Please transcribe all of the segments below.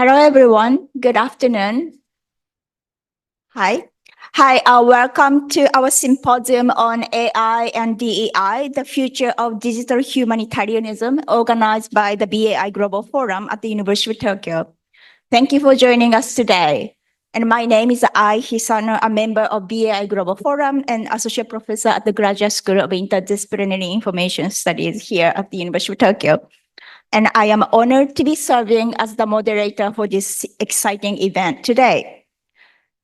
Hello, everyone. Good afternoon. Hi. Welcome to our symposium on AI and DEI, the Future of Digital Humanitarianism, organized by the BAI Global Forum at the University of Tokyo. Thank you for joining us today. And my name is Hisano, a member of BAI Global Forum and associate professor at the Graduate School of Interdisciplinary Information Studies here at the University of Tokyo. And I am honored to be serving as the moderator for this exciting event today.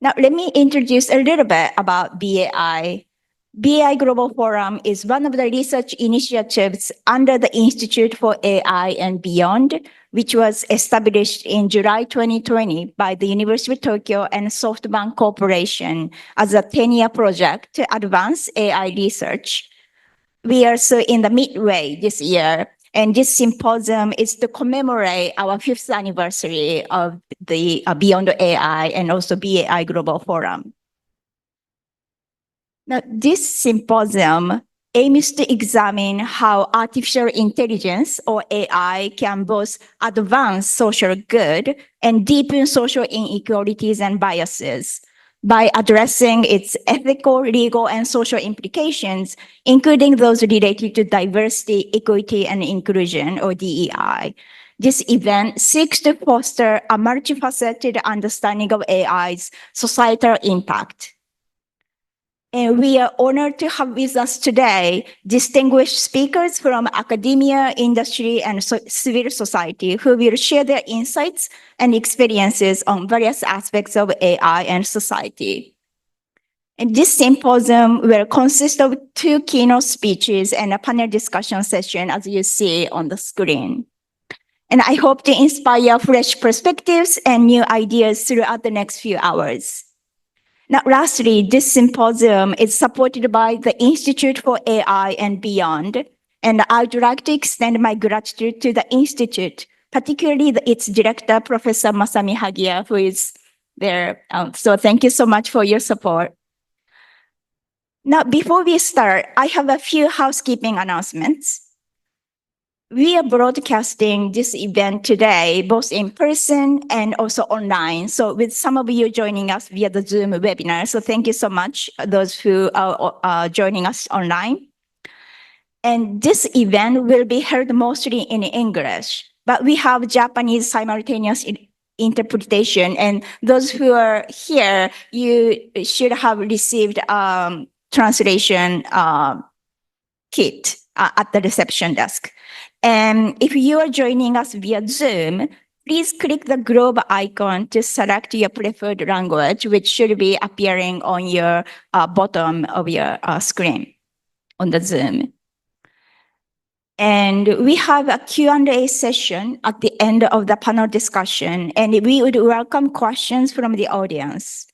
Now, let me introduce a little bit about BAI. BAI Global Forum is one of the research initiatives under the Institute for AI and Beyond, which was established in July 2020 by the University of Tokyo and SoftBank Corporation as a 10-year project to advance AI research. We are so in the midway this year. And this symposium is to commemorate our 5th anniversary of the Beyond AI and also BAI Global Forum. Now, this symposium aims to examine how artificial intelligence or AI can both advance social good and deepen social inequalities and biases by addressing its ethical, legal, and social implications, including those related to diversity, equity, and inclusion, or DEI. This event seeks to foster a multifaceted understanding of AI's societal impact. And we are honored to have with us today distinguished speakers from academia, industry, and civil society who will share their insights and experiences on various aspects of AI and society. And this symposium will consist of 2 keynote speeches and a panel discussion session, as you see on the screen. And I hope to inspire fresh perspectives and new ideas throughout the next few hours. Now, lastly, this symposium is supported by the Institute for AI and Beyond, and I would like to extend my gratitude to the Institute, particularly its director, Professor Masami Hagia, who is there. So thank you so much for your support. Now, before we start, I have a few housekeeping announcements. We are broadcasting this event today, both in person and also online. So with some of you joining us via the Zoom webinar. So thank you so much, those who are joining us online. And this event will be held mostly in English, but we have Japanese simultaneous interpretation. And those who are here, you should have received translation kit at the reception desk. And if you are joining us via Zoom, please click the globe icon to select your preferred language, which should be appearing on your bottom of your screen on the Zoom. And we have a Q&A session at the end of the panel discussion, and we would welcome questions from the audience.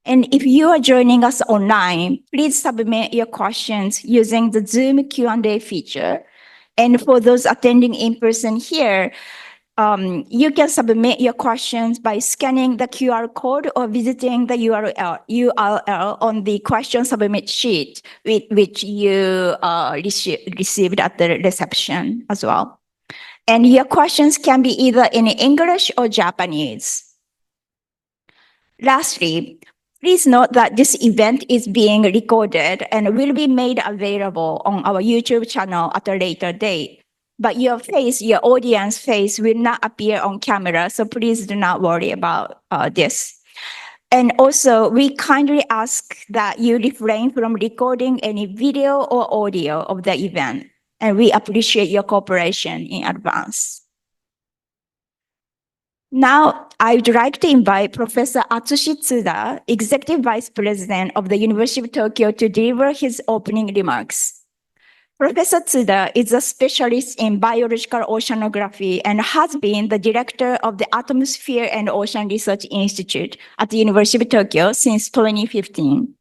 And if you are joining us online, please submit your questions using the Zoom Q&A feature. And for those attending in person here, you can submit your questions by scanning the QR code or visiting the URL on the question submit sheet, which you received at the reception as well. And your questions can be either in English or Japanese. Lastly, please note that this event is being recorded and will be made available on our YouTube channel at a later date. But your audience face will not appear on camera, so please do not worry about this. And also, we kindly ask that you refrain from recording any video or audio of the event, and we appreciate your cooperation in advance. Now, I would like to invite Professor Atsushi Tsuda, Executive Vice President of the University of Tokyo, to deliver his opening remarks. Professor Tsuda is a specialist in biological oceanography and has been the director of the Atmosphere and Ocean Research Institute at the University of Tokyo since 2015.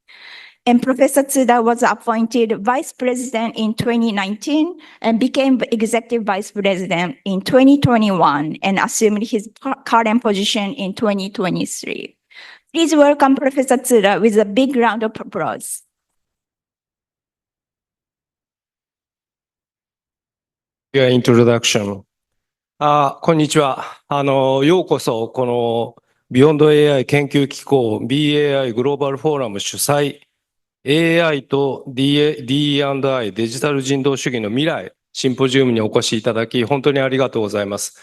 And Professor Tsuda was appointed Vice President in 2019 and became Executive Vice President in 2021 and assumed his current position in 2023. Please welcome Professor Tsuda with a big round of applause. Your introduction. こんにちは。ようこそ、この、ビヨンド AI 研究機構 BAI グローバルフォーラム主催 AI と DE&I デジタル人道主義の未来シンポジウムにお越しいただき、本当にありがとうございます。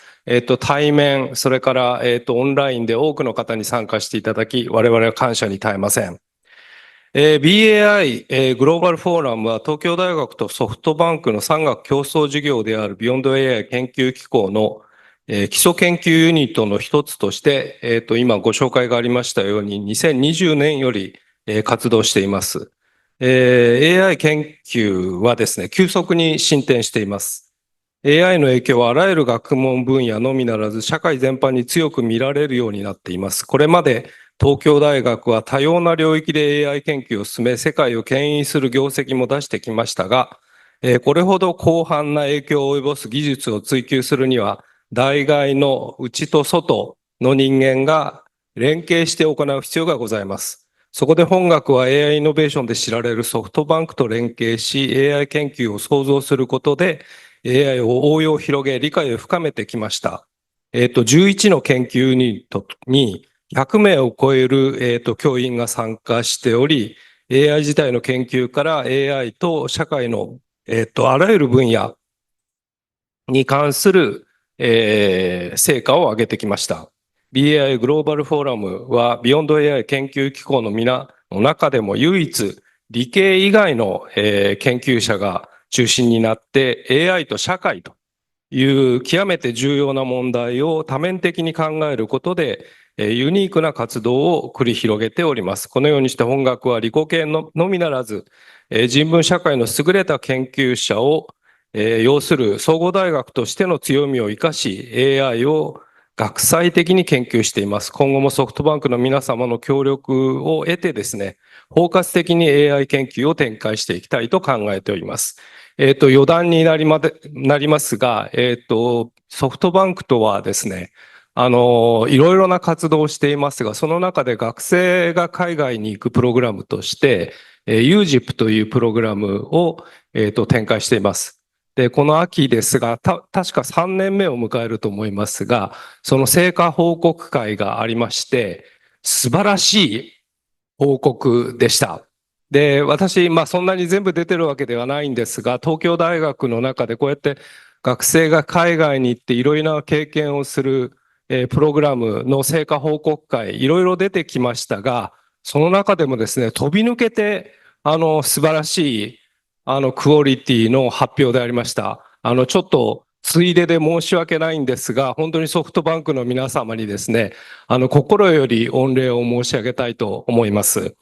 対面、それから、オンラインで多くの方に参加していただき、我々は感謝に絶えません。BAI、グローバルフォーラムは東京大学とソフトバンクの産学競争事業であるビヨンド AI 研究機構の、基礎研究ユニットの一つとして、今ご紹介がありましたように2020年より、活動しています。AI 研究はですね、急速に進展しています。AI の影響はあらゆる学問分野のみならず社会全般に強く見られるようになっています。これまで東京大学は多様な領域で AI 研究を進め、世界を牽引する業績も出してきましたが、これほど広範な影響を及ぼす技術を追求するには、大概の内と外の人間が連携して行う必要がございます。そこで本学は AI イノベーションで知られるソフトバンクと連携し、AI 研究を創造することで、AI を応用を広げ、理解を深めてきました。11の研究ユニットに100名を超える、教員が参加しており、AI 自体の研究から AI と社会の、あらゆる分野に関する、成果を上げてきました。BAI グローバルフォーラムはビヨンド AI 研究機構の皆の中でも唯一理系以外の、研究者が中心になって AI と社会という極めて重要な問題を多面的に考えることでユニークな活動を繰り広げております。このようにして本学は理工系のみならず人文社会の優れた研究者を要する総合大学としての強みを生かし AI を学際的に研究しています。今後もソフトバンクの皆様の協力を得てですね、包括的に AI 研究を展開していきたいと考えております。余談になりますが、ソフトバンクとはですね、いろいろな活動をしていますが、その中で学生が海外に行くプログラムとして、UGIP というプログラムを、展開しています。で、この秋ですが、確か3年目を迎えると思いますが、その成果報告会がありまして、素晴らしい報告でした。で、私、そんなに全部出てるわけではないんですが、東京大学の中でこうやって学生が海外に行っていろいろな経験をする、プログラムの成果報告会、いろいろ出てきましたが、その中でもですね、飛び抜けて、素晴らしい、クオリティの発表でありました。ちょっと、ついでで申し訳ないんですが、本当にソフトバンクの皆様にですね、心より御礼を申し上げたいと思います。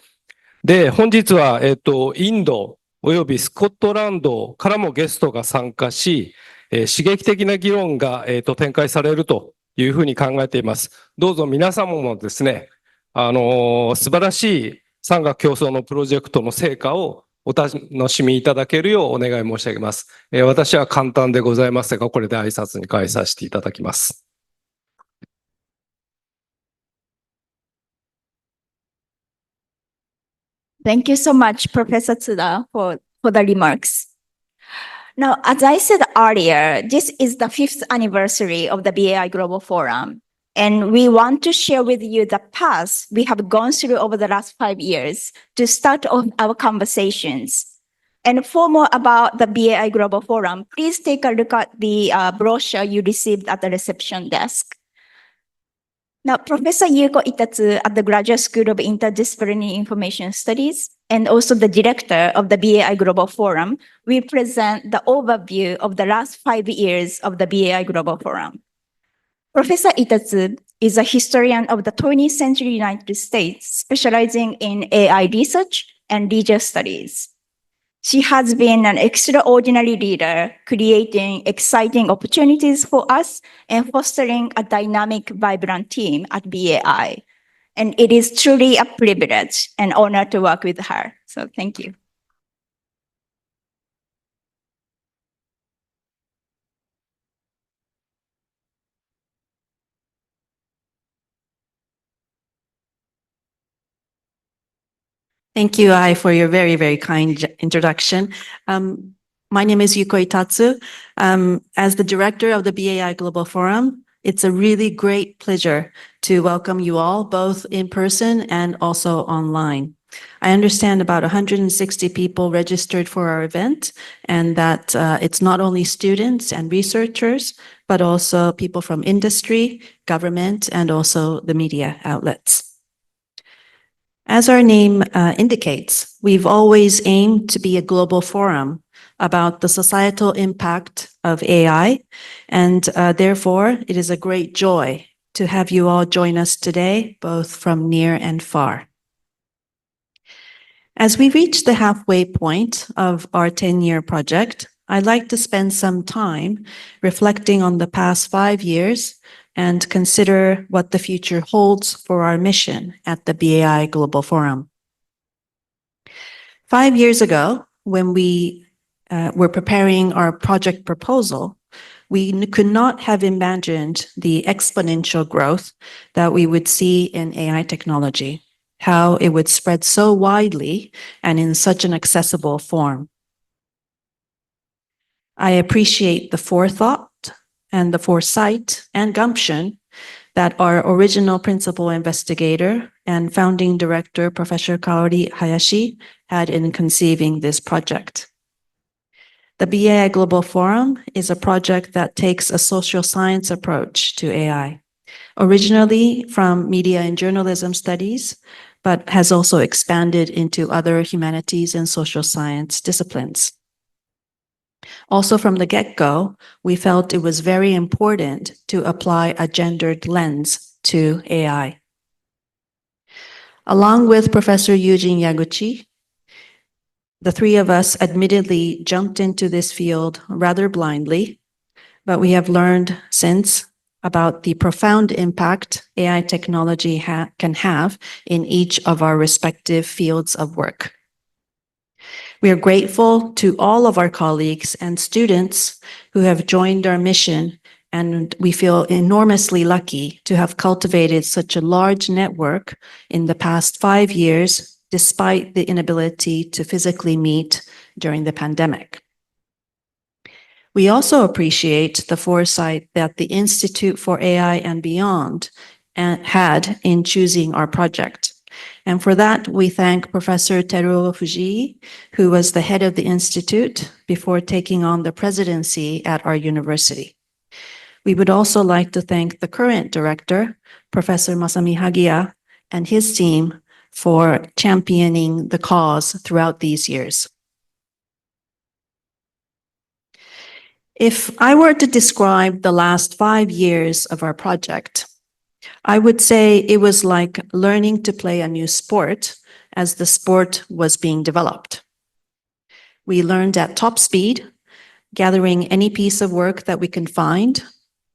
で、本日は、インドおよびスコットランドからもゲストが参加し、刺激的な議論が、展開されるというふうに考えています。どうぞ皆様もですね、素晴らしい産学競争のプロジェクトの成果をお楽しみいただけるようお願い申し上げます。私は簡単でございますが、これで挨拶に返させていただきます。Thank you so much, Professor Tsuda, for the remarks. Now, as I said earlier, this is the 5th anniversary of the BAI Global Forum, and we want to share with you the path we have gone through over the last 5 years to start off our conversations. And for more about the BAI Global Forum, please take a look at the brochure you received at the reception desk. Now, Professor Yuko Itatsu at the Graduate School of Interdisciplinary Information Studies and also the director of the BAI Global Forum will present the overview of the last 5 years of the BAI Global Forum. Professor Itatsu is a historian of the 20th century United States, specializing in AI research and leisure studies. She has been an extraordinary leader, creating exciting opportunities for us and fostering a dynamic, vibrant team at BAI. And it is truly a privilege and honor to work with her. So thank you. Thank you, Ai, for your very, very kind introduction. My name is Yuko Itatsu. As the director of the BAI Global Forum, it's a really great pleasure to welcome you all, both in person and also online. I understand about 160 people registered for our event, and that it's not only students and researchers, but also people from industry, government, and also the media outlets. As our name indicates, we've always aimed to be a global forum about the societal impact of AI, and therefore it is a great joy to have you all join us today, both from near and far. As we reach the halfway point of our 10-year project, I'd like to spend some time reflecting on the past 5 years and consider what the future holds for our mission at the BAI Global Forum. 5 years ago, when we were preparing our project proposal, we could not have imagined the exponential growth that we would see in AI technology, how it would spread so widely and in such an accessible form. I appreciate the forethought and the foresight and gumption that our original principal investigator and founding director, Professor Kaori Hayashi, had in conceiving this project. The BAI Global Forum is a project that takes a social science approach to AI, originally from media and journalism studies, but has also expanded into other humanities and social science disciplines. Also from the get-go, we felt it was very important to apply a gendered lens to AI. Along with Professor Eugene Yaguchi, the three of us admittedly jumped into this field rather blindly, but we have learned since about the profound impact AI technology can have in each of our respective fields of work. We are grateful to all of our colleagues and students who have joined our mission, and we feel enormously lucky to have cultivated such a large network in the past 5 years, despite the inability to physically meet during the pandemic. We also appreciate the foresight that the Institute for AI and Beyond had in choosing our project. And for that, we thank Professor Teruo Fujii, who was the head of the Institute before taking on the presidency at our university. We would also like to thank the current director, Professor Masami Hagiya, and his team for championing the cause throughout these years. If I were to describe the last 5 years of our project, I would say it was like learning to play a new sport as the sport was being developed. We learned at top speed, gathering any piece of work that we can find,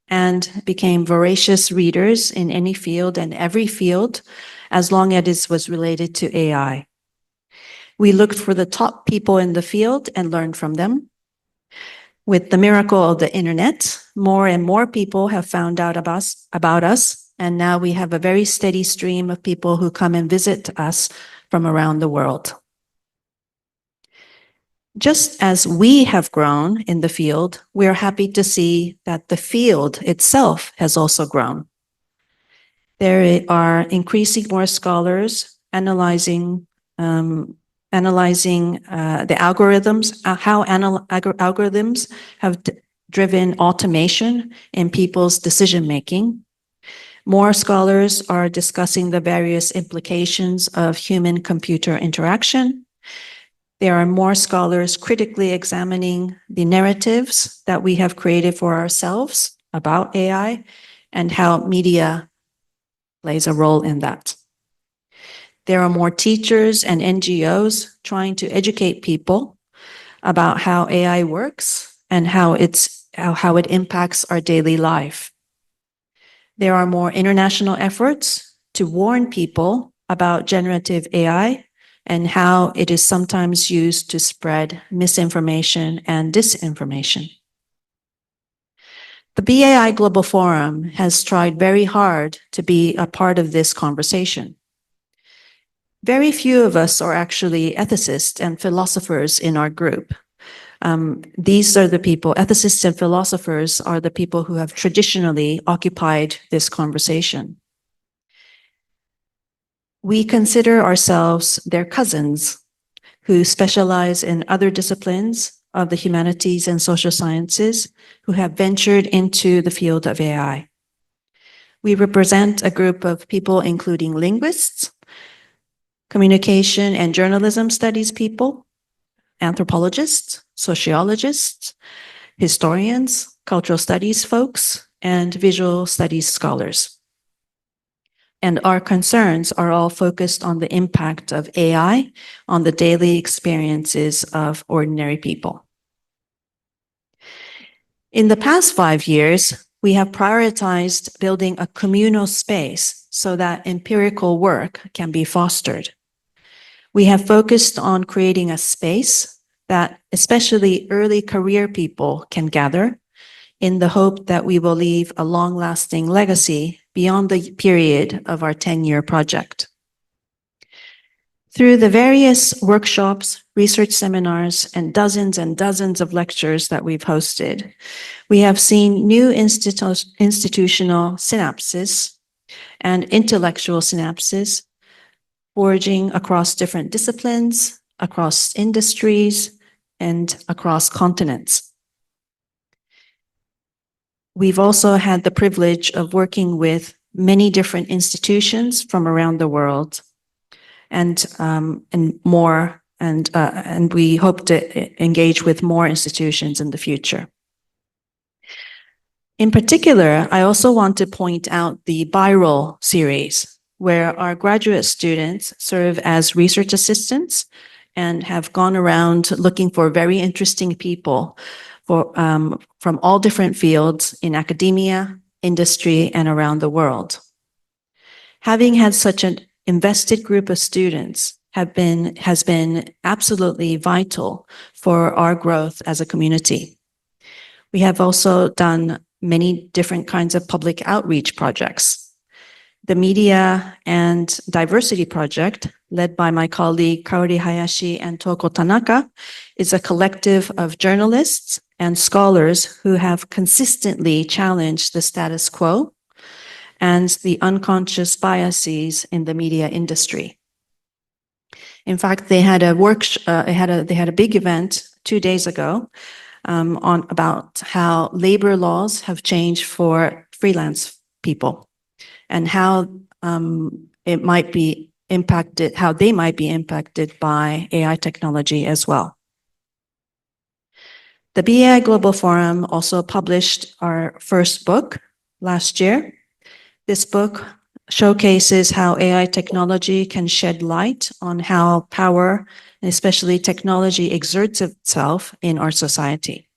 and became voracious readers in any field and every field, as long as it was related to AI. We looked for the top people in the field and learned from them. With the miracle of the internet, more and more people have found out about us, and now we have a very steady stream of people who come and visit us from around the world. Just as we have grown in the field, we are happy to see that the field itself has also grown. There are increasing more scholars analyzing the algorithms, how algorithms have driven automation in people's decision-making. More scholars are discussing the various implications of human-computer interaction. There are more scholars critically examining the narratives that we have created for ourselves about AI and how media plays a role in that. There are more teachers and NGOs trying to educate people about how AI works and how it impacts our daily life. There are more international efforts to warn people about generative AI and how it is sometimes used to spread misinformation and disinformation. The BAI Global Forum has tried very hard to be a part of this conversation. Very few of us are actually ethicists and philosophers in our group. These are the people, ethicists and philosophers are the people who have traditionally occupied this conversation. We consider ourselves their cousins who specialize in other disciplines of the humanities and social sciences who have ventured into the field of AI. We represent a group of people including linguists, communication and journalism studies people, anthropologists, sociologists, historians, cultural studies folks, and visual studies scholars. And our concerns are all focused on the impact of AI on the daily experiences of ordinary people. In the past 5 years, we have prioritized building a communal space so that empirical work can be fostered. We have focused on creating a space that especially early career people can gather in the hope that we will leave a long-lasting legacy beyond the period of our 10-year project. Through the various workshops, research seminars, and dozens of lectures that we've hosted, we have seen new institutional synapses and intellectual synapses forging across different disciplines, across industries, and across continents. We've also had the privilege of working with many different institutions from around the world, and we hope to engage with more institutions in the future. In particular, I also want to point out the BIRAL series, where our graduate students serve as research assistants and have gone around looking for very interesting people from all different fields in academia, industry, and around the world. Having had such an invested group of students has been absolutely vital for our growth as a community. We have also done many different kinds of public outreach projects. The Media and Diversity Project, led by my colleague Kaori Hayashi and Toko Tanaka, is a collective of journalists and scholars who have consistently challenged the status quo and the unconscious biases in the media industry. In fact, they had a big event 2 days ago about how labor laws have changed for freelance people and how they might be impacted by AI technology as well. The BEI Global Forum also published our first book last year. This book showcases how AI technology can shed light on how power, and especially technology, exerts itself in our society.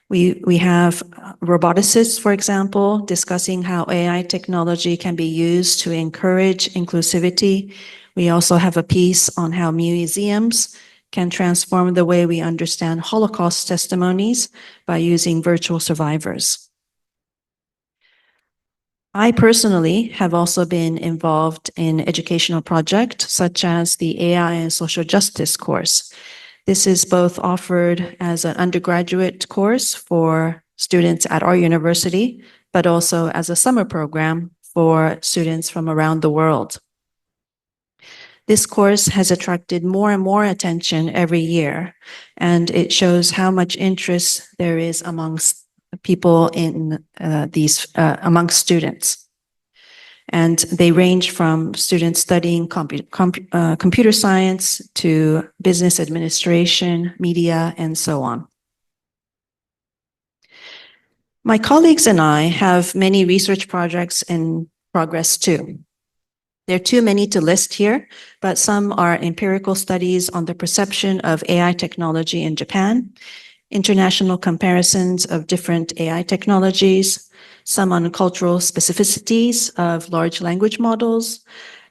We have roboticists, for example, discussing how AI technology can be used to encourage inclusivity. We also have a piece on how museums can transform the way we understand Holocaust testimonies by using virtual survivors. I personally have also been involved in educational projects such as the AI and Social Justice course. This is both offered as an undergraduate course for students at our university, but also as a summer program for students from around the world. This course has attracted more and more attention every year, and it shows how much interest there is amongst people in amongst students. And they range from students studying computer science to business administration, media, and so on. My colleagues and I have many research projects in progress too. There are too many to list here, but some are empirical studies on the perception of AI technology in Japan, international comparisons of different AI technologies, some on cultural specificities of large language models,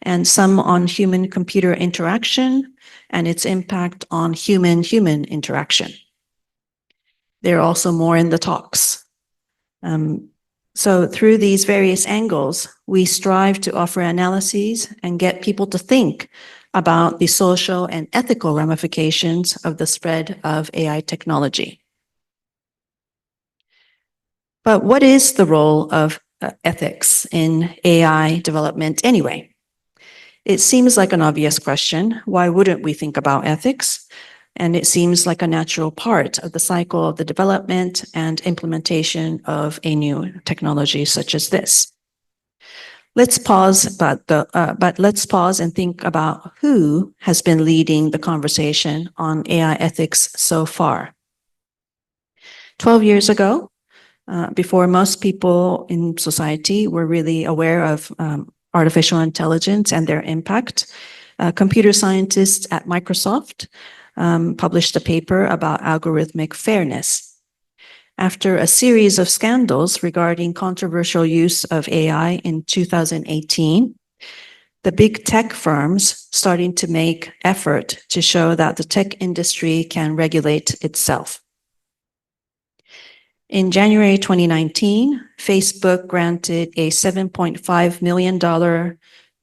and some on human-computer interaction and its impact on human-human interaction. There are also more in the talks. So through these various angles, we strive to offer analyses and get people to think about the social and ethical ramifications of the spread of AI technology. But what is the role of ethics in AI development anyway? It seems like an obvious question. Why wouldn't we think about ethics? And it seems like a natural part of the cycle of the development and implementation of a new technology such as this. Let's pause, but let's pause and think about who has been leading the conversation on AI ethics so far. 12 years ago, before most people in society were really aware of artificial intelligence and their impact, computer scientists at Microsoft published a paper about algorithmic fairness. After a series of scandals regarding controversial use of AI in 2018, the big tech firms starting to make effort to show that the tech industry can regulate itself. In January 2019, Facebook granted a $7.5 million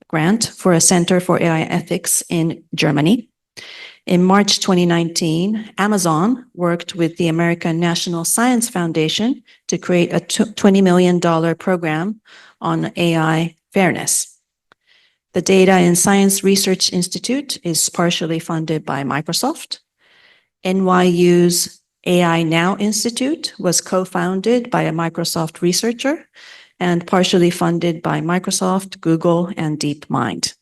grant for a Center for AI Ethics in Germany. In March 2019, Amazon worked with the American National Science Foundation to create a $20 million program on AI fairness. The Data and Science Research Institute is partially funded by Microsoft. NYU's AI Now Institute was co-founded by a Microsoft researcher and partially funded by Microsoft, Google, and DeepMind.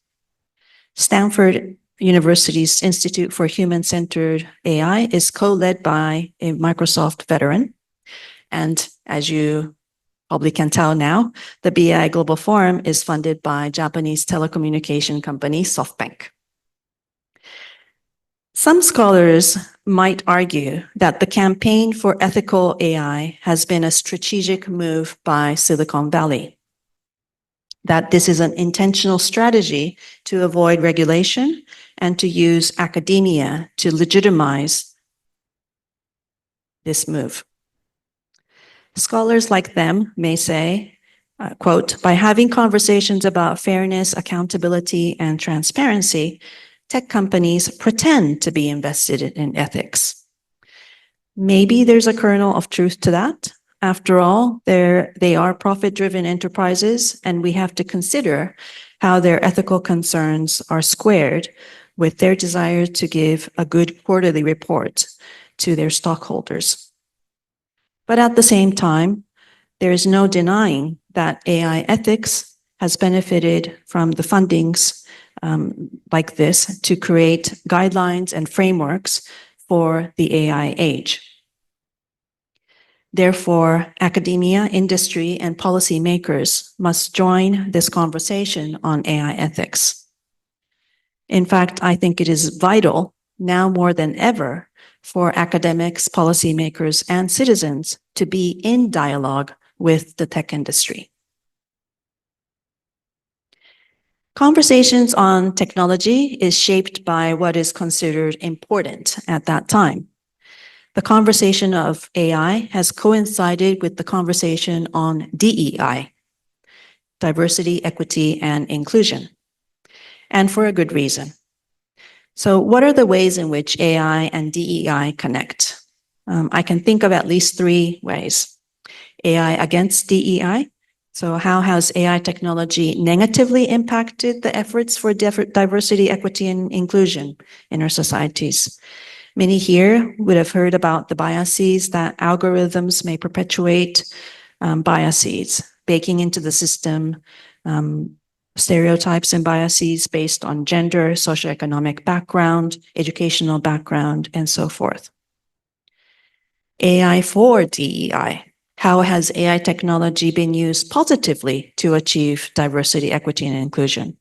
Stanford University's Institute for Human-Centered AI is co-led by a Microsoft veteran. And as you probably can tell now, the BI Global Forum is funded by Japanese telecommunication company SoftBank. Some scholars might argue that the campaign for ethical AI has been a strategic move by Silicon Valley, that this is an intentional strategy to avoid regulation and to use academia to legitimize this move. Scholars like them may say, quote, by having conversations about fairness, accountability, and transparency, tech companies pretend to be invested in ethics. Maybe there's a kernel of truth to that. After all, they are profit-driven enterprises, and we have to consider how their ethical concerns are squared with their desire to give a good quarterly report to their stockholders. But at the same time, there is no denying that AI ethics has benefited from the fundings like this to create guidelines and frameworks for the AI age. Therefore, academia, industry, and policymakers must join this conversation on AI ethics. In fact, I think it is vital now more than ever for academics, policymakers, and citizens to be in dialogue with the tech industry. Conversations on technology is shaped by what is considered important at that time. The conversation of AI has coincided with the conversation on DEI, diversity, equity, and inclusion, and for a good reason. So what are the ways in which AI and DEI connect? I can think of at least 3 ways. AI against DEI. So how has AI technology negatively impacted the efforts for diversity, equity, and inclusion in our societies? Many here would have heard about the biases that algorithms may perpetuate, biases, baking into the system, stereotypes and biases based on gender, socioeconomic background, educational background, and so forth. AI for DEI. How has AI technology been used positively to achieve diversity, equity, and inclusion?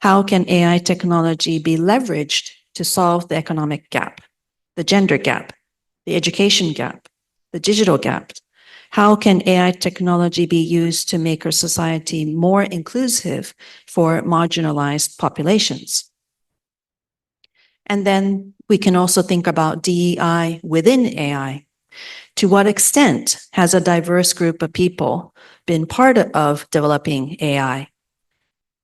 How can AI technology be leveraged to solve the economic gap, the gender gap, the education gap, the digital gap? How can AI technology be used to make our society more inclusive for marginalized populations? And then we can also think about DEI within AI. To what extent has a diverse group of people been part of developing AI?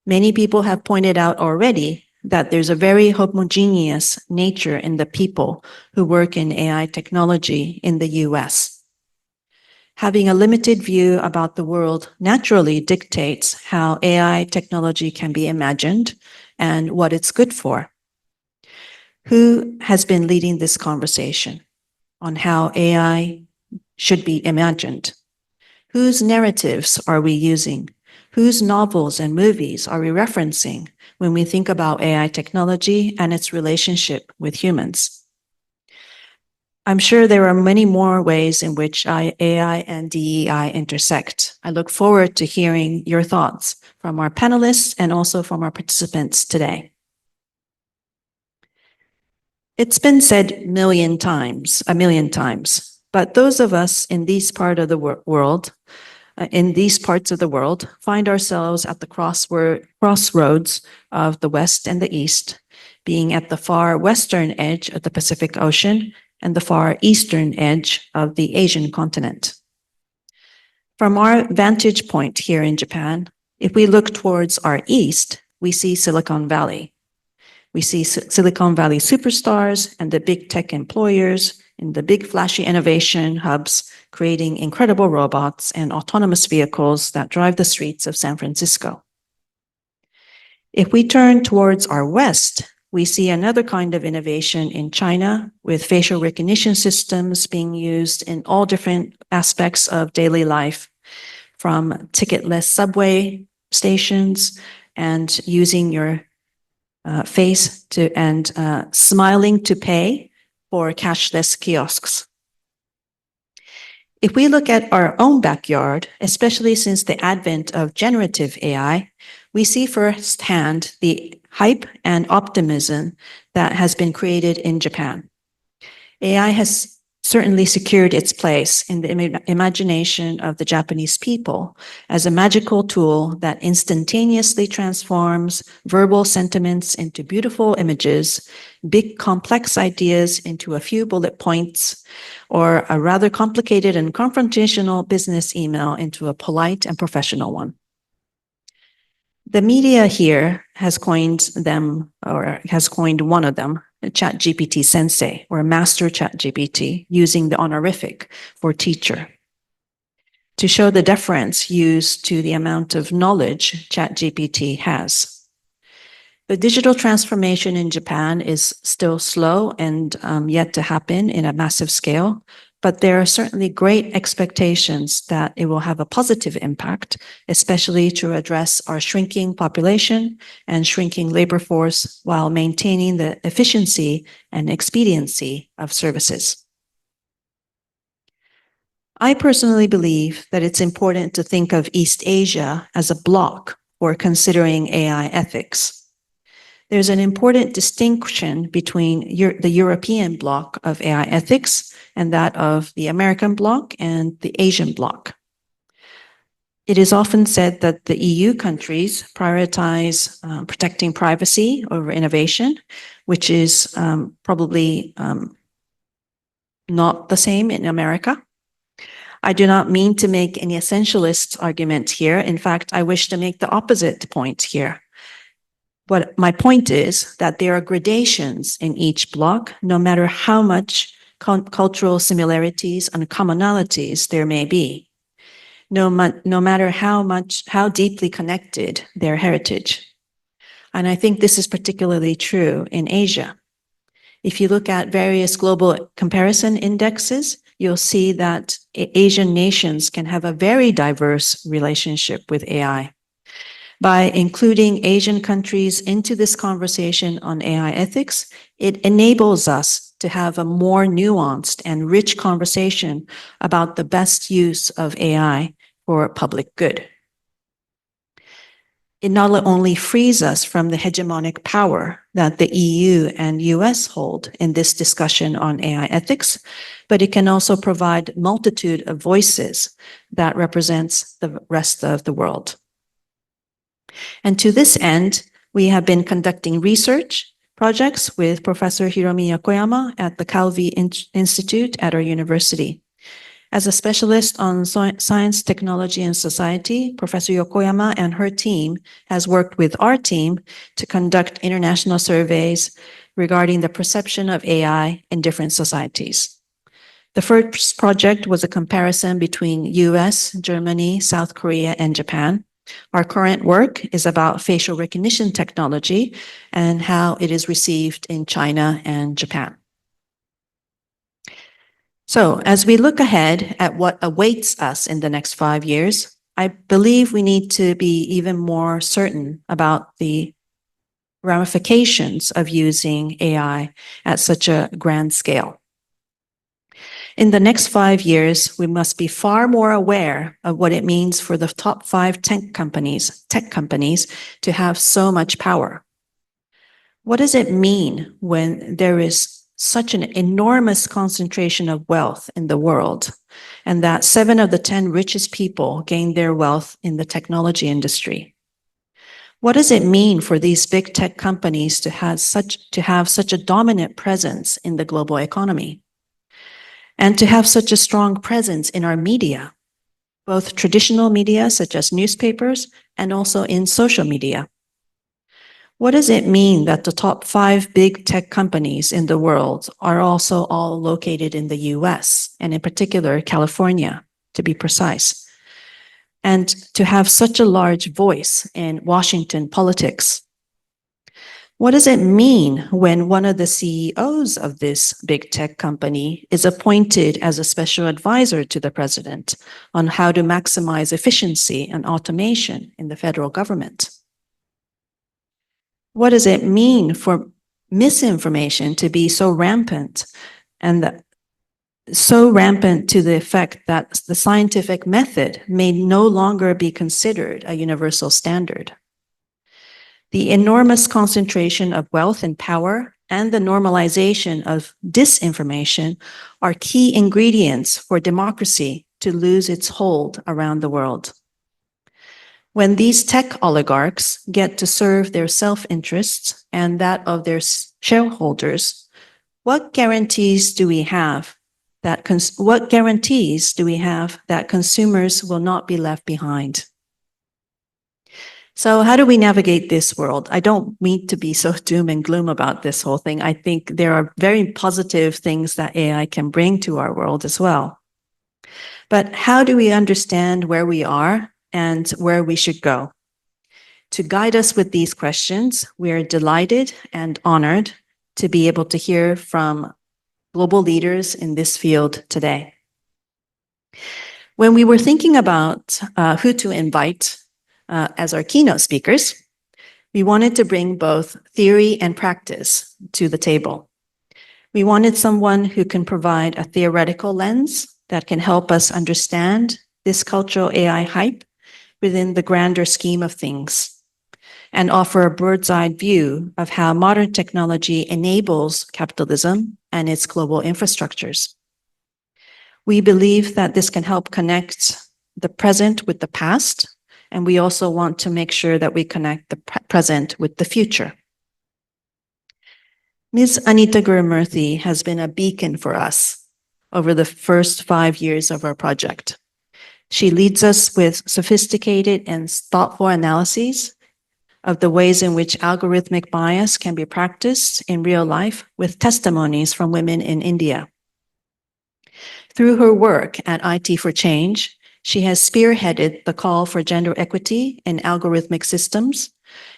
Many people have pointed out already that there's a very homogeneous nature in the people who work in AI technology in the US. Having a limited view about the world naturally dictates how AI technology can be imagined and what it's good for. Who has been leading this conversation on how AI should be imagined? Whose narratives are we using? Whose novels and movies are we referencing when we think about AI technology and its relationship with humans? I'm sure there are many more ways in which AI and DEI intersect. I look forward to hearing your thoughts from our panelists and also from our participants today. It's been said a million times, but those of us in these parts of the world find ourselves at the crossroads of the West and the East, being at the far western edge of the Pacific Ocean and the far eastern edge of the Asian continent. From our vantage point here in Japan, if we look towards our east, we see Silicon Valley. We see Silicon Valley superstars and the big tech employers in the big flashy innovation hubs creating incredible robots and autonomous vehicles that drive the streets of San Francisco. If we turn towards our west, we see another kind of innovation in China with facial recognition systems being used in all different aspects of daily life, from ticketless subway stations and using your face to and smiling to pay for cashless kiosks. If we look at our own backyard, especially since the advent of generative AI, we see firsthand the hype and optimism that has been created in Japan. AI has certainly secured its place in the imagination of the Japanese people as a magical tool that instantaneously transforms verbal sentiments into beautiful images, big complex ideas into a few bullet points, or a rather complicated and confrontational business email into a polite and professional one. The media here has coined them, or has coined one of them, ChatGPT Sensei, or Master ChatGPT, using the honorific for teacher, to show the deference used to the amount of knowledge ChatGPT has. The digital transformation in Japan is still slow and yet to happen in a massive scale, but there are certainly great expectations that it will have a positive impact, especially to address our shrinking population and shrinking labor force while maintaining the efficiency and expediency of services. I personally believe that it's important to think of East Asia as a bloc for considering AI ethics. There's an important distinction between the European bloc of AI ethics and that of the American bloc and the Asian bloc. It is often said that the EU countries prioritize protecting privacy over innovation, which is probably not the same in America. I do not mean to make any essentialist argument here. In fact, I wish to make the opposite point here. What my point is that there are gradations in each bloc, no matter how much cultural similarities and commonalities there may be, no matter how deeply connected their heritage. And I think this is particularly true in Asia. If you look at various global comparison indexes, you'll see that Asian nations can have a very diverse relationship with AI. By including Asian countries into this conversation on AI ethics, it enables us to have a more nuanced and rich conversation about the best use of AI for public good. It not only frees us from the hegemonic power that the EU and US hold in this discussion on AI ethics, but it can also provide multitude of voices that represents the rest of the world. And to this end, we have been conducting research projects with Professor Hiromi Yokoyama at the Calvi Institute at our university. As a specialist on science, technology, and society, Professor Yokoyama and her team has worked with our team to conduct international surveys regarding the perception of AI in different societies. The first project was a comparison between US, Germany, South Korea, and Japan. Our current work is about facial recognition technology and how it is received in China and Japan. So as we look ahead at what awaits us in the next 5 years, I believe we need to be even more certain about the ramifications of using AI at such a grand scale. In the next 5 years, we must be far more aware of what it means for the top 5 tech companies to have so much power. What does it mean when there is such an enormous concentration of wealth in the world, and that 7 of the 10 richest people gain their wealth in the technology industry? What does it mean for these big tech companies to have such a dominant presence in the global economy, and to have such a strong presence in our media, both traditional media such as newspapers and also in social media? What does it mean that the top 5 big tech companies in the world are also all located in the US, and in particular, California, to be precise, and to have such a large voice in Washington politics? What does it mean when one of the CEOs of this big tech company is appointed as a special advisor to the president on how to maximize efficiency and automation in the federal government? What does it mean for misinformation to be so rampant, and so rampant to the effect that the scientific method may no longer be considered a universal standard? The enormous concentration of wealth and power and the normalization of disinformation are key ingredients for democracy to lose its hold around the world. When these tech oligarchs get to serve their self-interests and that of their shareholders, what guarantees do we have that consumers will not be left behind? So how do we navigate this world? I don't mean to be so doom and gloom about this whole thing. I think there are very positive things that AI can bring to our world as well. But how do we understand where we are and where we should go? To guide us with these questions, we are delighted and honored to be able to hear from global leaders in this field today. When we were thinking about who to invite as our keynote speakers, we wanted to bring both theory and practice to the table. We wanted someone who can provide a theoretical lens that can help us understand this cultural AI hype within the grander scheme of things, and offer a bird's-eye view of how modern technology enables capitalism and its global infrastructures. We believe that this can help connect the present with the past, and we also want to make sure that we connect the present with the future. Ms. Anita Gurumurthy has been a beacon for us over the first 5 years of our project. She leads us with sophisticated and thoughtful analyses of the ways in which algorithmic bias can be practiced in real life, with testimonies from women in India. Through her work at IT for Change, she has spearheaded the call for gender equity in algorithmic systems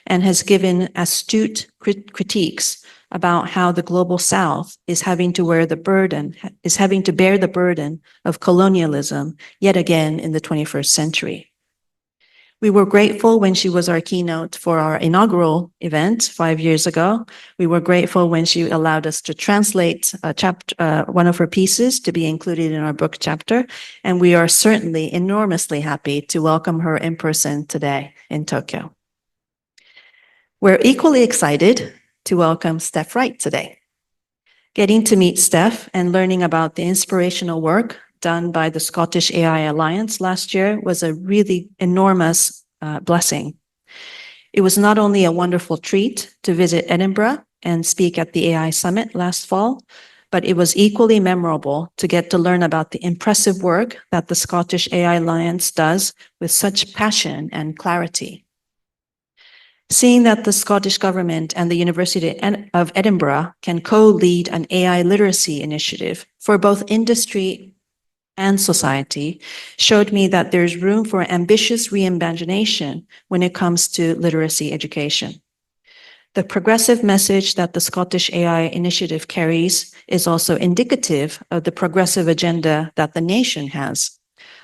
and has given astute critiques about how the global South is having to bear the burden of colonialism yet again in the 21st century. We were grateful when she was our keynote for our inaugural event 5 years ago. We were grateful when she allowed us to translate one of her pieces to be included in our book chapter. And we are certainly enormously happy to welcome her in person today in Tokyo. We're equally excited to welcome Steph Wright today. Getting to meet Steph and learning about the inspirational work done by the Scottish AI Alliance last year was a really enormous blessing. It was not only a wonderful treat to visit Edinburgh and speak at the AI Summit last fall, but it was equally memorable to get to learn about the impressive work that the Scottish AI Alliance does with such passion and clarity. Seeing that the Scottish Government and the University of Edinburgh can co-lead an AI literacy initiative for both industry and society showed me that there's room for ambitious reimagination when it comes to literacy education. The progressive message that the Scottish AI initiative carries is also indicative of the progressive agenda that the nation has,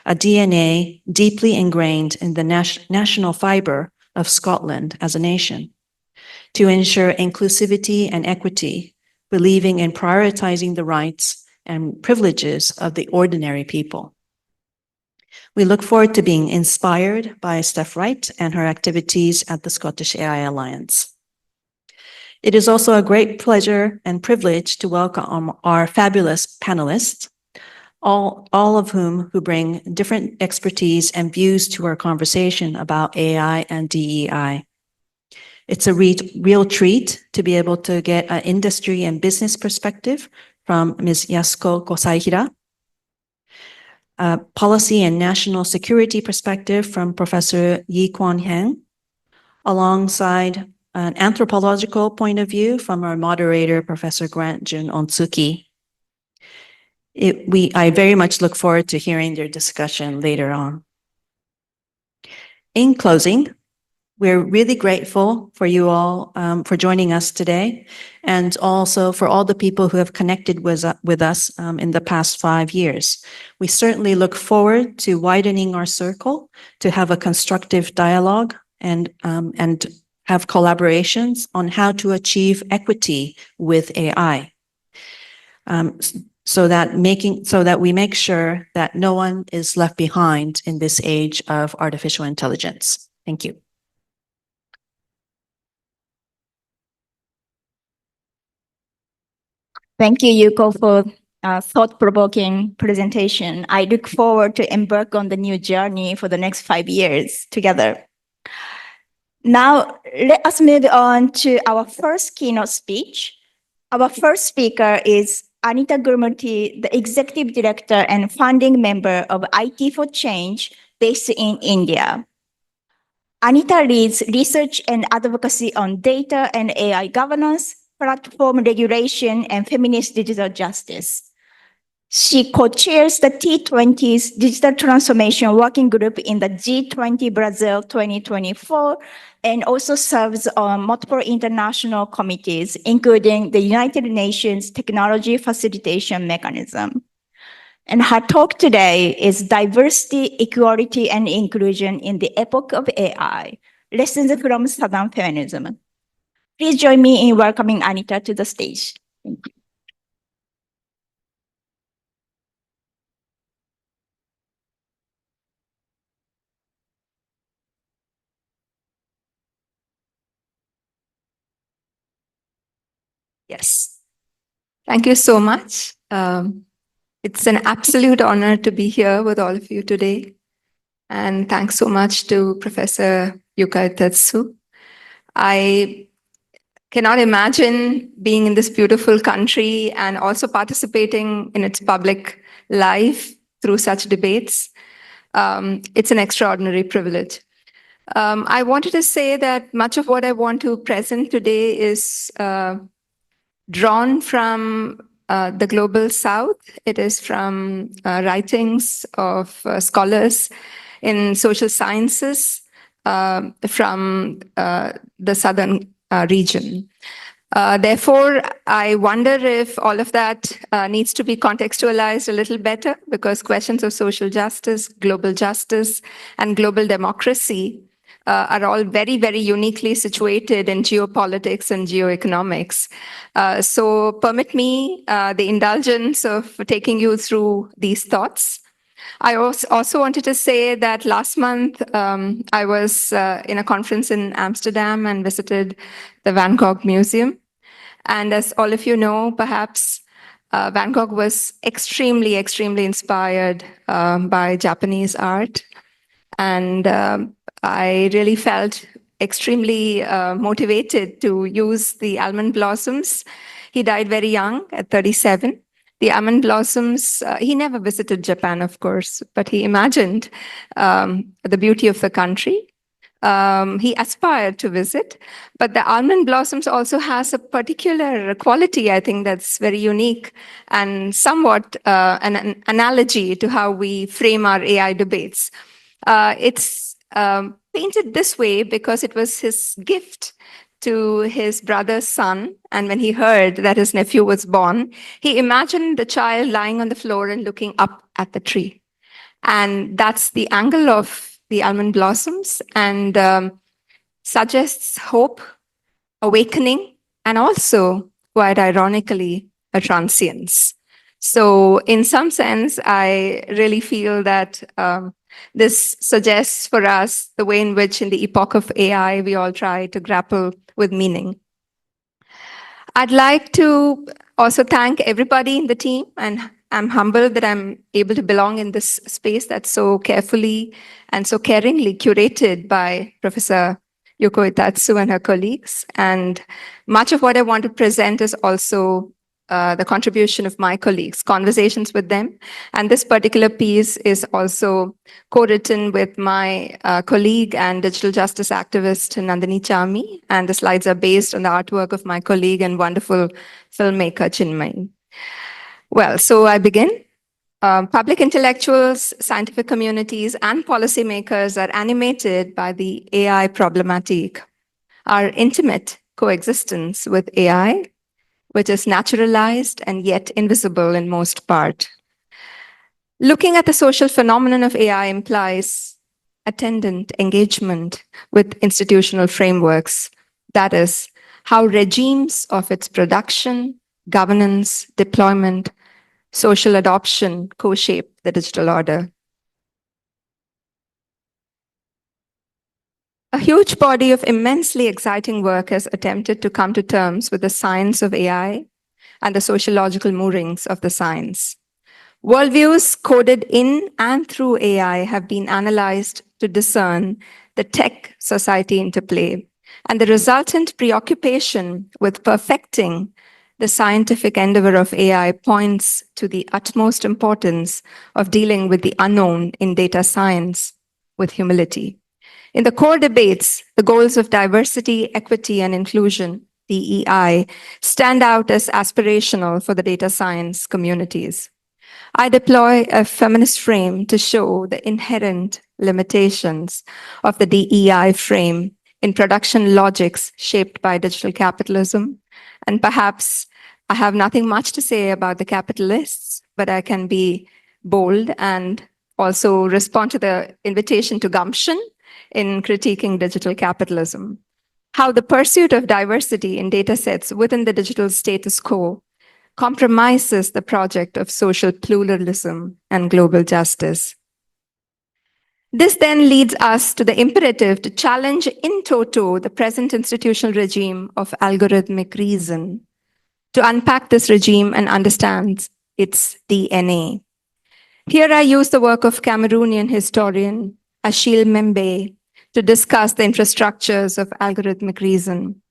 a DNA deeply ingrained in the national fiber of Scotland as a nation, to ensure inclusivity and equity, believing in prioritizing the rights and privileges of the ordinary people. We look forward to being inspired by Steph Wright and her activities at the Scottish AI Alliance. It is also a great pleasure and privilege to welcome our fabulous panelists, all of whom bring different expertise and views to our conversation about AI and DEI. It's a real treat to be able to get an industry and business perspective from Ms. Yasuko Kosaihira, a policy and national security perspective from Professor Yi Kwon Heng, alongside an anthropological point of view from our moderator, Professor Grant Jun Ontsuki. I very much look forward to hearing their discussion later on. In closing, we're really grateful for you all for joining us today, and also for all the people who have connected with us in the past 5 years. We certainly look forward to widening our circle to have a constructive dialogue and have collaborations on how to achieve equity with AI. So that we make sure that no one is left behind in this age of artificial intelligence. Thank you. Thank you, Yuko, for a thought-provoking presentation. I look forward to embark on the new journey for the next 5 years together. Now, let us move on to our first keynote speech. Our first speaker is Anita Gurmurthy, the Executive Director and founding member of IT for Change based in India. Anita leads research and advocacy on data and AI governance, platform regulation, and feminist digital justice. She co-chairs the T20's Digital Transformation Working Group in the G20 Brazil 2024, and also serves on multiple international committees, including the United Nations Technology Facilitation Mechanism. And her talk today is Diversity, Equality, and Inclusion in the Epoch of AI, Lessons from Southern Feminism. Please join me in welcoming Anita to the stage. Thank you. Yes. Thank you so much. It's an absolute honor to be here with all of you today. And thanks so much to Professor Yuka Itatsu. I cannot imagine being in this beautiful country and also participating in its public life through such debates. It's an extraordinary privilege. I wanted to say that much of what I want to present today is drawn from the Global South. It is from writings of scholars in social sciences from the southern region. Therefore, I wonder if all of that needs to be contextualized a little better, because questions of social justice, and global democracy are all very, very uniquely situated in geopolitics and geoeconomics. So permit me the indulgence of taking you through these thoughts. I also wanted to say that last month I was in a conference in Amsterdam and visited the Van Gogh Museum. And as all of you know, perhaps Van Gogh was extremely, extremely inspired by Japanese art. And I really felt extremely motivated to use the almond blossoms He died very young at 37. The almond blossoms, he never visited Japan, of course, but he imagined the beauty of the country. He aspired to visit, but the almond blossoms also has a particular quality, I think, that's very unique and somewhat an analogy to how we frame our AI debates. It's painted this way because it was his gift to his brother's son, and when he heard that his nephew was born, he imagined the child lying on the floor and looking up at the tree. And that's the angle of the almond blossoms, and suggests hope, awakening, and also, quite ironically, a transience. So in some sense, I really feel that this suggests for us the way in which in the epoch of AI, we all try to grapple with meaning. I'd like to also thank everybody in the team, and I'm humbled that I'm able to belong in this space that's so carefully and so caringly curated by Professor Yuko Itatsu and her colleagues. And much of what I want to present is also the contribution of my colleagues, conversations with them. And this particular piece is also co-written with my colleague and digital justice activist, Nandini Chami. And the slides are based on the artwork of my colleague and wonderful filmmaker, Chinmay. Well, so I begin. Public intellectuals, scientific communities, and policymakers are animated by the AI problematic, our intimate coexistence with AI, which is naturalized and yet invisible in most part. Looking at the social phenomenon of AI implies attendant engagement with institutional frameworks. That is, how regimes of its production, governance, deployment, social adoption co-shape the digital order. A huge body of immensely exciting work has attempted to come to terms with the science of AI and the sociological moorings of the science. Worldviews coded in and through AI have been analyzed to discern the tech-society interplay, and the resultant preoccupation with perfecting the scientific endeavor of AI points to the utmost importance of dealing with the unknown in data science with humility. In the core debates, the goals of diversity, equity, and inclusion, DEI, stand out as aspirational for the data science communities. I deploy a feminist frame to show the inherent limitations of the DEI frame in production logics shaped by digital capitalism. And perhaps I have nothing much to say about the capitalists, but I can be bold and also respond to the invitation to gumption in critiquing digital capitalism. How the pursuit of diversity in data sets within the digital status quo compromises the project of social pluralism and global justice. This then leads us to the imperative to challenge in toto the present institutional regime of algorithmic reason, to unpack this regime and understand its DNA. Here I use the work of Cameroonian historian Achille Mbembe to discuss the infrastructures of algorithmic reason.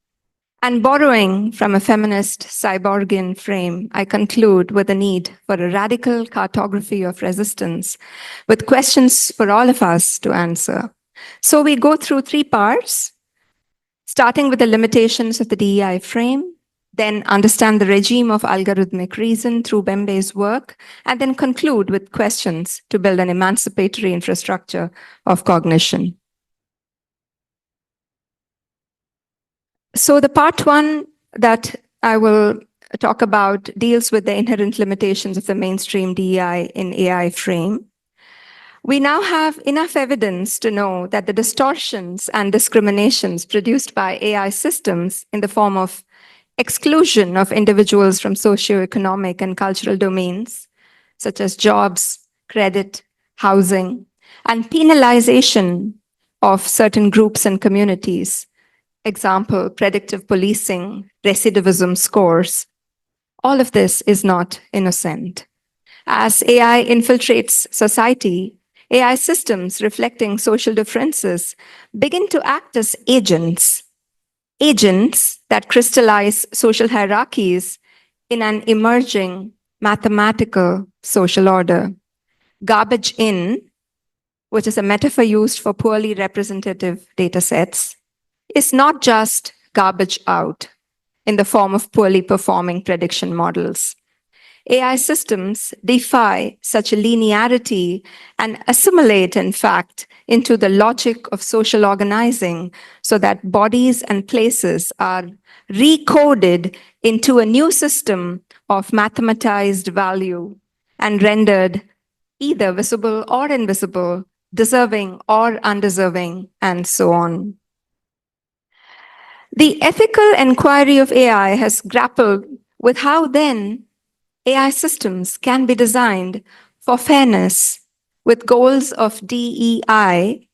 And borrowing from a feminist cyborgian frame, I conclude with the need for a radical cartography of resistance with questions for all of us to answer. So we go through three parts, starting with the limitations of the DEI frame, then understand the regime of algorithmic reason through Mbembe's work, and then conclude with questions to build an emancipatory infrastructure of cognition. So the part one that I will talk about deals with the inherent limitations of the mainstream DEI in AI frame. We now have enough evidence to know that the distortions and discriminations produced by AI systems in the form of exclusion of individuals from socioeconomic and cultural domains, such as jobs, credit, housing, and penalization of certain groups and communities, example, predictive policing, recidivism scores, all of this is not innocent. As AI infiltrates society, AI systems reflecting social differences begin to act as agents that crystallize social hierarchies in an emerging mathematical social order. Garbage in, which is a metaphor used for poorly representative data sets, is not just garbage out in the form of poorly performing prediction models. AI systems defy such a linearity and assimilate, in fact, into the logic of social organizing so that bodies and places are recoded into a new system of mathematized value and rendered either visible or invisible, deserving or undeserving, and so on. The ethical inquiry of AI has grappled with how then AI systems can be designed for fairness, with goals of DEI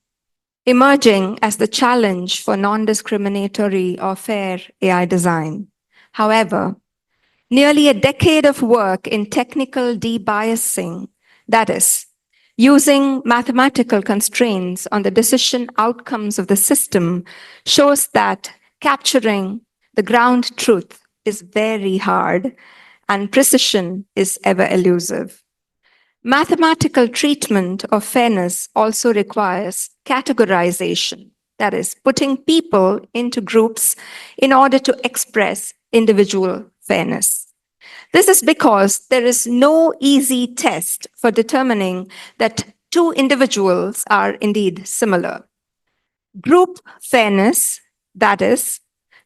emerging as the challenge for non-discriminatory or fair AI design. However, nearly a decade of work in technical debiasing, that is, using mathematical constraints on the decision outcomes of the system, shows that capturing the ground truth is very hard and precision is ever elusive. Mathematical treatment of fairness also requires categorization, that is, putting people into groups in order to express individual fairness. This is because there is no easy test for determining that two individuals are indeed similar. Group fairness, that is,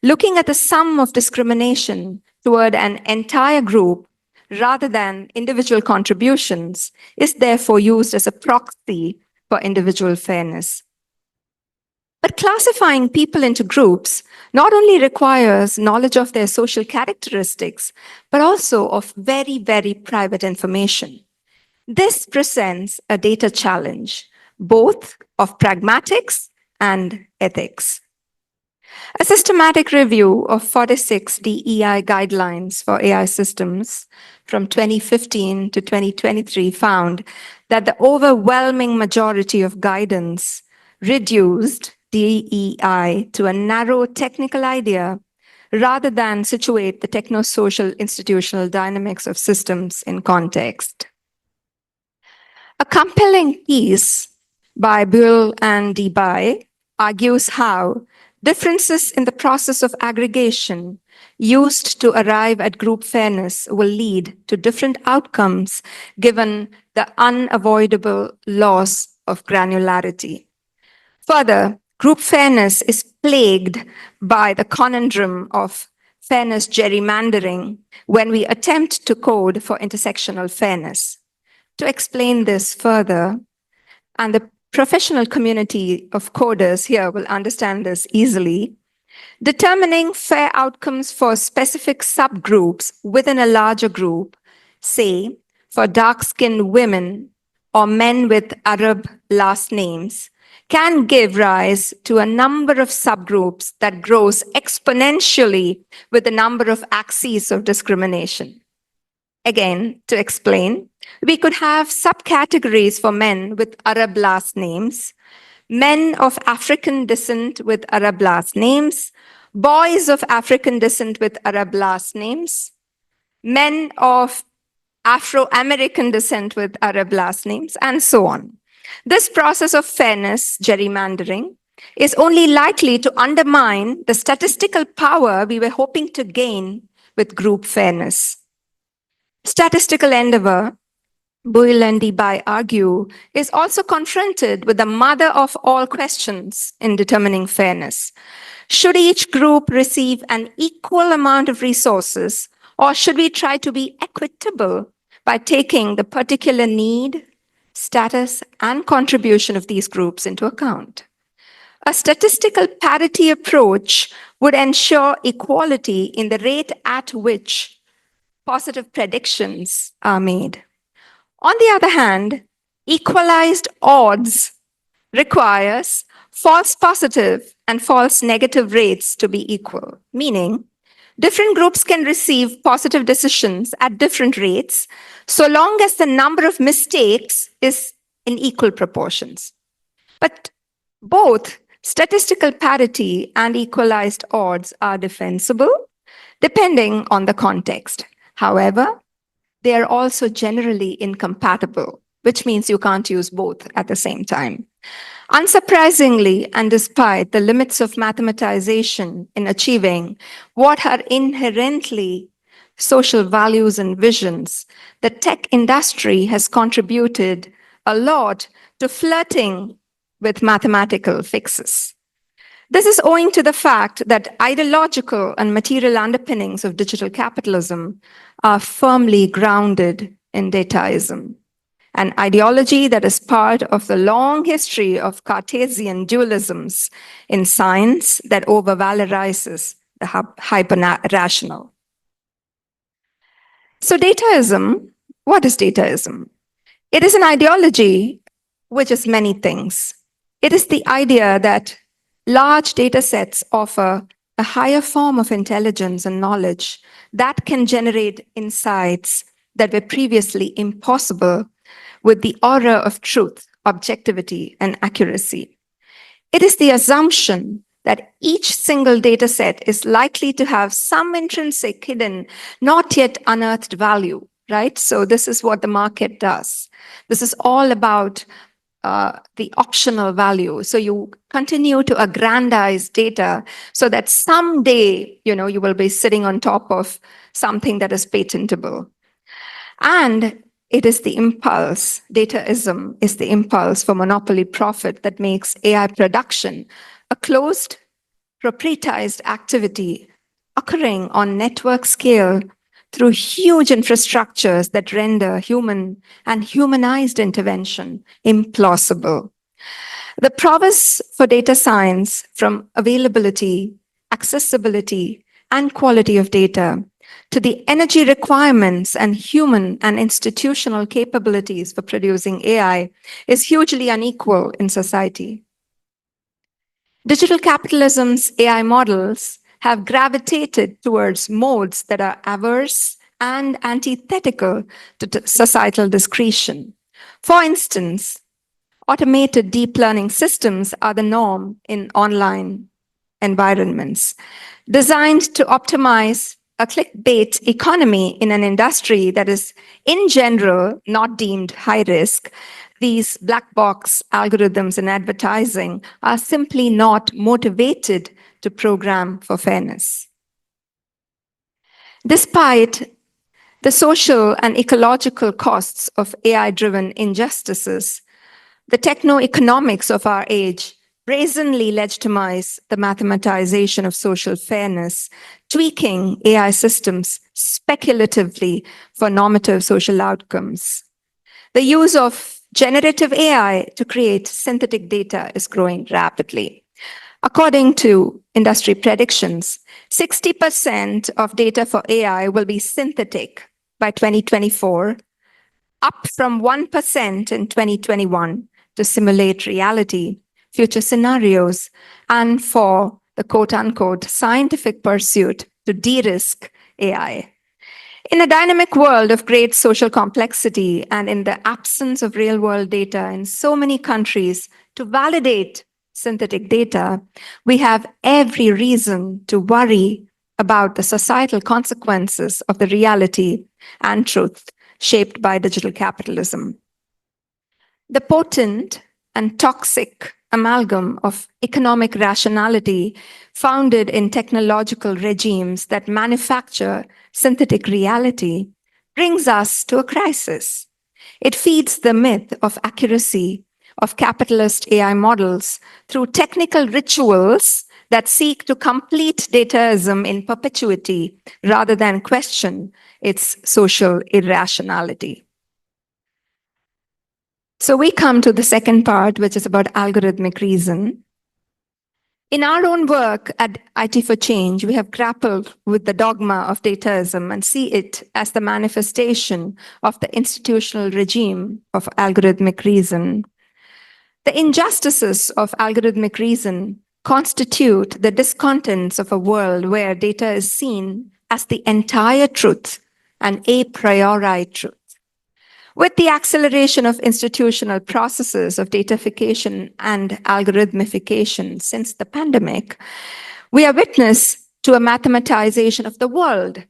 looking at the sum of discrimination toward an entire group rather than individual contributions, is therefore used as a proxy for individual fairness. But classifying people into groups not only requires knowledge of their social characteristics, but also of very, very private information. This presents a data challenge, both of pragmatics and ethics. A systematic review of 46 DEI guidelines for AI systems from 2015 to 2023 found that the overwhelming majority of guidance reduced DEI to a narrow technical idea rather than situate the techno-social institutional dynamics of systems in context. A compelling piece by Buell and DeBy argues how differences in the process of aggregation used to arrive at group fairness will lead to different outcomes given the unavoidable loss of granularity. Further, group fairness is plagued by the conundrum of fairness gerrymandering when we attempt to code for intersectional fairness. To explain this further, and the professional community of coders here will understand this easily, determining fair outcomes for specific subgroups within a larger group, say for dark-skinned women or men with Arab last names, can give rise to a number of subgroups that grows exponentially with the number of axes of discrimination. Again, to explain, we could have subcategories for men with Arab last names, men of African descent with Arab last names, boys of African descent with Arab last names, men of Afro-American descent with Arab last names, and so on. This process of fairness gerrymandering is only likely to undermine the statistical power we were hoping to gain with group fairness. Statistical endeavor, Buell and DeBy argue, is also confronted with the mother of all questions in determining fairness. Should each group receive an equal amount of resources, or should we try to be equitable by taking the particular need, status, and contribution of these groups into account? A statistical parity approach would ensure equality in the rate at which positive predictions are made. On the other hand, equalized odds requires false positive and false negative rates to be equal, meaning different groups can receive positive decisions at different rates so long as the number of mistakes is in equal proportions. But both statistical parity and equalized odds are defensible depending on the context. However, they are also generally incompatible, which means you can't use both at the same time. Unsurprisingly, and despite the limits of mathematization in achieving what are inherently social values and visions, the tech industry has contributed a lot to flirting with mathematical fixes. This is owing to the fact that ideological and material underpinnings of digital capitalism are firmly grounded in dataism, an ideology that is part of the long history of Cartesian dualisms in science that over-valorizes the hyper-rational. So dataism, what is dataism? It is an ideology which is many things. It is the idea that large data sets offer a higher form of intelligence and knowledge that can generate insights that were previously impossible with the aura of truth, objectivity, and accuracy. It is the assumption that each single data set is likely to have some intrinsic, hidden, not yet unearthed value, right? So this is what the market does. This is all about the optional value. So you continue to aggrandize data so that someday, you will be sitting on top of something that is patentable. And it is the impulse, dataism is the impulse for monopoly profit that makes AI production a closed, proprietized activity occurring on network scale through huge infrastructures that render human and humanized intervention implausible. The prowess for data science, from availability, accessibility, and quality of data, to the energy requirements and human and institutional capabilities for producing AI, is hugely unequal in society. Digital capitalism's AI models have gravitated towards modes that are averse and antithetical to societal discretion. For instance, automated deep learning systems are the norm in online environments, designed to optimize a clickbait economy in an industry that is, in general, not deemed high risk. These black box algorithms in advertising are simply not motivated to program for fairness. Despite the social and ecological costs of AI-driven injustices, the techno-economics of our age brazenly legitimize the mathematization of social fairness, tweaking AI systems speculatively for normative social outcomes. The use of generative AI to create synthetic data is growing rapidly. According to industry predictions, 60% of data for AI will be synthetic by 2024, up from 1% in 2021 to simulate reality, future scenarios, and for the quote-unquote scientific pursuit to de-risk AI. In a dynamic world of great social complexity and in the absence of real-world data in so many countries to validate synthetic data, we have every reason to worry about the societal consequences of the reality and truth shaped by digital capitalism. The potent and toxic amalgam of economic rationality founded in technological regimes that manufacture synthetic reality brings us to a crisis. It feeds the myth of accuracy of capitalist AI models through technical rituals that seek to complete dataism in perpetuity rather than question its social irrationality. So we come to the second part, which is about algorithmic reason. In our own work at IT for Change, we have grappled with the dogma of dataism and see it as the manifestation of the institutional regime of algorithmic reason. The injustices of algorithmic reason constitute the discontents of a world where data is seen as the entire truth and a priori truth. With the acceleration of institutional processes of datafication and algorithmification since the pandemic, we are witness to a mathematization of the world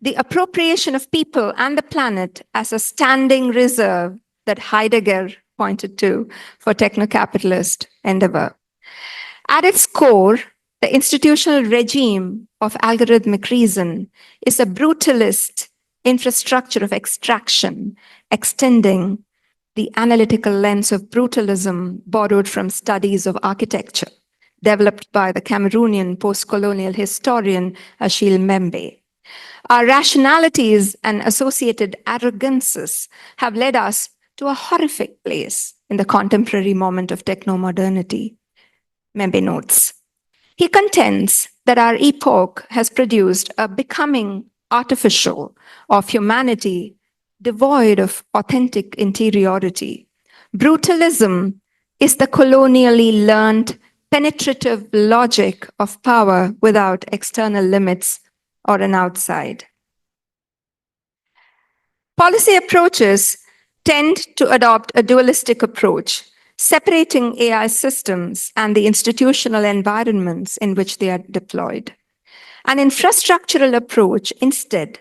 the appropriation of people and the planet as a standing reserve that Heidegger pointed to for techno-capitalist endeavor. At its core, the institutional regime of algorithmic reason is a brutalist infrastructure of extraction, extending the analytical lens of brutalism borrowed from studies of architecture, developed by the Cameroonian post-colonial historian Achille Mbembe. Our rationalities and associated arrogances have led us to a horrific place in the contemporary moment of techno-modernity, Mbembe notes. He contends that our epoch has produced a becoming artificial of humanity devoid of authentic interiority. Brutalism is the colonially learned penetrative logic of power without external limits or an outside. Policy approaches tend to adopt a dualistic approach, separating AI systems and the institutional environments in which they are deployed. An infrastructural approach instead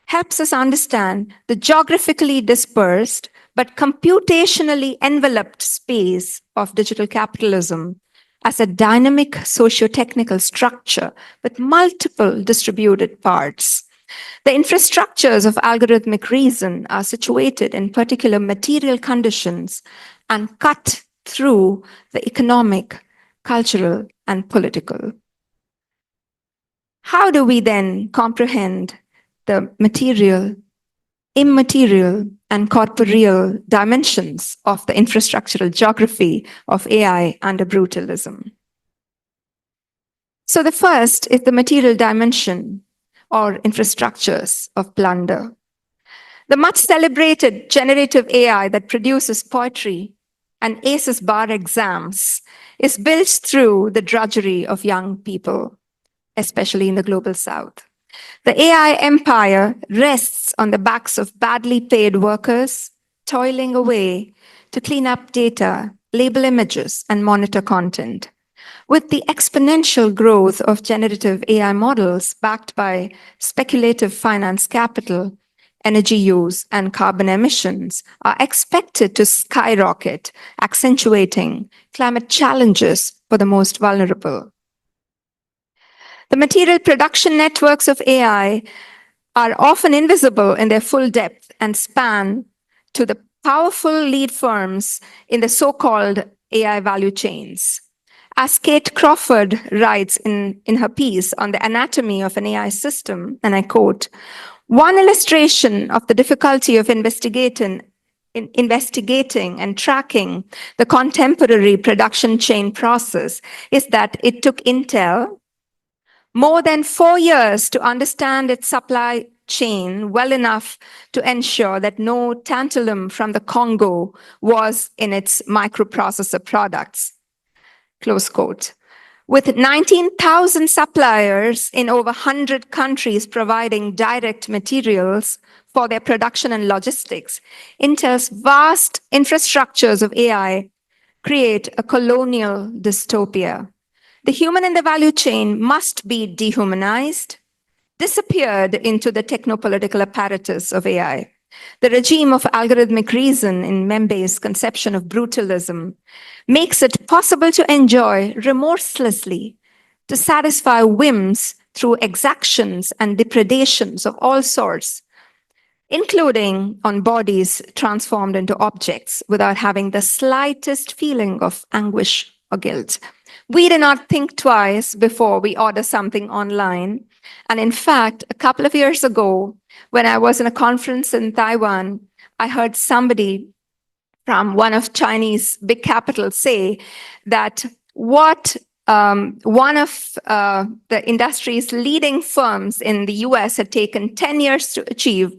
helps us understand the geographically dispersed but computationally enveloped space of digital capitalism as a dynamic socio-technical structure with multiple distributed parts. The infrastructures of algorithmic reason are situated in particular material conditions and cut through the economic, cultural, and political. How do we then comprehend the material, immaterial, and corporeal dimensions of the infrastructural geography of AI under brutalism? So the first is the material dimension or infrastructures of plunder. The much celebrated generative AI that produces poetry and aces bar exams is built through the drudgery of young people, especially in the global south. The AI empire rests on the backs of badly paid workers, toiling away to clean up data, label images, and monitor content. With the exponential growth of generative AI models backed by speculative finance capital, energy use and carbon emissions are expected to skyrocket, accentuating climate challenges for the most vulnerable. The material production networks of AI are often invisible in their full depth and span to the powerful lead firms in the so-called AI value chains. As Kate Crawford writes in her piece on the anatomy of an AI system, and I quote, "One illustration of the difficulty of investigating and tracking the contemporary production chain process is that it took Intel more than 4 years to understand its supply chain well enough to ensure that no tantalum from the Congo was in its microprocessor products." Close quote. With 19,000 suppliers in over 100 countries providing direct materials for their production and logistics, Intel's vast infrastructures of AI create a colonial dystopia. The human in the value chain must be dehumanized, disappeared into the technopolitical apparatus of AI. The regime of algorithmic reason in Mbembe's conception of brutalism makes it possible to enjoy remorselessly, to satisfy whims through exactions and depredations of all sorts, including on bodies transformed into objects without having the slightest feeling of anguish or guilt. We do not think twice before we order something online. And in fact, a couple of years ago, when I was in a conference in Taiwan, I heard somebody from one of Chinese big capitals say that what one of the industry's leading firms in the US had taken 10 years to achieve,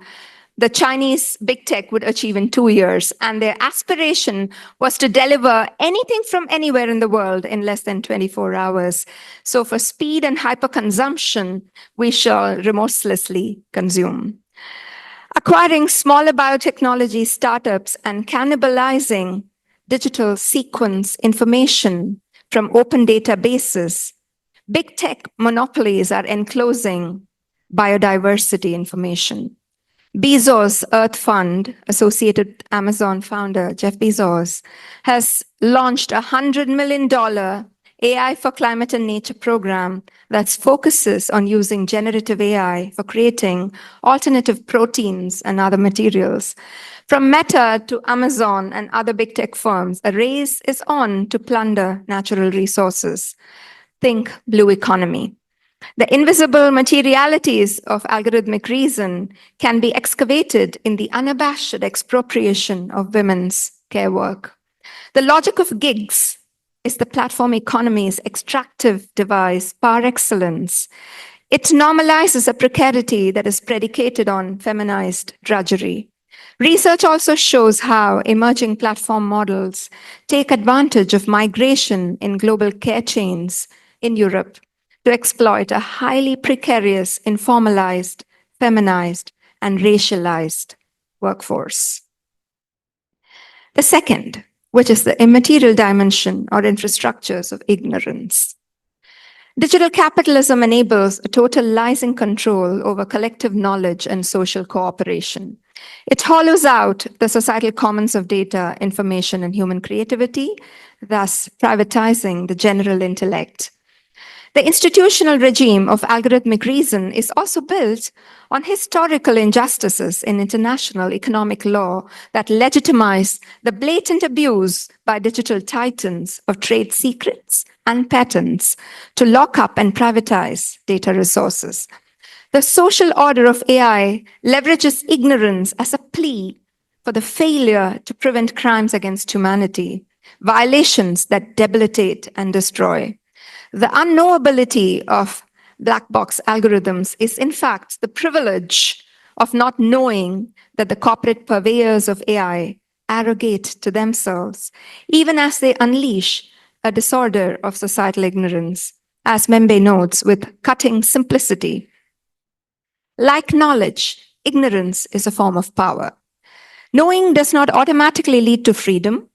the Chinese big tech would achieve in 2 years. And their aspiration was to deliver anything from anywhere in the world in less than 24 hours. So for speed and hyperconsumption, we shall remorselessly consume. Acquiring smaller biotechnology startups and cannibalizing digital sequence information from open databases, big tech monopolies are enclosing biodiversity information. Bezos Earth Fund, associated with Amazon founder Jeff Bezos, has launched a $100 million AI for Climate and Nature program that focuses on using generative AI for creating alternative proteins and other materials. From Meta to Amazon and other big tech firms, a race is on to plunder natural resources. Think blue economy. The invisible materialities of algorithmic reason can be excavated in the unabashed expropriation of women's care work. The logic of gigs is the platform economy's extractive device par excellence. It normalizes a precarity that is predicated on feminized drudgery. Research also shows how emerging platform models take advantage of migration in global care chains in Europe to exploit a highly precarious, informalized, feminized, and racialized workforce. The second, which is the immaterial dimension or infrastructures of ignorance. Digital capitalism enables a totalizing control over collective knowledge and social cooperation. It hollows out the societal commons of data, information, and human creativity, thus privatizing the general intellect. The institutional regime of algorithmic reason is also built on historical injustices in international economic law that legitimize the blatant abuse by digital titans of trade secrets and patents to lock up and privatize data resources. The social order of AI leverages ignorance as a plea for the failure to prevent crimes against humanity, violations that debilitate and destroy. The unknowability of black box algorithms is, in fact, the privilege of not knowing that the corporate purveyors of AI arrogate to themselves, even as they unleash a disorder of societal ignorance, as Membe notes with cutting simplicity. Like knowledge, ignorance is a form of power. Knowing does not automatically lead to freedom,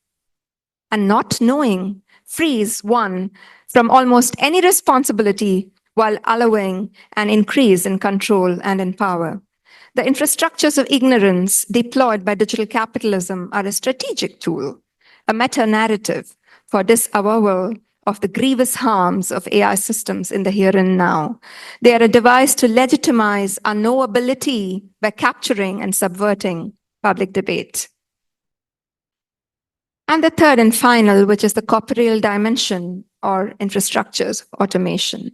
and not knowing frees one from almost any responsibility while allowing an increase in control and in power. The infrastructures of ignorance deployed by digital capitalism are a strategic tool, a meta-narrative for disavowal of the grievous harms of AI systems in the here and now. They are a device to legitimize unknowability by capturing and subverting public debate. And the third and final, which is the corporeal dimension or infrastructures of automation.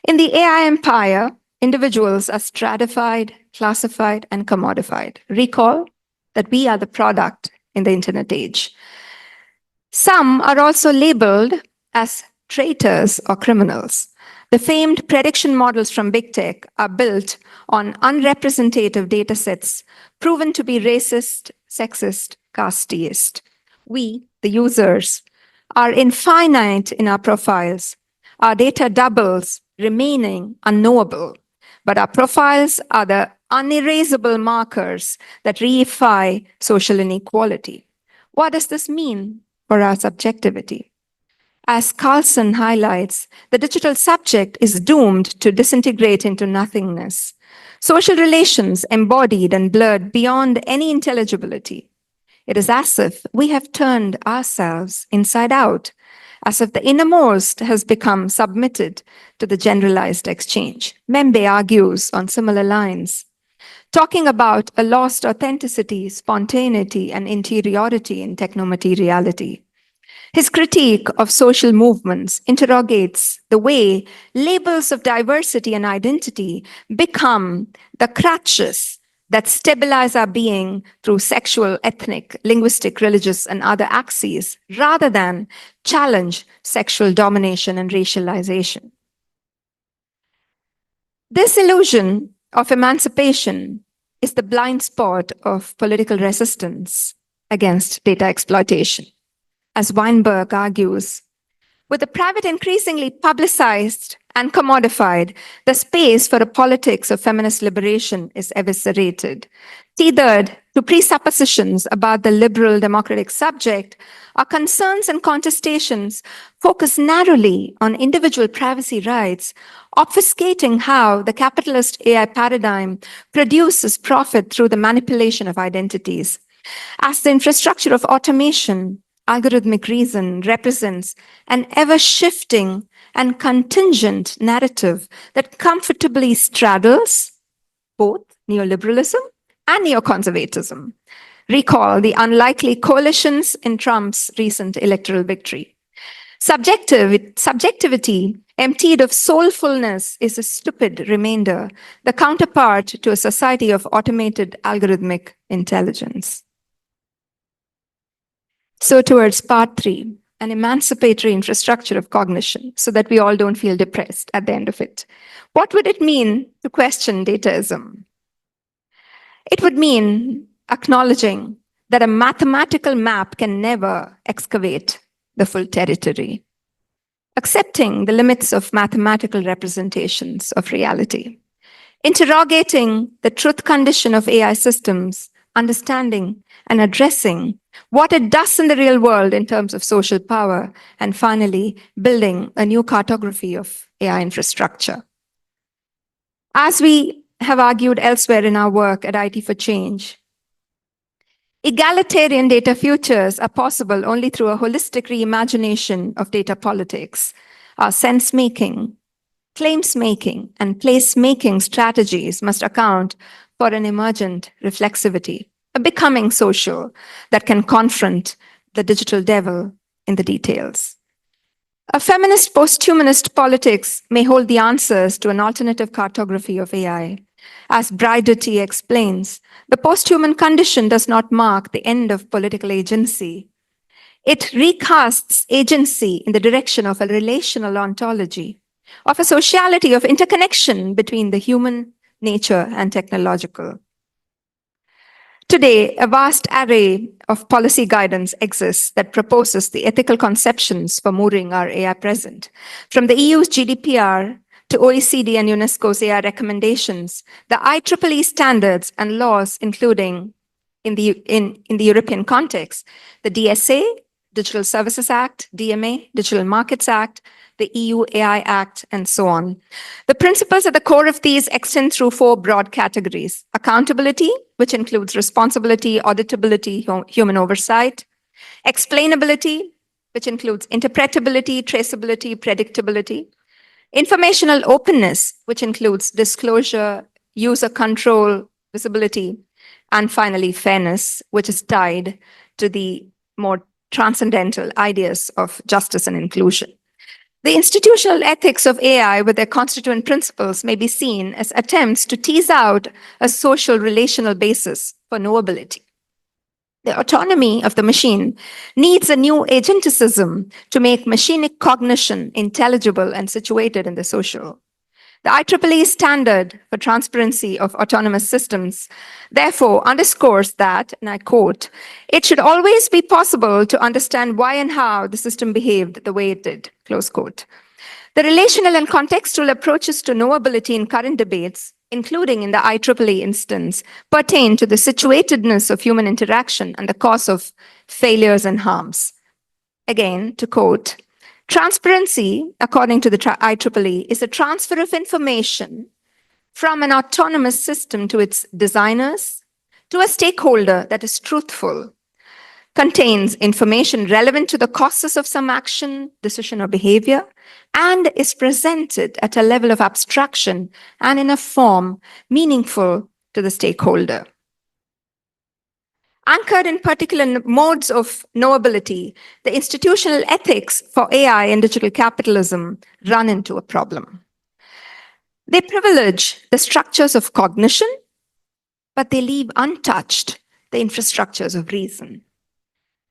In the AI empire, individuals are stratified, classified, and commodified. Recall that we are the product in the internet age. Some are also labeled as traitors or criminals. The famed prediction models from big tech are built on unrepresentative data sets proven to be racist, sexist, casteist. We, the users, are infinite in our profiles. Our data doubles, remaining unknowable. But our profiles are the unerasable markers that reify social inequality. What does this mean for our subjectivity? As Carlson highlights, the digital subject is doomed to disintegrate into nothingness. Social relations embodied and blurred beyond any intelligibility. It is as if we have turned ourselves inside out, as if the innermost has become submitted to the generalized exchange. Membe argues on similar lines, talking about a lost authenticity, spontaneity, and interiority in technomateriality. His critique of social movements interrogates the way labels of diversity and identity become the crutches that stabilize our being through sexual, ethnic, linguistic, religious, and other axes, rather than challenge sexual domination and racialization. This illusion of emancipation is the blind spot of political resistance against data exploitation. As Weinberg argues, with the private increasingly publicized and commodified, the space for a politics of feminist liberation is eviscerated, tethered to presuppositions about the liberal democratic subject, our concerns and contestations focus narrowly on individual privacy rights, obfuscating how the capitalist AI paradigm produces profit through the manipulation of identities. As the infrastructure of automation, algorithmic reason represents an ever-shifting and contingent narrative that comfortably straddles both neoliberalism and neoconservatism. Recall the unlikely coalitions in Trump's recent electoral victory. Subjectivity emptied of soulfulness is a stupid remainder, the counterpart to a society of automated algorithmic intelligence. So towards part 3, an emancipatory infrastructure of cognition, so that we all don't feel depressed at the end of it. What would it mean to question dataism? It would mean acknowledging that a mathematical map can never excavate the full territory, accepting the limits of mathematical representations of reality, interrogating the truth condition of AI systems, understanding and addressing what it does in the real world in terms of social power, and finally, building a new cartography of AI infrastructure. As we have argued elsewhere in our work at IT for Change, egalitarian data futures are possible only through a holistic reimagination of data politics. Our sense-making, claims-making, and place-making strategies must account for an emergent reflexivity, a becoming social that can confront the digital devil in the details. A feminist post-humanist politics may hold the answers to an alternative cartography of AI. As Bridetti explains, the post-human condition does not mark the end of political agency. It recasts agency in the direction of a relational ontology, of a sociality of interconnection between the human, nature, and technological. Today, a vast array of policy guidance exists that proposes the ethical conceptions for mooring our AI present. From the EU's GDPR to OECD and UNESCO's AI recommendations, the IEEE standards and laws, including in the European context, the DSA, Digital Services Act, DMA, Digital Markets Act, the EU AI Act, and so on. The principles at the core of these extend through 4 broad categories: accountability, which includes responsibility, auditability, human oversight; explainability, which includes interpretability, traceability, predictability; informational openness, which includes disclosure, user control, visibility; and finally, fairness, which is tied to the more transcendental ideas of justice and inclusion. The institutional ethics of AI with their constituent principles may be seen as attempts to tease out a social relational basis for knowability. The autonomy of the machine needs a new agenticism to make machinic cognition intelligible and situated in the social. The IEEE standard for transparency of autonomous systems therefore underscores that, and I quote, "It should always be possible to understand why and how the system behaved the way it did," close quote. The relational and contextual approaches to knowability in current debates, including in the IEEE instance, pertain to the situatedness of human interaction and the cause of failures and harms. Again, to quote, "Transparency, according to the IEEE, is a transfer of information from an autonomous system to its designers to a stakeholder that is truthful, contains information relevant to the causes of some action, decision, or behavior, and is presented at a level of abstraction and in a form meaningful to the stakeholder." Anchored in particular modes of knowability, the institutional ethics for AI and digital capitalism run into a problem. They privilege the structures of cognition, but they leave untouched the infrastructures of reason.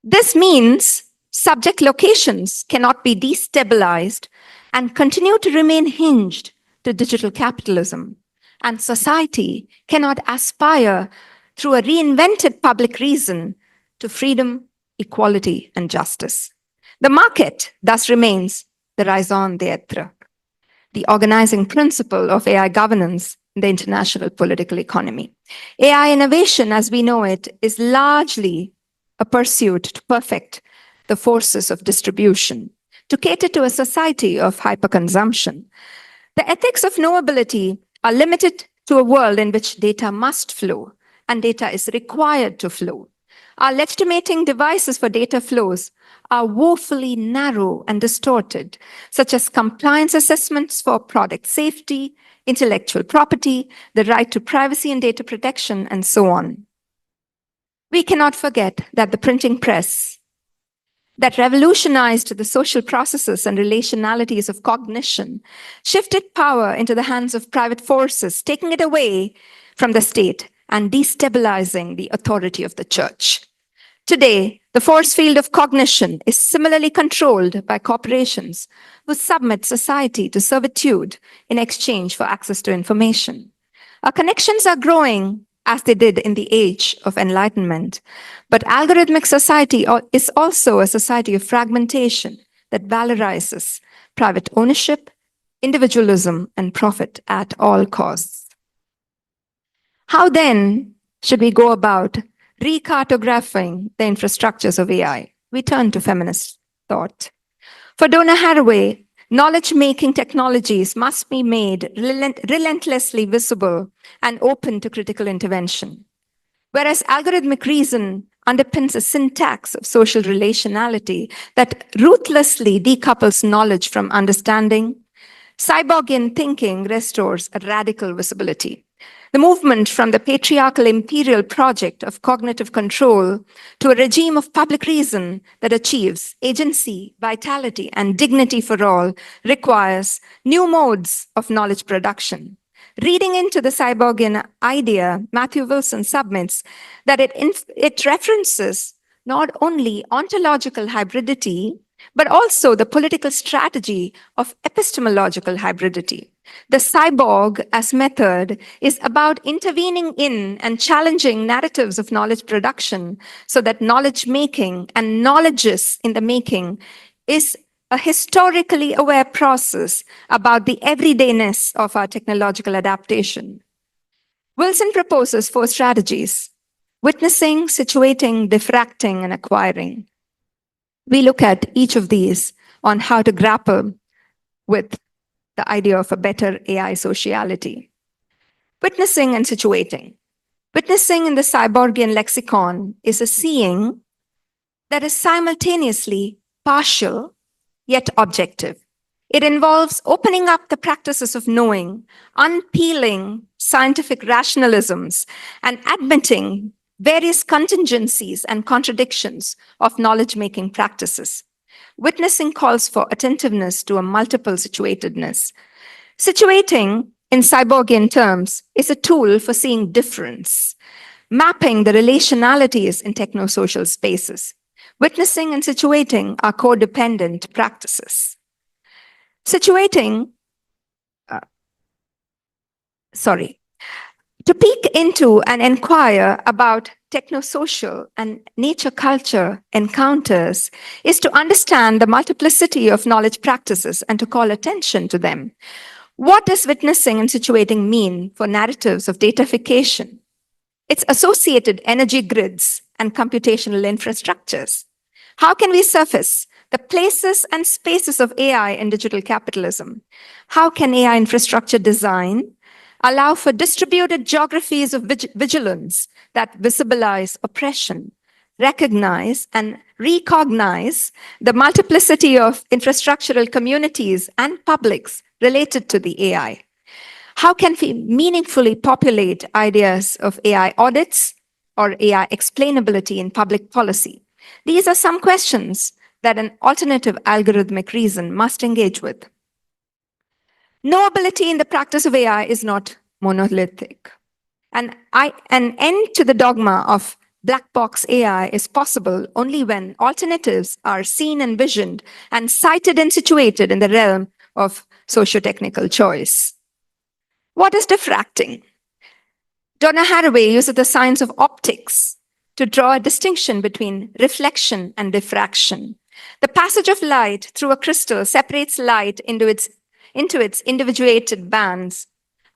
This means subject locations cannot be destabilized and continue to remain hinged to digital capitalism, and society cannot aspire through a reinvented public reason to freedom, equality, and justice. The market thus remains the raison d'être, the organizing principle of AI governance in the international political economy. AI innovation, as we know it, is largely a pursuit to perfect the forces of distribution, to cater to a society of hyperconsumption. The ethics of knowability are limited to a world in which data must flow and data is required to flow. Our legitimating devices for data flows are woefully narrow and distorted, such as compliance assessments for product safety, intellectual property, the right to privacy and data protection, and so on. We cannot forget that the printing press that revolutionized the social processes and relationalities of cognition shifted power into the hands of private forces, taking it away from the state and destabilizing the authority of the church. Today, the force field of cognition is similarly controlled by corporations who submit society to servitude in exchange for access to information. Our connections are growing as they did in the age of enlightenment, but algorithmic society is also a society of fragmentation that valorizes private ownership, individualism, and profit at all costs. How then should we go about recartographing the infrastructures of AI? We turn to feminist thought. For Donna Haraway, knowledge-making technologies must be made relentlessly visible and open to critical intervention. Whereas algorithmic reason underpins a syntax of social relationality that ruthlessly decouples knowledge from understanding, cyborgian thinking restores a radical visibility. The movement from the patriarchal imperial project of cognitive control to a regime of public reason that achieves agency, vitality, and dignity for all requires new modes of knowledge production. Reading into the cyborgian idea, Matthew Wilson submits that it references not only ontological hybridity, but also the political strategy of epistemological hybridity. The cyborg as method is about intervening in and challenging narratives of knowledge production so that knowledge making and knowledges in the making is a historically aware process about the everydayness of our technological adaptation. Wilson proposes 4 strategies: witnessing, situating, diffracting, and acquiring. We look at each of these on how to grapple with the idea of a better AI sociality. Witnessing and situating. Witnessing in the cyborgian lexicon is a seeing that is simultaneously partial yet objective. It involves opening up the practices of knowing, unpeeling scientific rationalisms, and admitting various contingencies and contradictions of knowledge-making practices. Witnessing calls for attentiveness to a multiple situatedness. Situating, in cyborgian terms, is a tool for seeing difference, mapping the relationalities in technosocial spaces. Witnessing and situating are codependent practices. To peek into and inquire about technosocial and nature culture encounters is to understand the multiplicity of knowledge practices and to call attention to them. What does witnessing and situating mean for narratives of datafication, its associated energy grids and computational infrastructures? How can we surface the places and spaces of AI in digital capitalism? How can AI infrastructure design allow for distributed geographies of vigilance that visibilize oppression, recognize and recognize the multiplicity of infrastructural communities and publics related to the AI? How can we meaningfully populate ideas of AI audits or AI explainability in public policy? These are some questions that an alternative algorithmic reason must engage with. Knowability in the practice of AI is not monolithic. An end to the dogma of black box AI is possible only when alternatives are seen and visioned and sighted and situated in the realm of socio-technical choice. What is diffracting? Donna Haraway uses the science of optics to draw a distinction between reflection and diffraction. The passage of light through a crystal separates light into its individuated bands,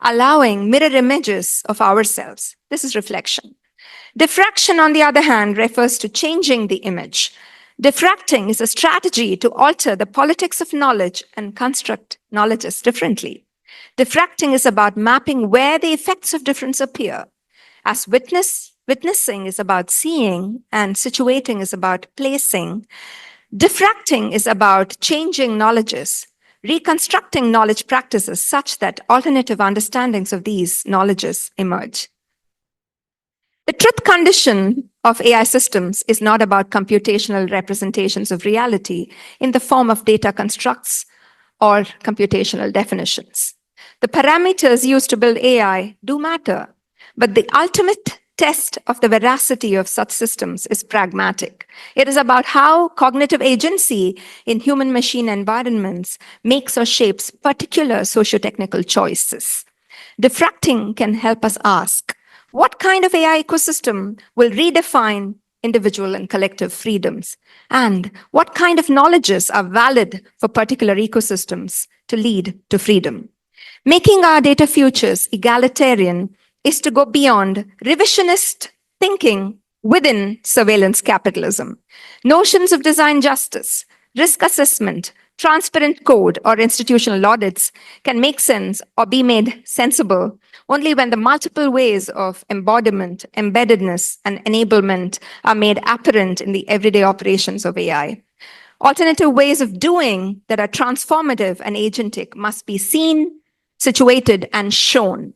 allowing mirror images of ourselves. This is reflection. Diffraction, on the other hand, refers to changing the image. Diffracting is a strategy to alter the politics of knowledge and construct knowledges differently. Diffracting is about mapping where the effects of difference appear, as witnessing is about seeing and situating is about placing. Diffracting is about changing knowledges, reconstructing knowledge practices such that alternative understandings of these knowledges emerge. The truth condition of AI systems is not about computational representations of reality in the form of data constructs or computational definitions. The parameters used to build AI do matter, but the ultimate test of the veracity of such systems is pragmatic. It is about how cognitive agency in human-machine environments makes or shapes particular socio-technical choices. Diffracting can help us ask, what kind of AI ecosystem will redefine individual and collective freedoms? And what kind of knowledges are valid for particular ecosystems to lead to freedom? Making our data futures egalitarian is to go beyond revisionist thinking within surveillance capitalism. Notions of design justice, risk assessment, transparent code, or institutional audits can make sense or be made sensible only when the multiple ways of embodiment, embeddedness, and enablement are made apparent in the everyday operations of AI. Alternative ways of doing that are transformative and agentic must be seen, situated, and shown.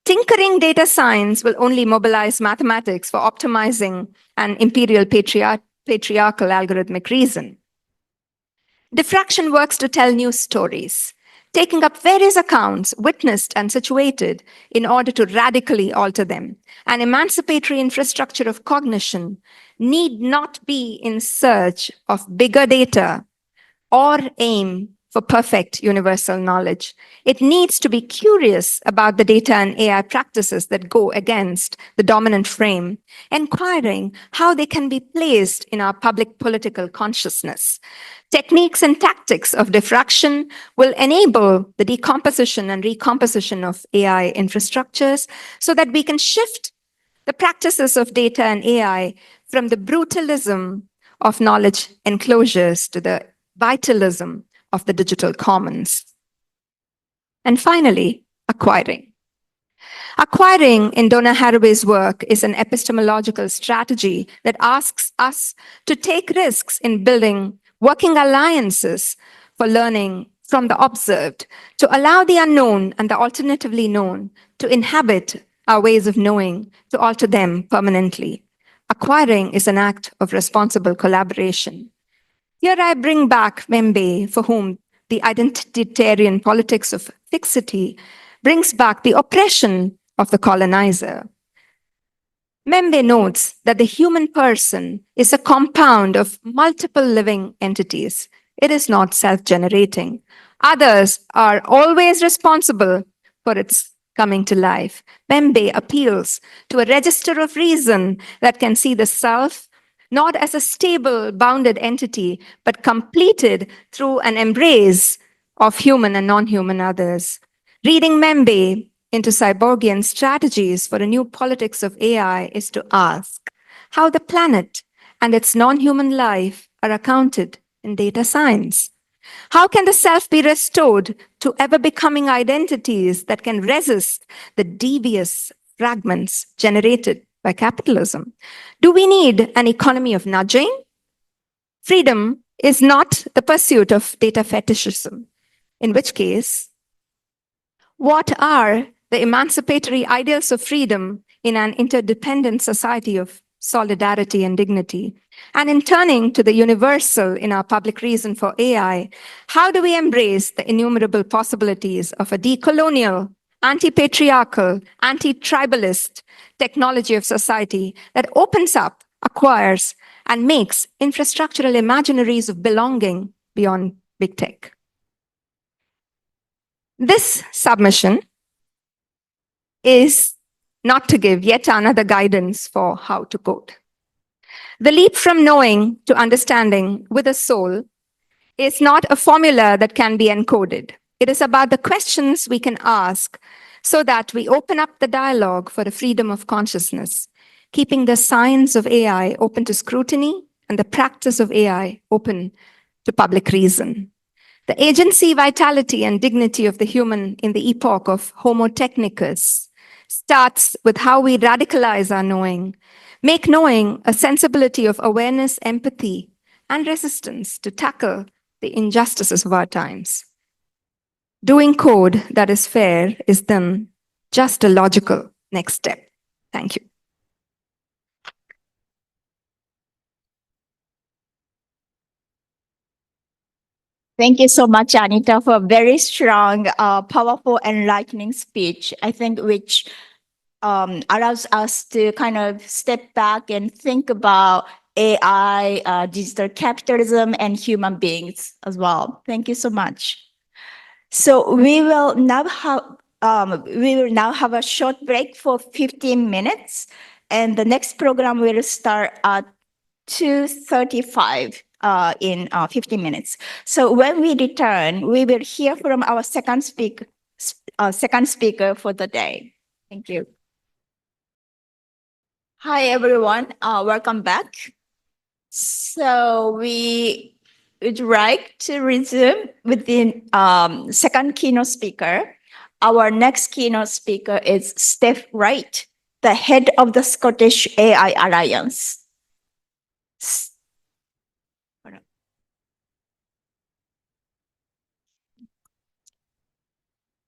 Tinkering data science will only mobilize mathematics for optimizing an imperial patriarchal algorithmic reason. Diffraction works to tell new stories, taking up various accounts witnessed and situated in order to radically alter them. An emancipatory infrastructure of cognition need not be in search of bigger data or aim for perfect universal knowledge. It needs to be curious about the data and AI practices that go against the dominant frame, inquiring how they can be placed in our public political consciousness. Techniques and tactics of diffraction will enable the decomposition and recomposition of AI infrastructures so that we can shift the practices of data and AI from the brutalism of knowledge enclosures to the vitalism of the digital commons. And finally, acquiring. Acquiring in Donna Haraway's work is an epistemological strategy that asks us to take risks in building working alliances for learning from the observed, to allow the unknown and the alternatively known to inhabit our ways of knowing, to alter them permanently. Acquiring is an act of responsible collaboration. Here I bring back Membe, for whom the identitarian politics of fixity brings back the oppression of the colonizer. Membe notes that the human person is a compound of multiple living entities. It is not self-generating. Others are always responsible for its coming to life. Membe appeals to a register of reason that can see the self not as a stable, bounded entity, but completed through an embrace of human and non-human others. Reading Membe into cyborgian strategies for a new politics of AI is to ask how the planet and its non-human life are accounted in data science. How can the self be restored to ever-becoming identities that can resist the devious fragments generated by capitalism? Do we need an economy of nudging? Freedom is not the pursuit of data fetishism, in which case, what are the emancipatory ideals of freedom in an interdependent society of solidarity and dignity? And in turning to the universal in our public reason for AI, how do we embrace the innumerable possibilities of a decolonial, anti-patriarchal, anti-tribalist technology of society that opens up, acquires, and makes infrastructural imaginaries of belonging beyond big tech? This submission is not to give yet another guidance for how to code. The leap from knowing to understanding with a soul is not a formula that can be encoded. It is about the questions we can ask so that we open up the dialogue for the freedom of consciousness, keeping the science of AI open to scrutiny and the practice of AI open to public reason. The agency, vitality, and dignity of the human in the epoch of Homo technicus starts with how we radicalize our knowing, make knowing a sensibility of awareness, empathy, and resistance to tackle the injustices of our times. Doing code that is fair is then just a logical next step. Thank you. Thank you so much, Anita, for a very strong, powerful, enlightening speech, I think, which allows us to kind of step back and think about AI, digital capitalism, and human beings as well. Thank you so much. So we will now have a short break for 15 minutes, and the next program will start at 2:35 in 15 minutes. So when we return, we will hear from our second speaker for the day. Thank you. Hi, everyone. Welcome back. So we would like to resume with the second keynote speaker. Our next keynote speaker is Steph Wright, the head of the Scottish AI Alliance.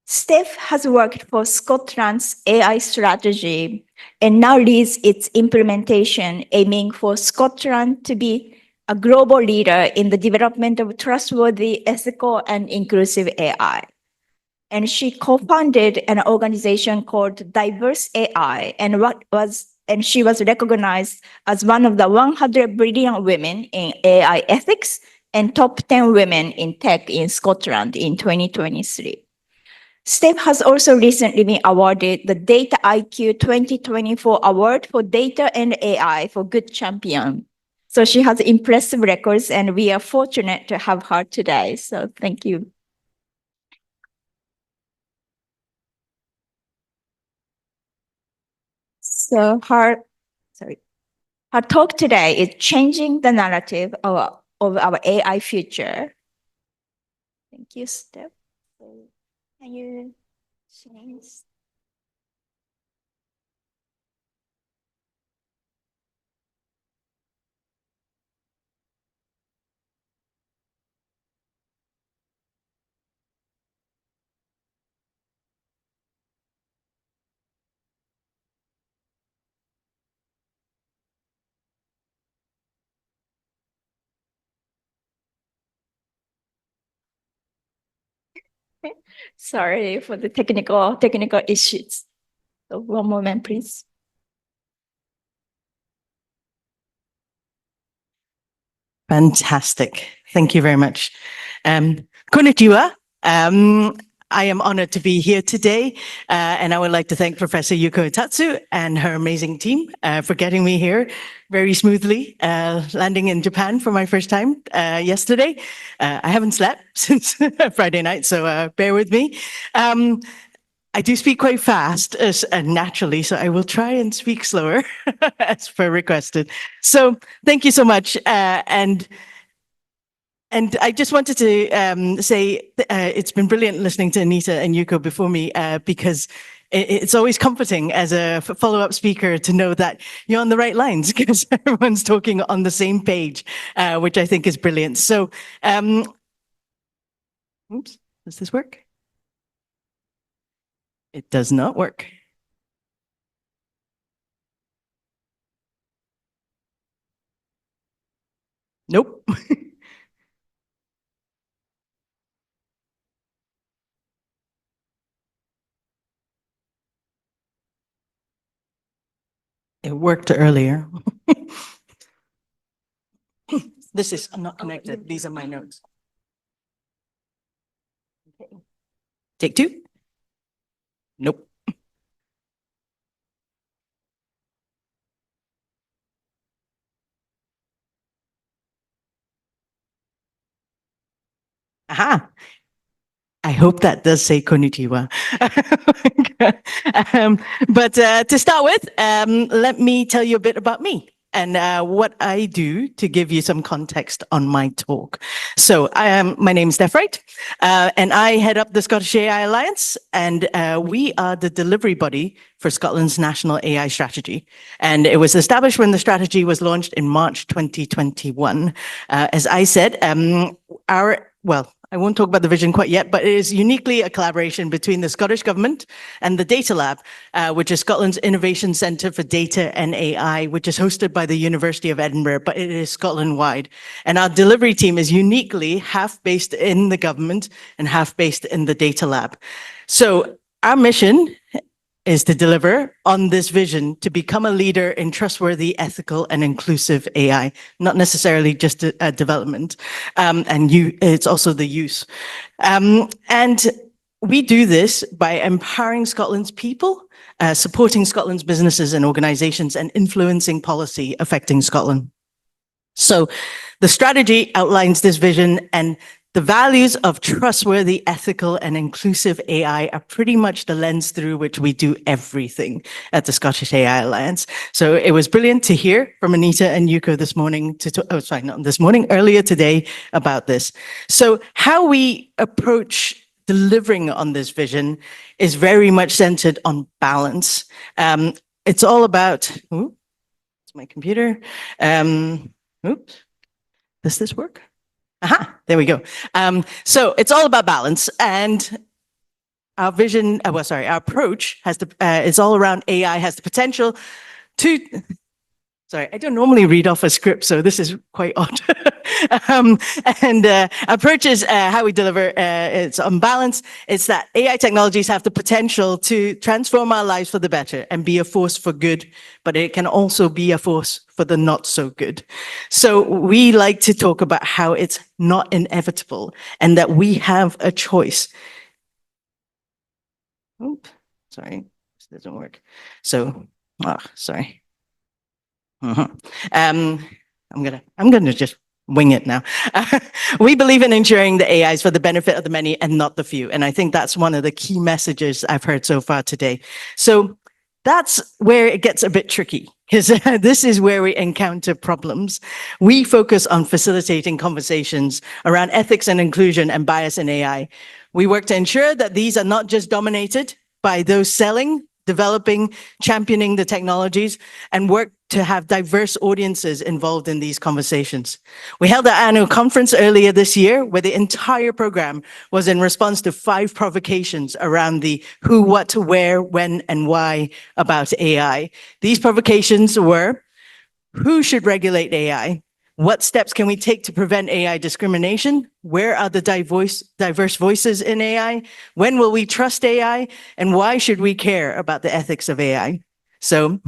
Steph has worked for Scotland's AI strategy and now leads its implementation, aiming for Scotland to be a global leader in the development of trustworthy, ethical, and inclusive AI. And she co-founded an organization called Diverse AI, and she was recognized as one of the 100 brilliant women in AI ethics and top 10 women in tech in Scotland in 2023. Steph has also recently been awarded the Data IQ 2024 Award for Data and AI for Good Champion. So she has impressive records, and we are fortunate to have her today. So thank you. So her talk today is changing the narrative of our AI future. Thank you, Steph. Can you change? Sorry for the technical issues. So one moment, please. Fantastic. Thank you very much. Konnichiwa. I am honored to be here today, and I would like to thank Professor Yuko Itatsu and her amazing team for getting me here very smoothly, landing in Japan for my first time yesterday. I haven't slept since Friday night, so bear with me. I do speak quite fast naturally, so I will try and speak slower as per requested. So thank you so much. And I just wanted to say it's been brilliant listening to Anita and Yuko before me because it's always comforting as a follow-up speaker to know that you're on the right lines because everyone's talking on the same page, which I think is brilliant. So, oops, does this work? It does not work. Nope. It worked earlier. This is not connected. These are my notes. Take two. Nope. Aha. I hope that does say konnichiwa. But to start with, let me tell you a bit about me and what I do to give you some context on my talk. So my name is Steph Wright, and I head up the Scottish AI Alliance, and we are the delivery body for Scotland's national AI strategy. And it was established when the strategy was launched in March 2021. As I said, I won't talk about the vision quite yet, but it is uniquely a collaboration between the Scottish Government and the Data Lab, which is Scotland's Innovation Centre for Data and AI, which is hosted by the University of Edinburgh, but it is Scotland-wide. And our delivery team is uniquely half based in the government and half based in the Data Lab. So our mission is to deliver on this vision to become a leader in trustworthy, ethical, and inclusive AI, not necessarily just development. It's also the use. And we do this by empowering Scotland's people, supporting Scotland's businesses and organizations, and influencing policy affecting Scotland. So the strategy outlines this vision, and the values of trustworthy, ethical, and inclusive AI are pretty much the lens through which we do everything at the Scottish AI Alliance. So it was brilliant to hear from Anita and Yuko this morning, earlier today about this. So how we approach delivering on this vision is very much centered on balance. It's all about, it's my computer. Does this work? Aha, there we go. So it's all about balance, and our vision, our approach is all around AI has the potential to, I don't normally read off a script, so this is quite odd. Approach is how we deliver, it's on balance. It's that AI technologies have the potential to transform our lives for the better and be a force for good, but it can also be a force for the not so good. So we like to talk about how it's not inevitable and that we have a choice. Sorry, this doesn't work. So, sorry. I'm gonna just wing it now. We believe in ensuring the AI is for the benefit of the many and not the few. And I think that's one of the key messages I've heard so far today. So that's where it gets a bit tricky, because this is where we encounter problems. We focus on facilitating conversations around ethics and inclusion and bias in AI. We work to ensure that these are not just dominated by those selling, developing, championing the technologies, and work to have diverse audiences involved in these conversations. We held our annual conference earlier this year, where the entire program was in response to 5 provocations around the who, what, where, when, and why about AI. These provocations were: who should regulate AI? What steps can we take to prevent AI discrimination? Where are the diverse voices in AI? When will we trust AI? And why should we care about the ethics of AI? So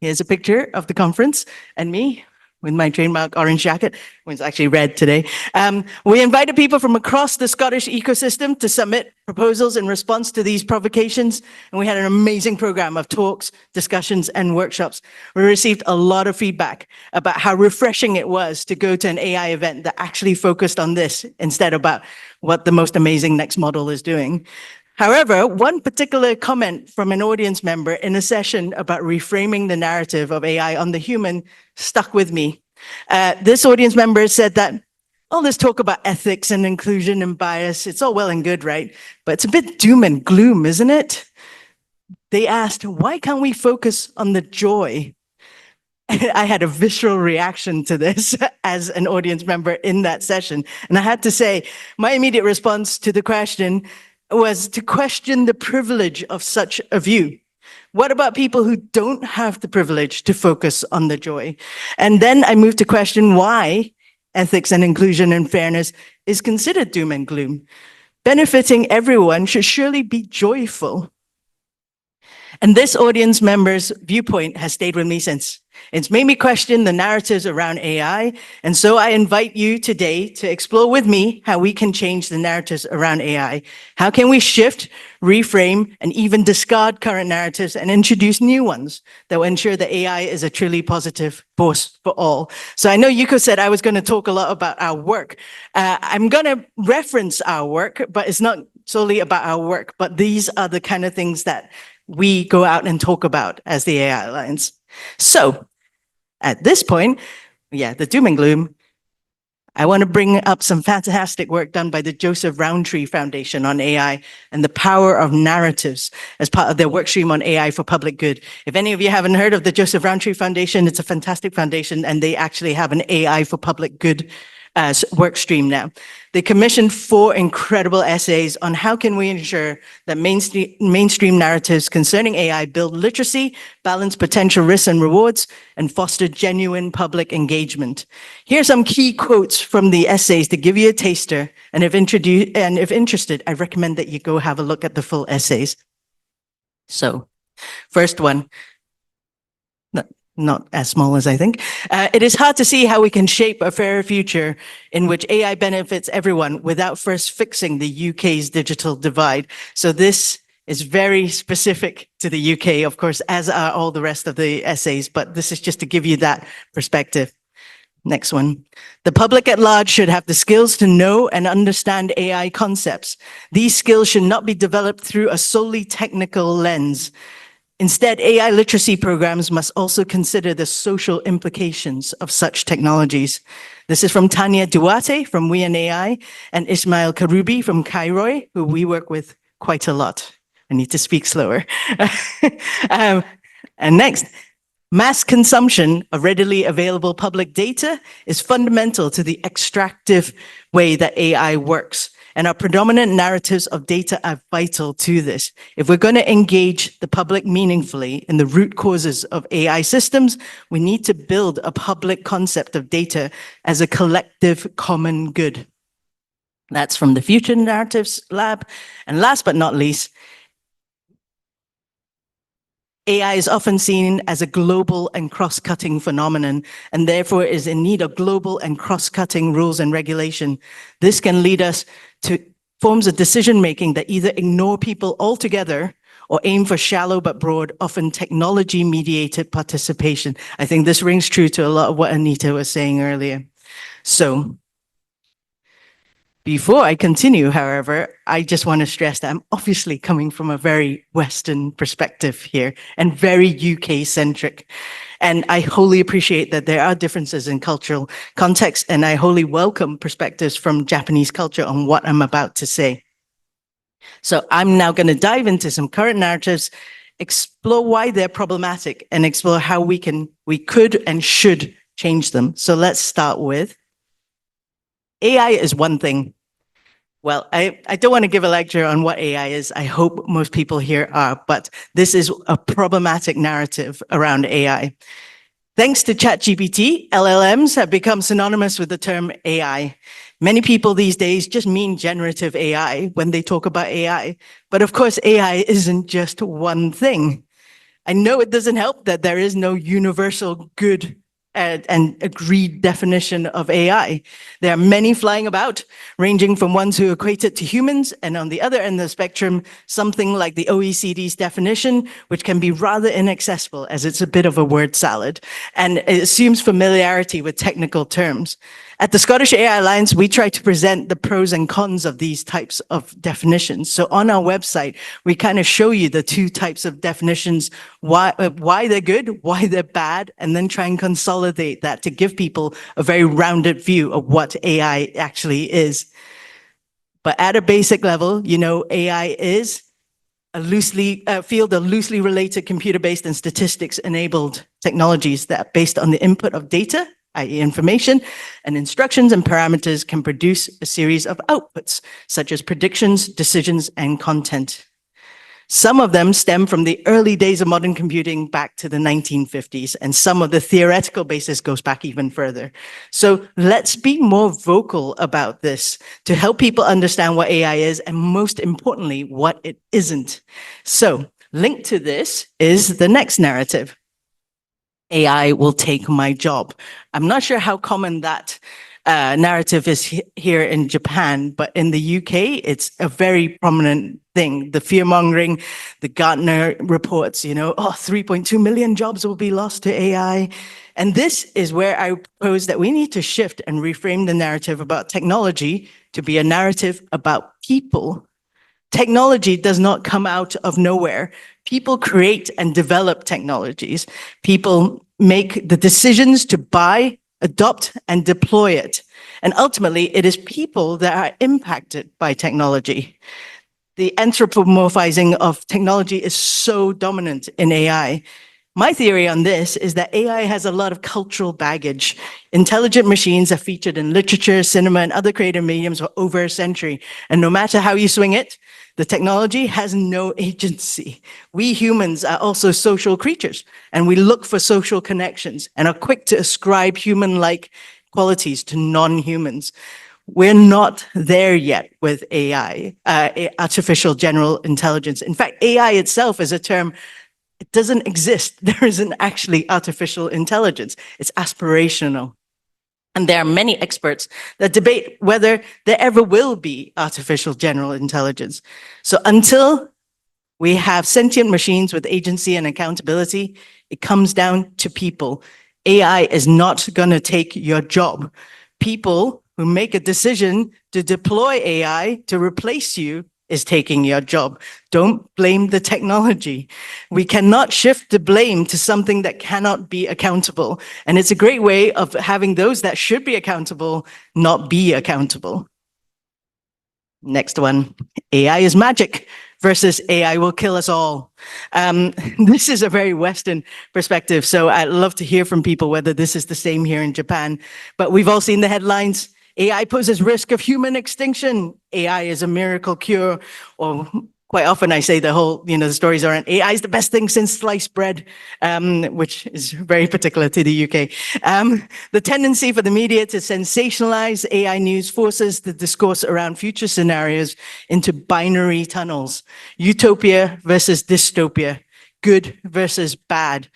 here's a picture of the conference and me with my trademark orange jacket. It's actually red today. We invited people from across the Scottish ecosystem to submit proposals in response to these provocations. And we had an amazing program of talks, discussions, and workshops. We received a lot of feedback about how refreshing it was to go to an AI event that actually focused on this instead about what the most amazing next model is doing. However, one particular comment from an audience member in a session about reframing the narrative of AI on the human stuck with me. This audience member said that, all this talk about ethics and inclusion and bias, it's all well and good, right? But it's a bit doom and gloom, isn't it? They asked, why can't we focus on the joy? I had a visceral reaction to this as an audience member in that session. And I had to say, my immediate response to the question was to question the privilege of such a view. What about people who don't have the privilege to focus on the joy? And then I moved to question why ethics and inclusion and fairness is considered doom and gloom. Benefiting everyone should surely be joyful. And this audience member's viewpoint has stayed with me since. It's made me question the narratives around AI. And so I invite you today to explore with me how we can change the narratives around AI. How can we shift, reframe, and even discard current narratives and introduce new ones that will ensure that AI is a truly positive force for all? So I know Yuko said I was going to talk a lot about our work. I'm going to reference our work, but it's not solely about our work, but these are the kind of things that we go out and talk about as the AI Alliance. So at this point, the doom and gloom, I want to bring up some fantastic work done by the Joseph Rowntree Foundation on AI and the power of narratives as part of their workstream on AI for public good. If any of you haven't heard of the Joseph Rowntree Foundation, it's a fantastic foundation, and they actually have an AI for public good work stream now. They commissioned 4 incredible essays on how can we ensure that mainstream narratives concerning AI build literacy, balance potential risks and rewards, and foster genuine public engagement. Here are some key quotes from the essays to give you a taster, and if interested, I recommend that you go have a look at the full essays. So, first one. Not as small as I think. It is hard to see how we can shape a fairer future in which AI benefits everyone without first fixing the UK's digital divide. So this is very specific to the UK, of course, as are all the rest of the essays, but this is just to give you that perspective. Next one. The public at large should have the skills to know and understand AI concepts. These skills should not be developed through a solely technical lens. Instead, AI literacy programs must also consider the social implications of such technologies. This is from Tanya Duarte from We and AI and Ismail Karoubi from Kairoi, who we work with quite a lot. I need to speak slower. And next, mass consumption of readily available public data is fundamental to the extractive way that AI works. And our predominant narratives of data are vital to this. If we're going to engage the public meaningfully in the root causes of AI systems, we need to build a public concept of data as a collective common good. That's from the Future Narratives Lab. And last but not least, AI is often seen as a global and cross-cutting phenomenon, and therefore is in need of global and cross-cutting rules and regulation. This can lead us to forms of decision-making that either ignore people altogether or aim for shallow but broad, often technology-mediated participation. I think this rings true to a lot of what Anita was saying earlier. So, before I continue, however, I just want to stress that I'm obviously coming from a very Western perspective here and very UK-centric. And I wholly appreciate that there are differences in cultural context, and I wholly welcome perspectives from Japanese culture on what I'm about to say. So I'm now going to dive into some current narratives, explore why they're problematic, and explore how we could and should change them. So let's start with AI is one thing. Well, I don't want to give a lecture on what AI is. I hope most people here are, but this is a problematic narrative around AI. Thanks to ChatGPT, LLMs have become synonymous with the term AI. Many people these days just mean generative AI when they talk about AI. But of course, AI isn't just one thing. I know it doesn't help that there is no universal good and agreed definition of AI. There are many flying about, ranging from ones who equate it to humans, and on the other end of the spectrum, something like the OECD's definition, which can be rather inaccessible as it's a bit of a word salad, and it assumes familiarity with technical terms. At the Scottish AI Alliance, we try to present the pros and cons of these types of definitions. So on our website, we kind of show you the 2 types of definitions, why they're good, why they're bad, and then try and consolidate that to give people a very rounded view of what AI actually is. But at a basic level, you know, AI is a field of loosely related computer-based and statistics-enabled technologies that, based on the input of data, i.e. information, and instructions and parameters, can produce a series of outputs, such as predictions, decisions, and content. Some of them stem from the early days of modern computing back to the 1950s, and some of the theoretical basis goes back even further. So let's be more vocal about this to help people understand what AI is, and most importantly, what it isn't. So linked to this is the next narrative. AI will take my job. I'm not sure how common that narrative is here in Japan, but in the UK, it's a very prominent thing. The fear-mongering, the Gartner reports, 3.2 million jobs will be lost to AI. And this is where I propose that we need to shift and reframe the narrative about technology to be a narrative about people. technology does not come out of nowhere. People create and develop technologies. People make the decisions to buy, adopt, and deploy it. And ultimately, it is people that are impacted by technology. The anthropomorphizing of technology is so dominant in AI. My theory on this is that AI has a lot of cultural baggage. Intelligent machines are featured in literature, cinema, and other creative mediums for over a century. And no matter how you swing it, the technology has no agency. We humans are also social creatures, and we look for social connections and are quick to ascribe human-like qualities to non-humans. We're not there yet with AI, artificial general intelligence. In fact, AI itself is a term. It doesn't exist. There isn't actually artificial intelligence. It's aspirational. And there are many experts that debate whether there ever will be artificial general intelligence. So until we have sentient machines with agency and accountability, it comes down to people. AI is not going to take your job. People who make a decision to deploy AI to replace you is taking your job. Don't blame the technology. We cannot shift the blame to something that cannot be accountable. And it's a great way of having those that should be accountable not be accountable. Next one, AI is magic versus AI will kill us all. This is a very Western perspective, so I'd love to hear from people whether this is the same here in Japan. But we've all seen the headlines. AI poses risk of human extinction. AI is a miracle cure. Or quite often I say the stories around AI is the best thing since sliced bread, which is very particular to the UK. The tendency for the media to sensationalize AI news forces the discourse around future scenarios into binary tunnels. Utopia versus dystopia. Good versus bad.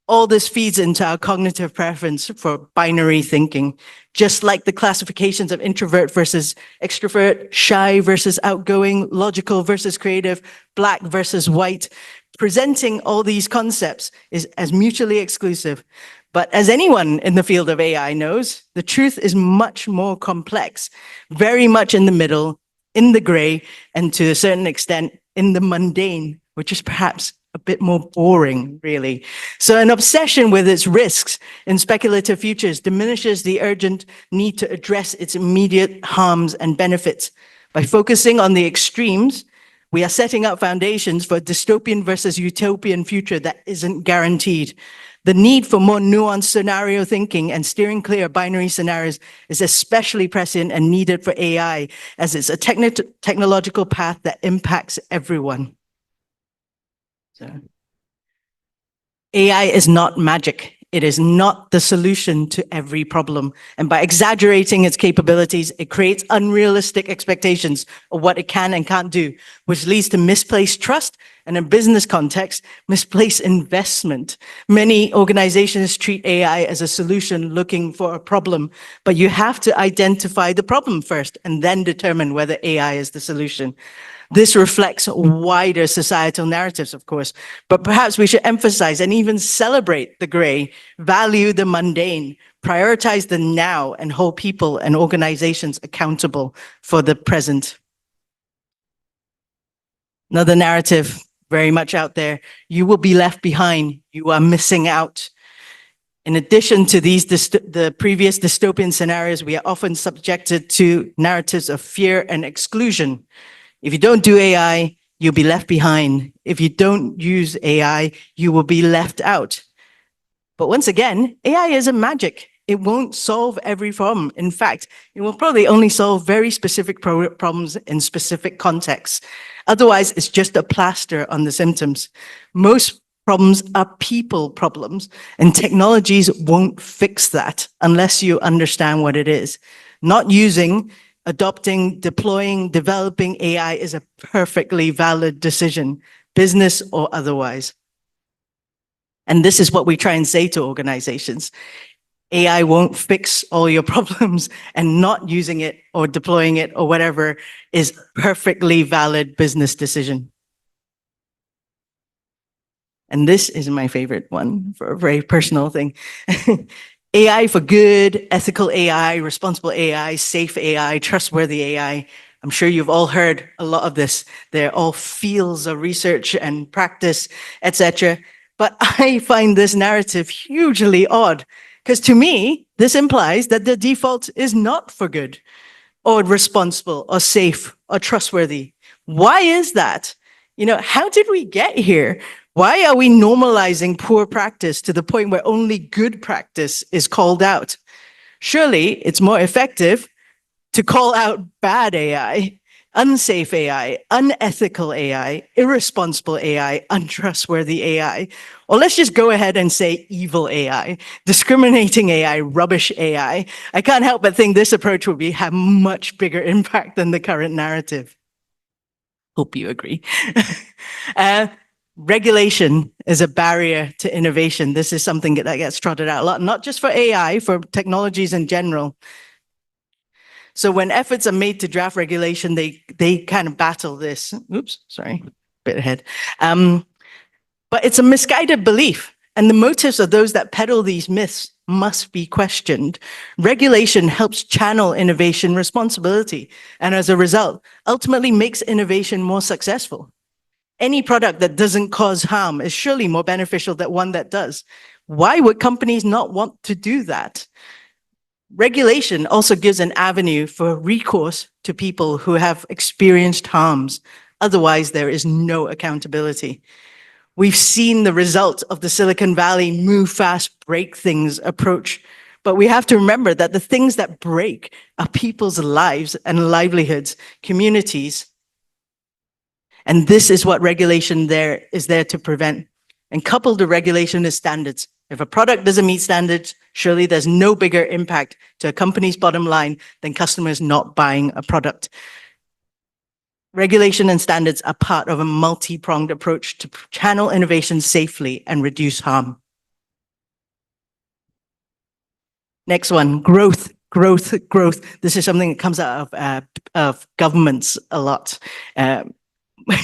All this feeds into our cognitive preference for binary thinking, just like the classifications of introvert versus extrovert, shy versus outgoing, logical versus creative, black versus white. Presenting all these concepts is as mutually exclusive. But as anyone in the field of AI knows, the truth is much more complex, very much in the middle, in the gray, and to a certain extent, in the mundane, which is perhaps a bit more boring, really. So an obsession with its risks in speculative futures diminishes the urgent need to address its immediate harms and benefits. By focusing on the extremes, we are setting up foundations for a dystopian versus utopian future that isn't guaranteed. The need for more nuanced scenario thinking and steering clear of binary scenarios is especially prescient and needed for AI, as it's a technological path that impacts everyone. So, AI is not magic. It is not the solution to every problem. And by exaggerating its capabilities, it creates unrealistic expectations of what it can and can't do, which leads to misplaced trust and, in business context, misplaced investment. Many organizations treat AI as a solution looking for a problem, but you have to identify the problem first and then determine whether AI is the solution. This reflects wider societal narratives, of course, but perhaps we should emphasize and even celebrate the gray, value the mundane, prioritize the now, and hold people and organizations accountable for the present. Another narrative very much out there, you will be left behind, you are missing out. In addition to the previous dystopian scenarios, we are often subjected to narratives of fear and exclusion. If you don't do AI, you'll be left behind. If you don't use AI, you will be left out. But once again, AI isn't magic. It won't solve every problem. In fact, it will probably only solve very specific problems in specific contexts. Otherwise, it's just a plaster on the symptoms. Most problems are people problems, and technologies won't fix that unless you understand what it is. Not using, adopting, deploying, developing AI is a perfectly valid decision, business or otherwise. And this is what we try and say to organizations. AI won't fix all your problems, and not using it or deploying it or whatever is perfectly valid business decision. And this is my favorite one for a very personal thing. AI for good, ethical AI, responsible AI, safe AI, trustworthy AI I'm sure you've all heard a lot of this. They're all fields of research and practice, etc. But I find this narrative hugely odd, because to me, this implies that the default is not for good, or responsible, or safe, or trustworthy. Why is that? How did we get here? Why are we normalizing poor practice to the point where only good practice is called out? Surely it's more effective to call out bad AI, unsafe AI, unethical AI, irresponsible AI, untrustworthy AI. Or let's just go ahead and say evil AI, discriminating AI, rubbish AI. I can't help but think this approach would have much bigger impact than the current narrative. Hope you agree. Regulation is a barrier to innovation. This is something that gets trotted out a lot, not just for AI, for technologies in general. So when efforts are made to draft regulation, they kind of battle this. Oops, sorry, bit ahead. But it's a misguided belief, and the motives of those that peddle these myths must be questioned. Regulation helps channel innovation responsibility, and as a result, ultimately makes innovation more successful. Any product that doesn't cause harm is surely more beneficial than one that does. Why would companies not want to do that? Regulation also gives an avenue for recourse to people who have experienced harms. Otherwise, there is no accountability. We've seen the result of the Silicon Valley move fast, break things approach. But we have to remember that the things that break are people's lives and livelihoods, communities. And this is what regulation is there to prevent. And coupled to regulation is standards. If a product doesn't meet standards, surely there's no bigger impact to a company's bottom line than customers not buying a product. Regulation and standards are part of a multi-pronged approach to channel innovation safely and reduce harm. Next one, growth. This is something that comes out of governments a lot.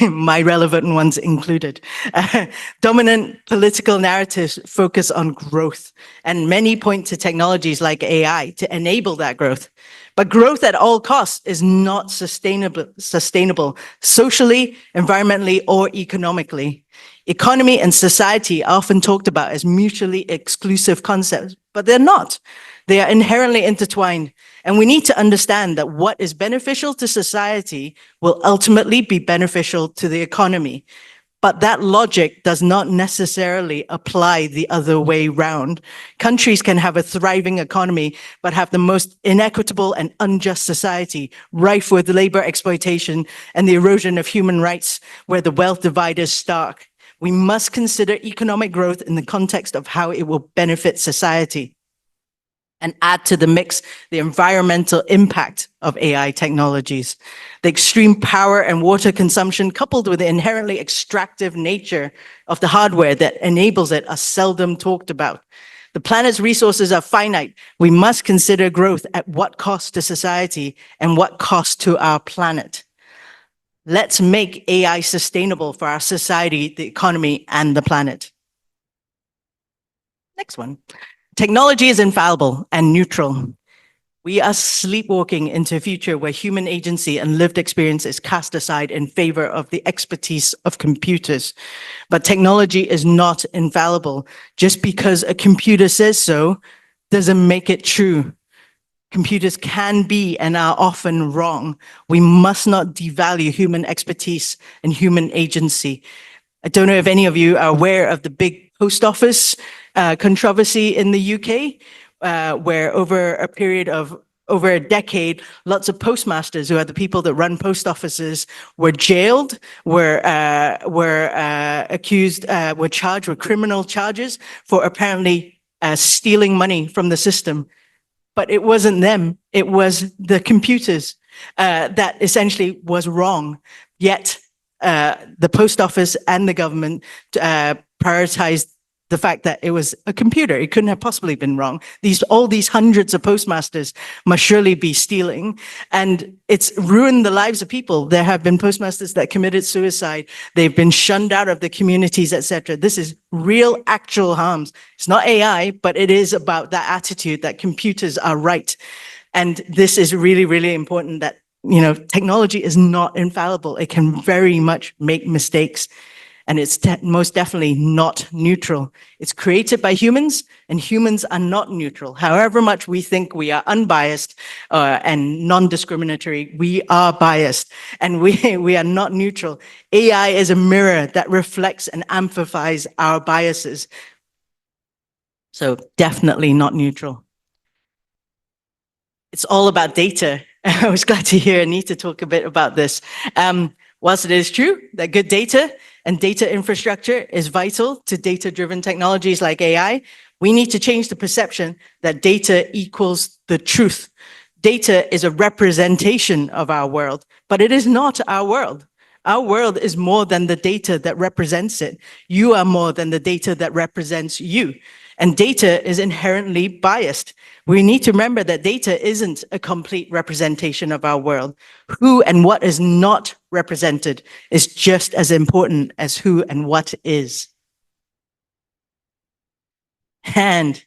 My relevant ones included. Dominant political narratives focus on growth, and many point to technologies like AI to enable that growth. But growth at all costs is not sustainable socially, environmentally, or economically. Economy and society are often talked about as mutually exclusive concepts, but they're not. They are inherently intertwined, and we need to understand that what is beneficial to society will ultimately be beneficial to the economy. But that logic does not necessarily apply the other way round. Countries can have a thriving economy, but have the most inequitable and unjust society, rife with labor exploitation and the erosion of human rights, where the wealth divide is stark. We must consider economic growth in the context of how it will benefit society, and add to the mix the environmental impact of AI technologies. The extreme power and water consumption, coupled with the inherently extractive nature of the hardware that enables it, are seldom talked about. The planet's resources are finite. We must consider growth at what cost to society and what cost to our planet. Let's make AI sustainable for our society, the economy, and the planet. Next one. Technology is infallible and neutral. We are sleepwalking into a future where human agency and lived experience is cast aside in favor of the expertise of computers. But technology is not infallible. Just because a computer says so doesn't make it true. Computers can be and are often wrong. We must not devalue human expertise and human agency. I don't know if any of you are aware of the big post office controversy in the UK, where over a period of over a decade, lots of postmasters, who are the people that run post offices, were jailed, were accused, were charged with criminal charges for apparently stealing money from the system. But it wasn't them, it was the computers that essentially was wrong. Yet the post office and the government prioritized the fact that it was a computer. It couldn't have possibly been wrong. All these hundreds of postmasters must surely be stealing, and it's ruined the lives of people. There have been postmasters that committed suicide. They've been shunned out of the communities, etc. This is real, actual harms. It's not AI, but it is about that attitude that computers are right. And this is really, really important, that technology is not infallible. It can very much make mistakes. And it's most definitely not neutral. It's created by humans, and humans are not neutral. However much we think we are unbiased and non-discriminatory, we are biased, and we are not neutral. AI is a mirror that reflects and amplifies our biases. So definitely not neutral. It's all about data. I was glad to hear Anita talk a bit about this. Whilst it is true that good data and data infrastructure is vital to data-driven technologies like AI, we need to change the perception that data equals the truth. Data is a representation of our world, but it is not our world. Our world is more than the data that represents it. You are more than the data that represents you. And data is inherently biased. We need to remember that data isn't a complete representation of our world. Who and what is not represented is just as important as who and what is. And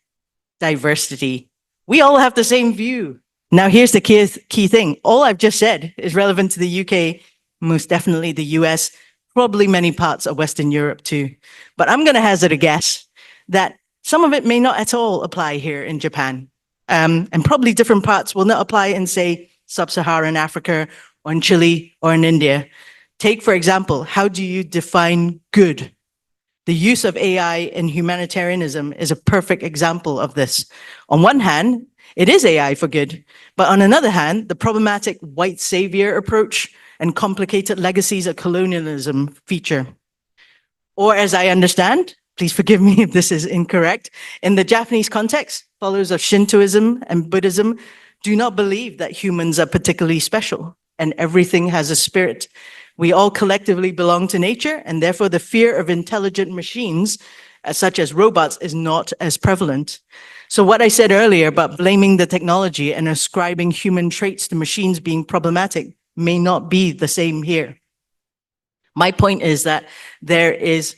diversity. We all have the same view. Now here's the key thing. All I've just said is relevant to the UK, most definitely the US, probably many parts of Western Europe too. But I'm going to hazard a guess that some of it may not at all apply here in Japan. And probably different parts will not apply in, say, sub-Saharan Africa or in Chile or in India. Take, for example, how do you define good? The use of AI in humanitarianism is a perfect example of this. On one hand, it is AI for good, but on another hand, the problematic white savior approach and complicated legacies of colonialism feature. Or as I understand, please forgive me if this is incorrect, in the Japanese context, followers of Shintoism and Buddhism do not believe that humans are particularly special and everything has a spirit. We all collectively belong to nature, and therefore the fear of intelligent machines, such as robots, is not as prevalent. So what I said earlier about blaming the technology and ascribing human traits to machines being problematic may not be the same here. My point is that there is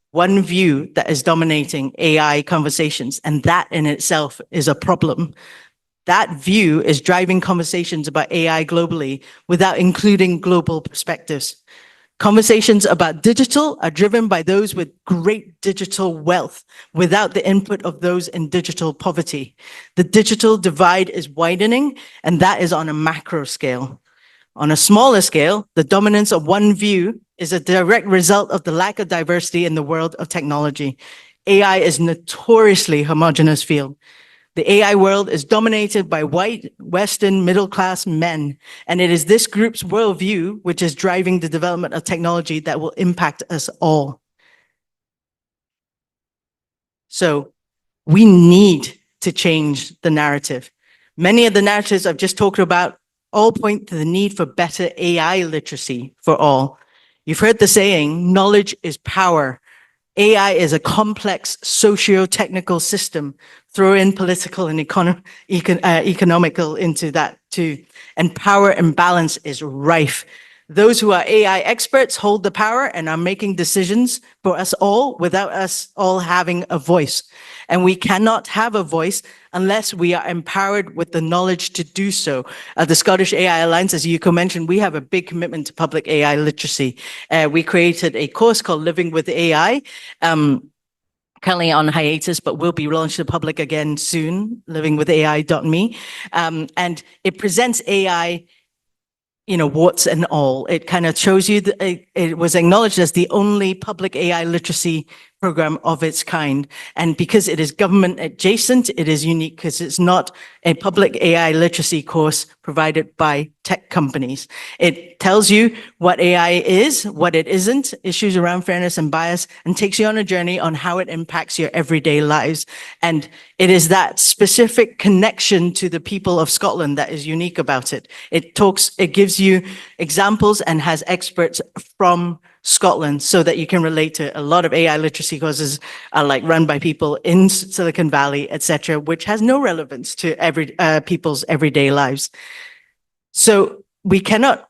one view that is dominating AI conversations, and that in itself is a problem. That view is driving conversations about AI globally without including global perspectives. Conversations about digital are driven by those with great digital wealth without the input of those in digital poverty. The digital divide is widening, and that is on a macro scale. On a smaller scale, the dominance of one view is a direct result of the lack of diversity in the world of technology. AI is a notoriously homogeneous field. The AI world is dominated by white, Western, middle-class men, and it is this group's worldview which is driving the development of technology that will impact us all. So we need to change the narrative. Many of the narratives I've just talked about all point to the need for better AI literacy for all. You've heard the saying, knowledge is power. AI is a complex socio-technical system. Throw in political and economical into that too. And power imbalance is rife. Those who are AI experts hold the power and are making decisions for us all without us all having a voice. And we cannot have a voice unless we are empowered with the knowledge to do so. The Scottish AI Alliance, as Yuko mentioned, we have a big commitment to public AI literacy. We created a course called Living with AI, currently on hiatus, but will be launched to the public again soon, livingwithai.me. And it presents AI, warts and all. It kind of shows you that it was acknowledged as the only public AI literacy program of its kind. And because it is government adjacent, it is unique because it's not a public AI literacy course provided by tech companies. It tells you what AI is, what it isn't, issues around fairness and bias, and takes you on a journey on how it impacts your everyday lives. And it is that specific connection to the people of Scotland that is unique about it. It gives you examples and has experts from Scotland so that you can relate to. A lot of AI literacy courses are run by people in Silicon Valley, etc., which has no relevance to people's everyday lives. So we work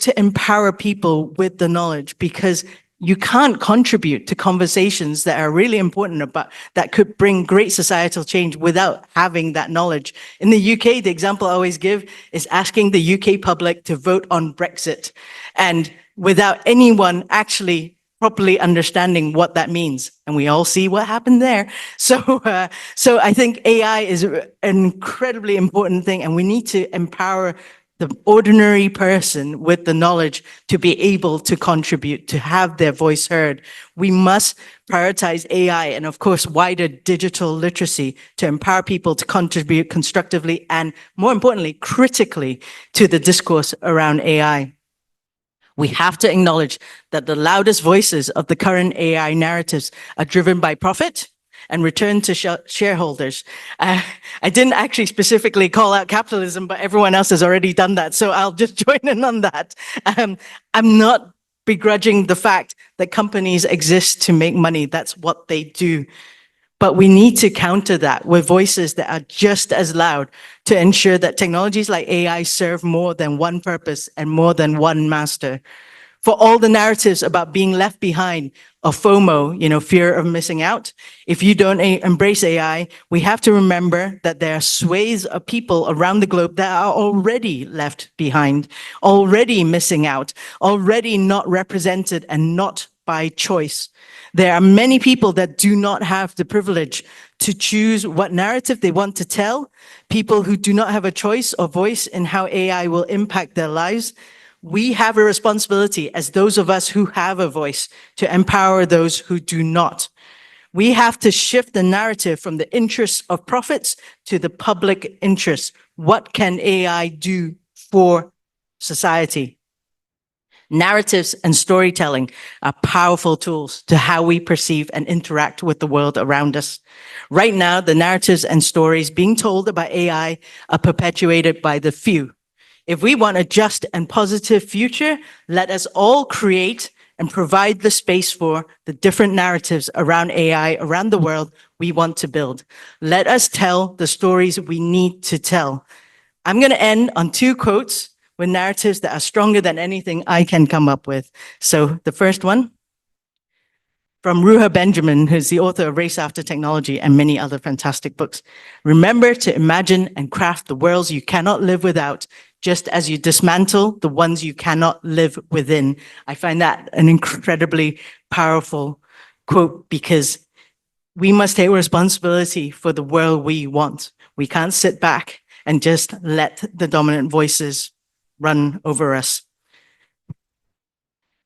to empower people with the knowledge because you can't contribute to conversations that are really important about that could bring great societal change without having that knowledge. In the UK, the example I always give is asking the UK public to vote on Brexit, and without anyone actually properly understanding what that means. And we all see what happened there. So I think AI is an incredibly important thing, and we need to empower the ordinary person with the knowledge to be able to contribute, to have their voice heard. We must prioritize AI and, of course, wider digital literacy to empower people to contribute constructively and, more importantly, critically to the discourse around AI. We have to acknowledge that the loudest voices of the current AI narratives are driven by profit and return to shareholders. I didn't actually specifically call out capitalism, but everyone else has already done that, so I'll just join in on that. I'm not begrudging the fact that companies exist to make money. That's what they do. But we need to counter that with voices that are just as loud to ensure that technologies like AI serve more than one purpose and more than one master. For all the narratives about being left behind or FOMO, fear of missing out, if you don't embrace AI, we have to remember that there are swathes of people around the globe that are already left behind, already missing out, already not represented and not by choice. There are many people that do not have the privilege to choose what narrative they want to tell, people who do not have a choice or voice in how AI will impact their lives. We have a responsibility as those of us who have a voice to empower those who do not. We have to shift the narrative from the interests of profits to the public interest. What can AI do for society? Narratives and storytelling are powerful tools to how we perceive and interact with the world around us. Right now, the narratives and stories being told about AI are perpetuated by the few. If we want a just and positive future, let us all create and provide the space for the different narratives around AI around the world we want to build. Let us tell the stories we need to tell. I'm going to end on two quotes with narratives that are stronger than anything I can come up with. So the first one, from Ruha Benjamin, who's the author of Race After Technology and many other fantastic books. Remember to imagine and craft the worlds you cannot live without, just as you dismantle the ones you cannot live within. I find that an incredibly powerful quote because we must take responsibility for the world we want. We can't sit back and just let the dominant voices run over us.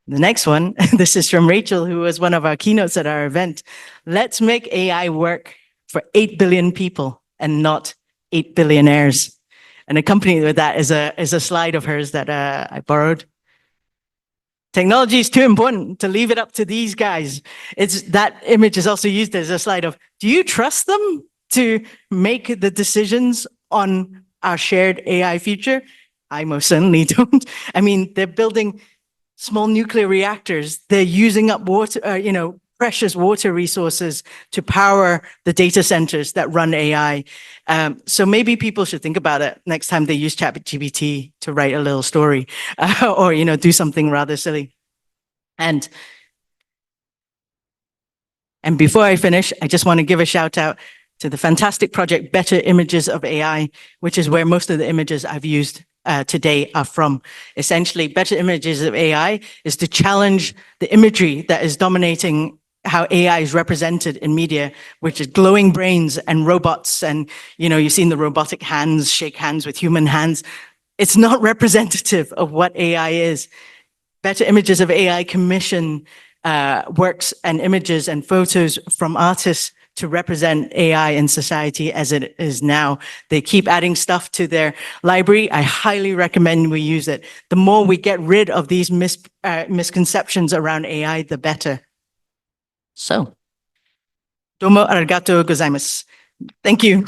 The next one, this is from Rachel, who was one of our keynotes at our event. Let's make AI work for 8 billion people and not 8 billionaires. And accompanied with that is a slide of hers that I borrowed. Technology is too important to leave it up to these guys. That image is also used as a slide of, do you trust them to make the decisions on our shared AI future? I most certainly don't. I mean, they're building small nuclear reactors. They're using up water, precious water resources to power the data centers that run AI. So maybe people should think about it next time they use ChatGPT to write a little story or, do something rather silly. And before I finish, I just want to give a shout out to the fantastic project, Better Images of AI, which is where most of the images I've used today are from. Essentially, Better Images of AI is to challenge the imagery that is dominating how AI is represented in media, which is glowing brains and robots. And, you've seen the robotic hands shake hands with human hands. It's not representative of what AI is. Better Images of AI commission works and images and photos from artists to represent AI in society as it is now. They keep adding stuff to their library. I highly recommend we use it. The more we get rid of these misconceptions around AI, the better. So, domo arigatou gozaimasu. Thank you.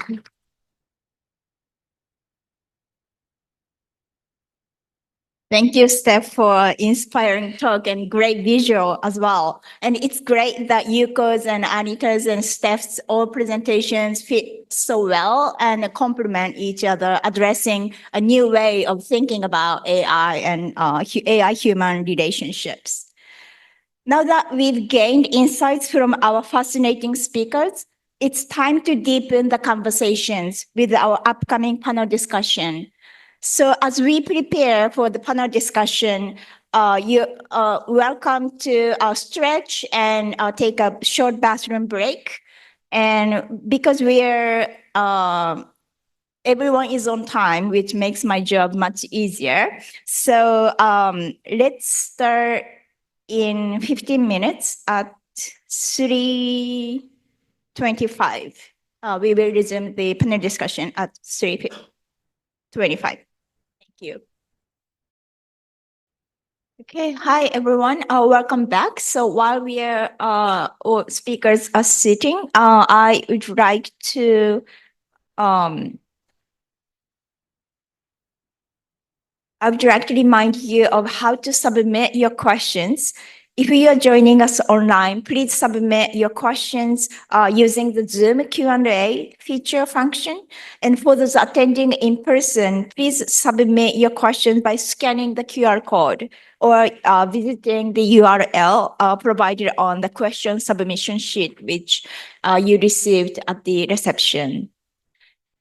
Thank you, Steph, for inspiring talk and great visual as well. And it's great that Yuko's and Anita's and Steph's all presentations fit so well and complement each other, addressing a new way of thinking about AI and AI-human relationships. Now that we've gained insights from our fascinating speakers, it's time to deepen the conversations with our upcoming panel discussion. So as we prepare for the panel discussion, you're welcome to stretch and take a short bathroom break. And because everyone is on time, which makes my job much easier. So let's start in 15 minutes at 3:25. We will resume the panel discussion at 3:25. Thank you. Okay, hi everyone. Welcome back. So while all speakers are sitting, I would like to remind you of how to submit your questions. If you are joining us online, please submit your questions using the Zoom Q&A feature function. And for those attending in person, please submit your questions by scanning the QR code or visiting the URL provided on the question submission sheet, which you received at the reception.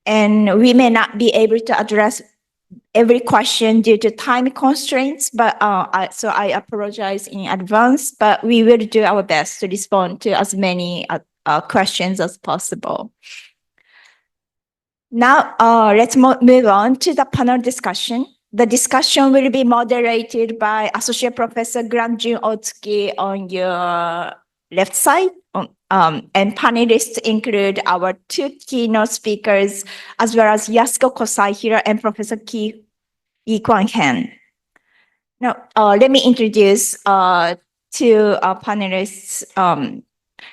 And we may not be able to address every question due to time constraints, but so I apologize in advance, but we will do our best to respond to as many questions as possible. Now, let's move on to the panel discussion. The discussion will be moderated by Associate Professor Grant-Jun Otsuki on your left side. And panelists include our two keynote speakers, as well as Yasuko Kosaihira and Professor Yi-Kwan-Hen. Now, let me introduce two panelists. Now,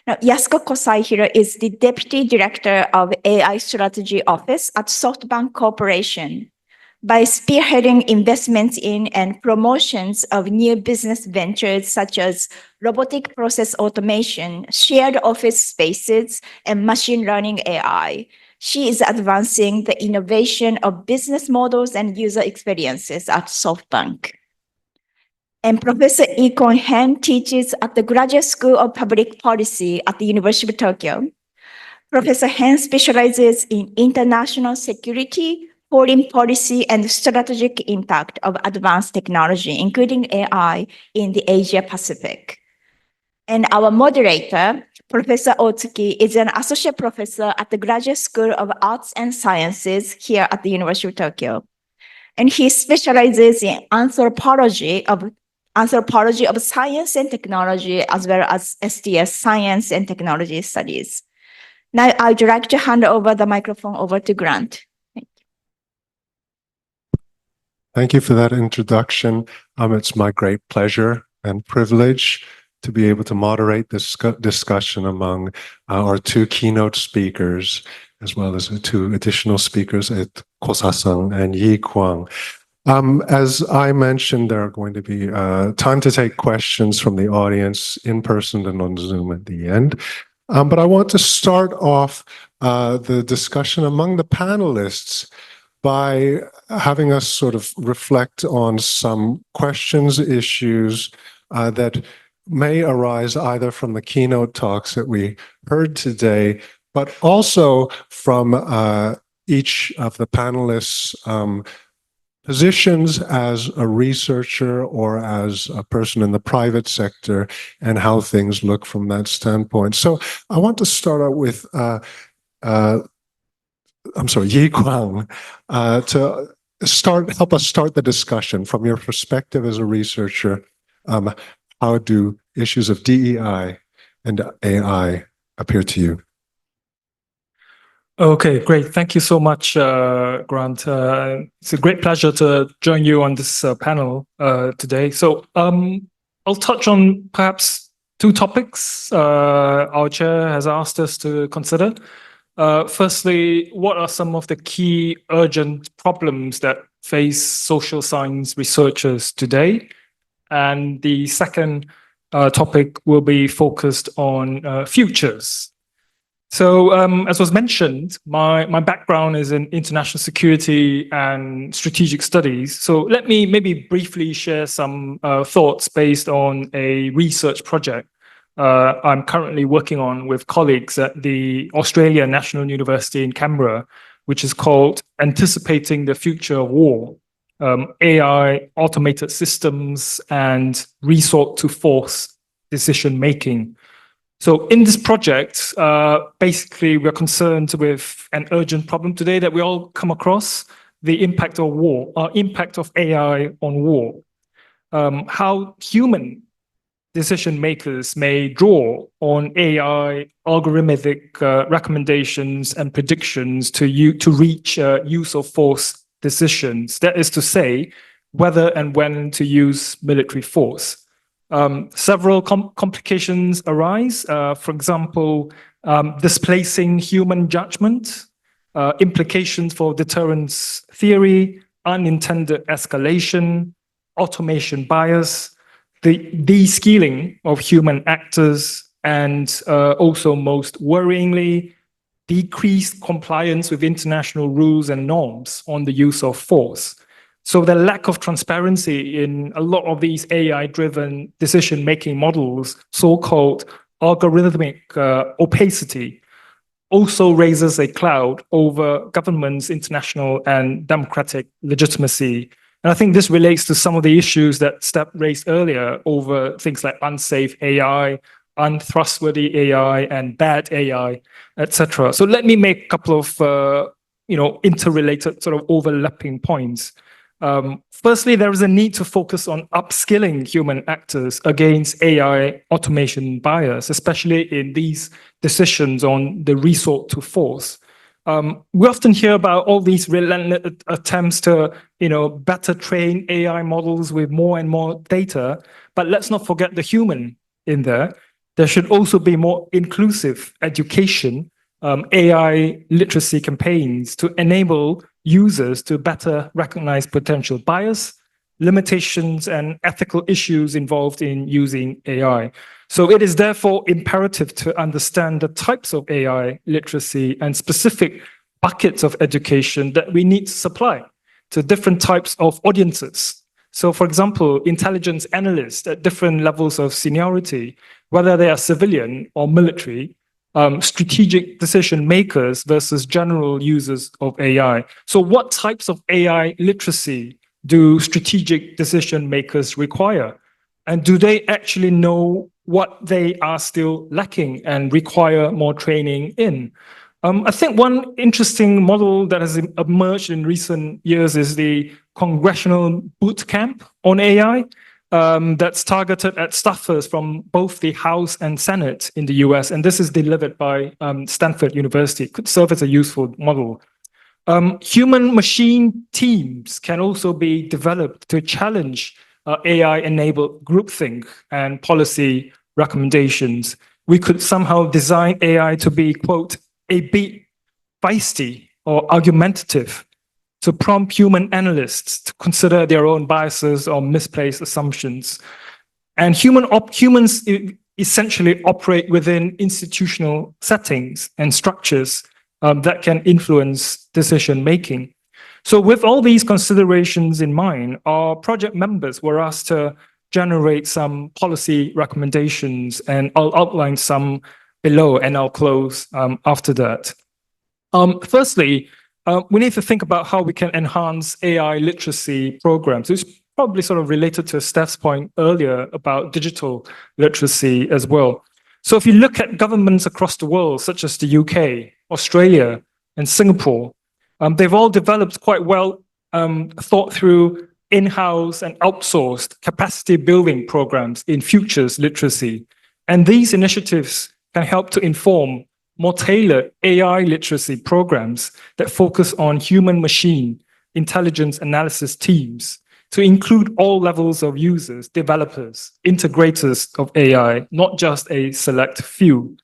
Yasuko Kosaihira is the Deputy Director of AI Strategy Office at SoftBank Corporation. By spearheading investments in and promotions of new business ventures such as robotic process automation, shared office spaces, and machine learning AI, she is advancing the innovation of business models and user experiences at SoftBank. And Professor Yi-Kwan-Hen teaches at the Graduate School of Public Policy at the University of Tokyo. Professor Hen specializes in international security, foreign policy, and strategic impact of advanced technology, including AI in the Asia Pacific. And our moderator, Professor Otsuki, is an associate professor at the Graduate School of Arts and Sciences here at the University of Tokyo. And he specializes in anthropology of science and technology, as well as STS, science and technology studies. Now, I'd like to hand over the microphone over to Grant. Thank you for that introduction. It's my great pleasure and privilege to be able to moderate this discussion among our two keynote speakers, as well as the two additional speakers, Kosa-san and Yi-Kwan. As I mentioned, there are going to be time to take questions from the audience in person and on Zoom at the end. But I want to start off the discussion among the panelists by having us sort of reflect on some questions, issues that may arise either from the keynote talks that we heard today, but also from each of the panelists' positions as a researcher or as a person in the private sector and how things look from that standpoint. So I want to start out with Yi-Kwan, to help us start the discussion from your perspective as a researcher. How do issues of DEI and AI appear to you? Okay, great. Thank you so much, Grant. It's a great pleasure to join you on this panel today. So I'll touch on perhaps two topics our chair has asked us to consider. Firstly, what are some of the key urgent problems that face social science researchers today? And the second topic will be focused on futures. So, as was mentioned, my background is in international security and strategic studies. So let me maybe briefly share some thoughts based on a research project I'm currently working on with colleagues at the Australian National University in Canberra, which is called Anticipating the Future of War, AI, Automated Systems, and Resort to Force Decision Making. So in this project, basically, we're concerned with an urgent problem today that we all come across, the impact of war, impact of AI on war, how human decision makers may draw on AI algorithmic recommendations and predictions to reach use of force decisions. That is to say, whether and when to use military force. Several complications arise. For example, displacing human judgment, implications for deterrence theory, unintended escalation, automation bias, the de-skilling of human actors, and also most worryingly, decreased compliance with international rules and norms on the use of force. So the lack of transparency in a lot of these AI-driven decision-making models, so-called algorithmic opacity, also raises a cloud over governments' international and democratic legitimacy. And I think this relates to some of the issues that Step raised earlier over things like unsafe AI, untrustworthy AI, and bad AI, etc. So let me make a couple of interrelated sort of overlapping points. Firstly, there is a need to focus on upskilling human actors against AI automation bias, especially in these decisions on the resort to force. We often hear about all these relentless attempts to, better train AI models with more and more data, but let's not forget the human in there. There should also be more inclusive education, AI literacy campaigns to enable users to better recognize potential bias, limitations, and ethical issues involved in using AI. So it is therefore imperative to understand the types of AI literacy and specific buckets of education that we need to supply to different types of audiences. So, for example, intelligence analysts at different levels of seniority, whether they are civilian or military, strategic decision makers versus general users of AI. So what types of AI literacy do strategic decision makers require? And do they actually know what they are still lacking and require more training in? I think one interesting model that has emerged in recent years is the Congressional Boot Camp on AI. That's targeted at staffers from both the House and Senate in the US. And this is delivered by Stanford University. It could serve as a useful model. Human-machine teams can also be developed to challenge AI-enabled groupthink and policy recommendations. We could somehow design AI to be, quote, a bit feisty or argumentative, to prompt human analysts to consider their own biases or misplaced assumptions. And humans essentially operate within institutional settings and structures that can influence decision-making. So with all these considerations in mind, our project members were asked to generate some policy recommendations, and I'll outline some below, and I'll close after that. Firstly, we need to think about how we can enhance AI literacy programs. It's probably sort of related to Steph's point earlier about digital literacy as well. So if you look at governments across the world, such as the UK, Australia, and Singapore, they've all developed quite well thought through in-house and outsourced capacity building programs in futures literacy. And these initiatives can help to inform more tailored AI literacy programs that focus on human-machine intelligence analysis teams to include all levels of users, developers, integrators of AI, not just a select few.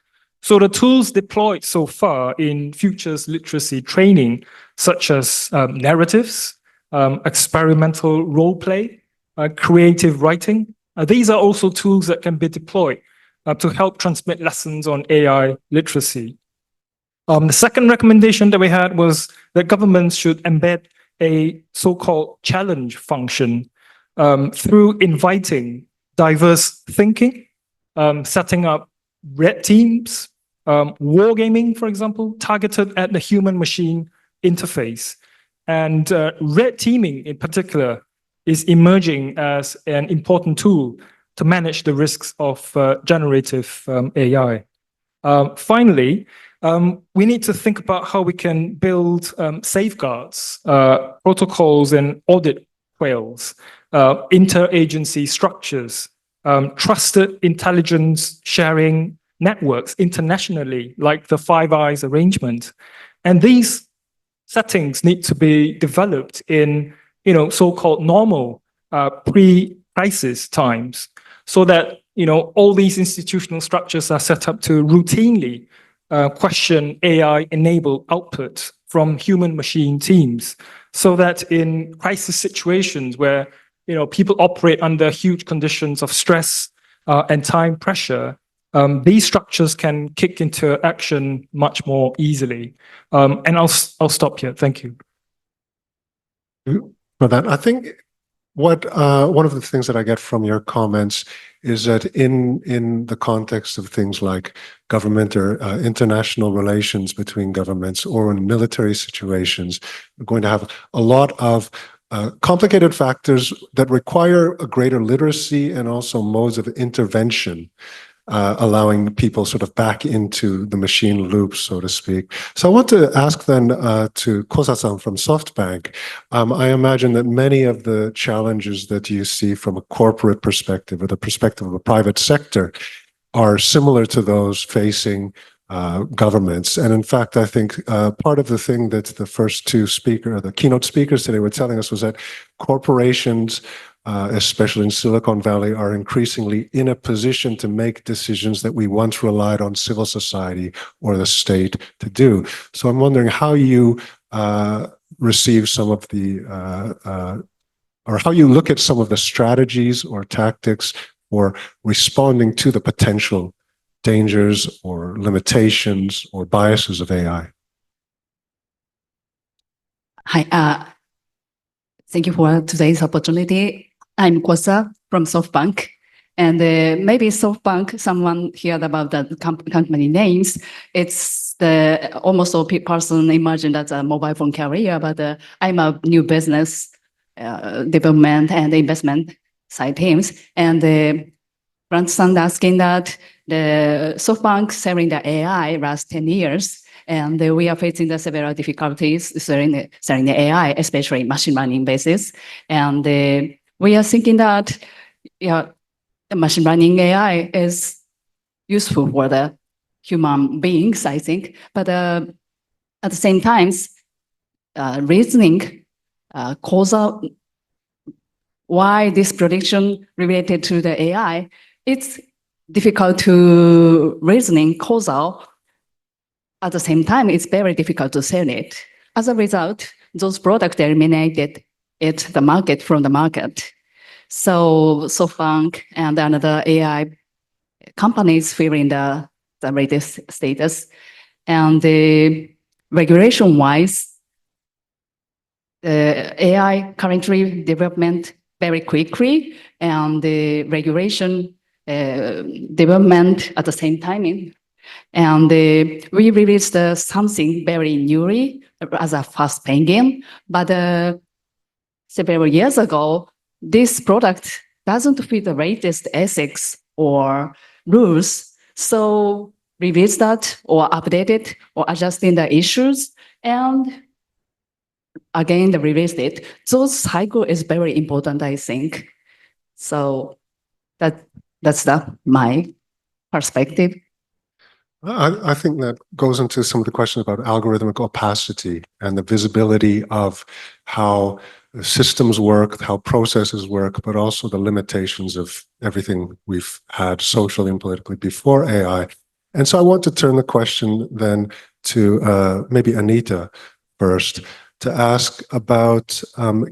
So the tools deployed so far in futures literacy training, such as narratives, experimental role play, creative writing, these are also tools that can be deployed to help transmit lessons on AI literacy. The second recommendation that we had was that governments should embed a so-called challenge function through inviting diverse thinking, setting up red teams, wargaming, for example, targeted at the human-machine interface. And red teaming in particular is emerging as an important tool to manage the risks of generative AI. Finally, we need to think about how we can build safeguards, protocols, and audit trails, interagency structures, trusted intelligence sharing networks internationally, like the Five Eyes arrangement. And these settings need to be developed in, so-called normal pre-crisis times, so that, all these institutional structures are set up to routinely question AI-enabled output from human-machine teams, so that in crisis situations where, people operate under huge conditions of stress and time pressure, these structures can kick into action much more easily. And I'll stop here. Thank you. For that, I think what one of the things that I get from your comments is that in the context of things like government or international relations between governments, or in military situations, we're going to have a lot of complicated factors that require a greater literacy and also modes of intervention, allowing people sort of back into the machine loop, so to speak. So I want to ask then to Kosa-san from SoftBank. I imagine that many of the challenges that you see from a corporate perspective or the perspective of a private sector are similar to those facing governments. And in fact, I think part of the thing that the first two the keynote speakers today were telling us was that corporations, especially in Silicon Valley, are increasingly in a position to make decisions that we once relied on civil society or the state to do. So I'm wondering how you receive some of the, or how you look at some of the strategies or tactics for responding to the potential dangers or limitations or biases of AI. Hi, thank you for today's opportunity. I'm Kosa from SoftBank, and maybe SoftBank, someone heard about the company names. It's almost all person imagine that's a mobile phone carrier, but I'm a new business development and investment side teams. And Grant-san asking that the SoftBank selling the AI last 10 years, and we are facing the several difficulties selling the AI, especially machine learning basis. And we are thinking that machine learning AI is useful for the human beings, I think. But at the same time, reasoning causal why this prediction related to the AI, it's difficult to reasoning causal. At the same time, it's very difficult to sell it. As a result, those products eliminated the market from the market. So SoftBank and another AI companies feeling the latest status. And the regulation-wise, the AI currently development very quickly, and the regulation development at the same timing. And we released something very newly as a fast paying game, but several years ago, this product doesn't fit the latest ethics or rules. So release that or update it or adjusting the issues, and again, they released it. So cycle is very important, I think. So that's my perspective. I think that goes into some of the questions about algorithmic opacity and the visibility of how systems work, how processes work, but also the limitations of everything we've had socially and politically before AI. And so I want to turn the question then to maybe Anita first, to ask about,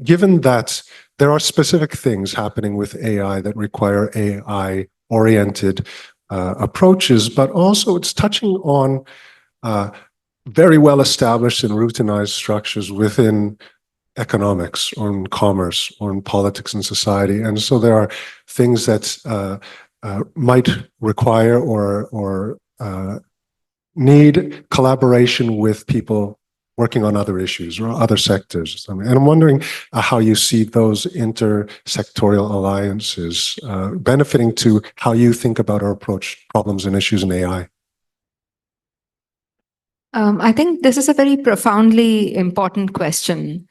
given that there are specific things happening with AI that require AI-oriented approaches, but also it's touching on very well established and routinized structures within economics or in commerce or in politics and society. And so there are things that might require or need collaboration with people working on other issues or other sectors. And I'm wondering how you see those intersectorial alliances benefiting to how you think about or approach problems and issues in AI. I think this is a very profoundly important question,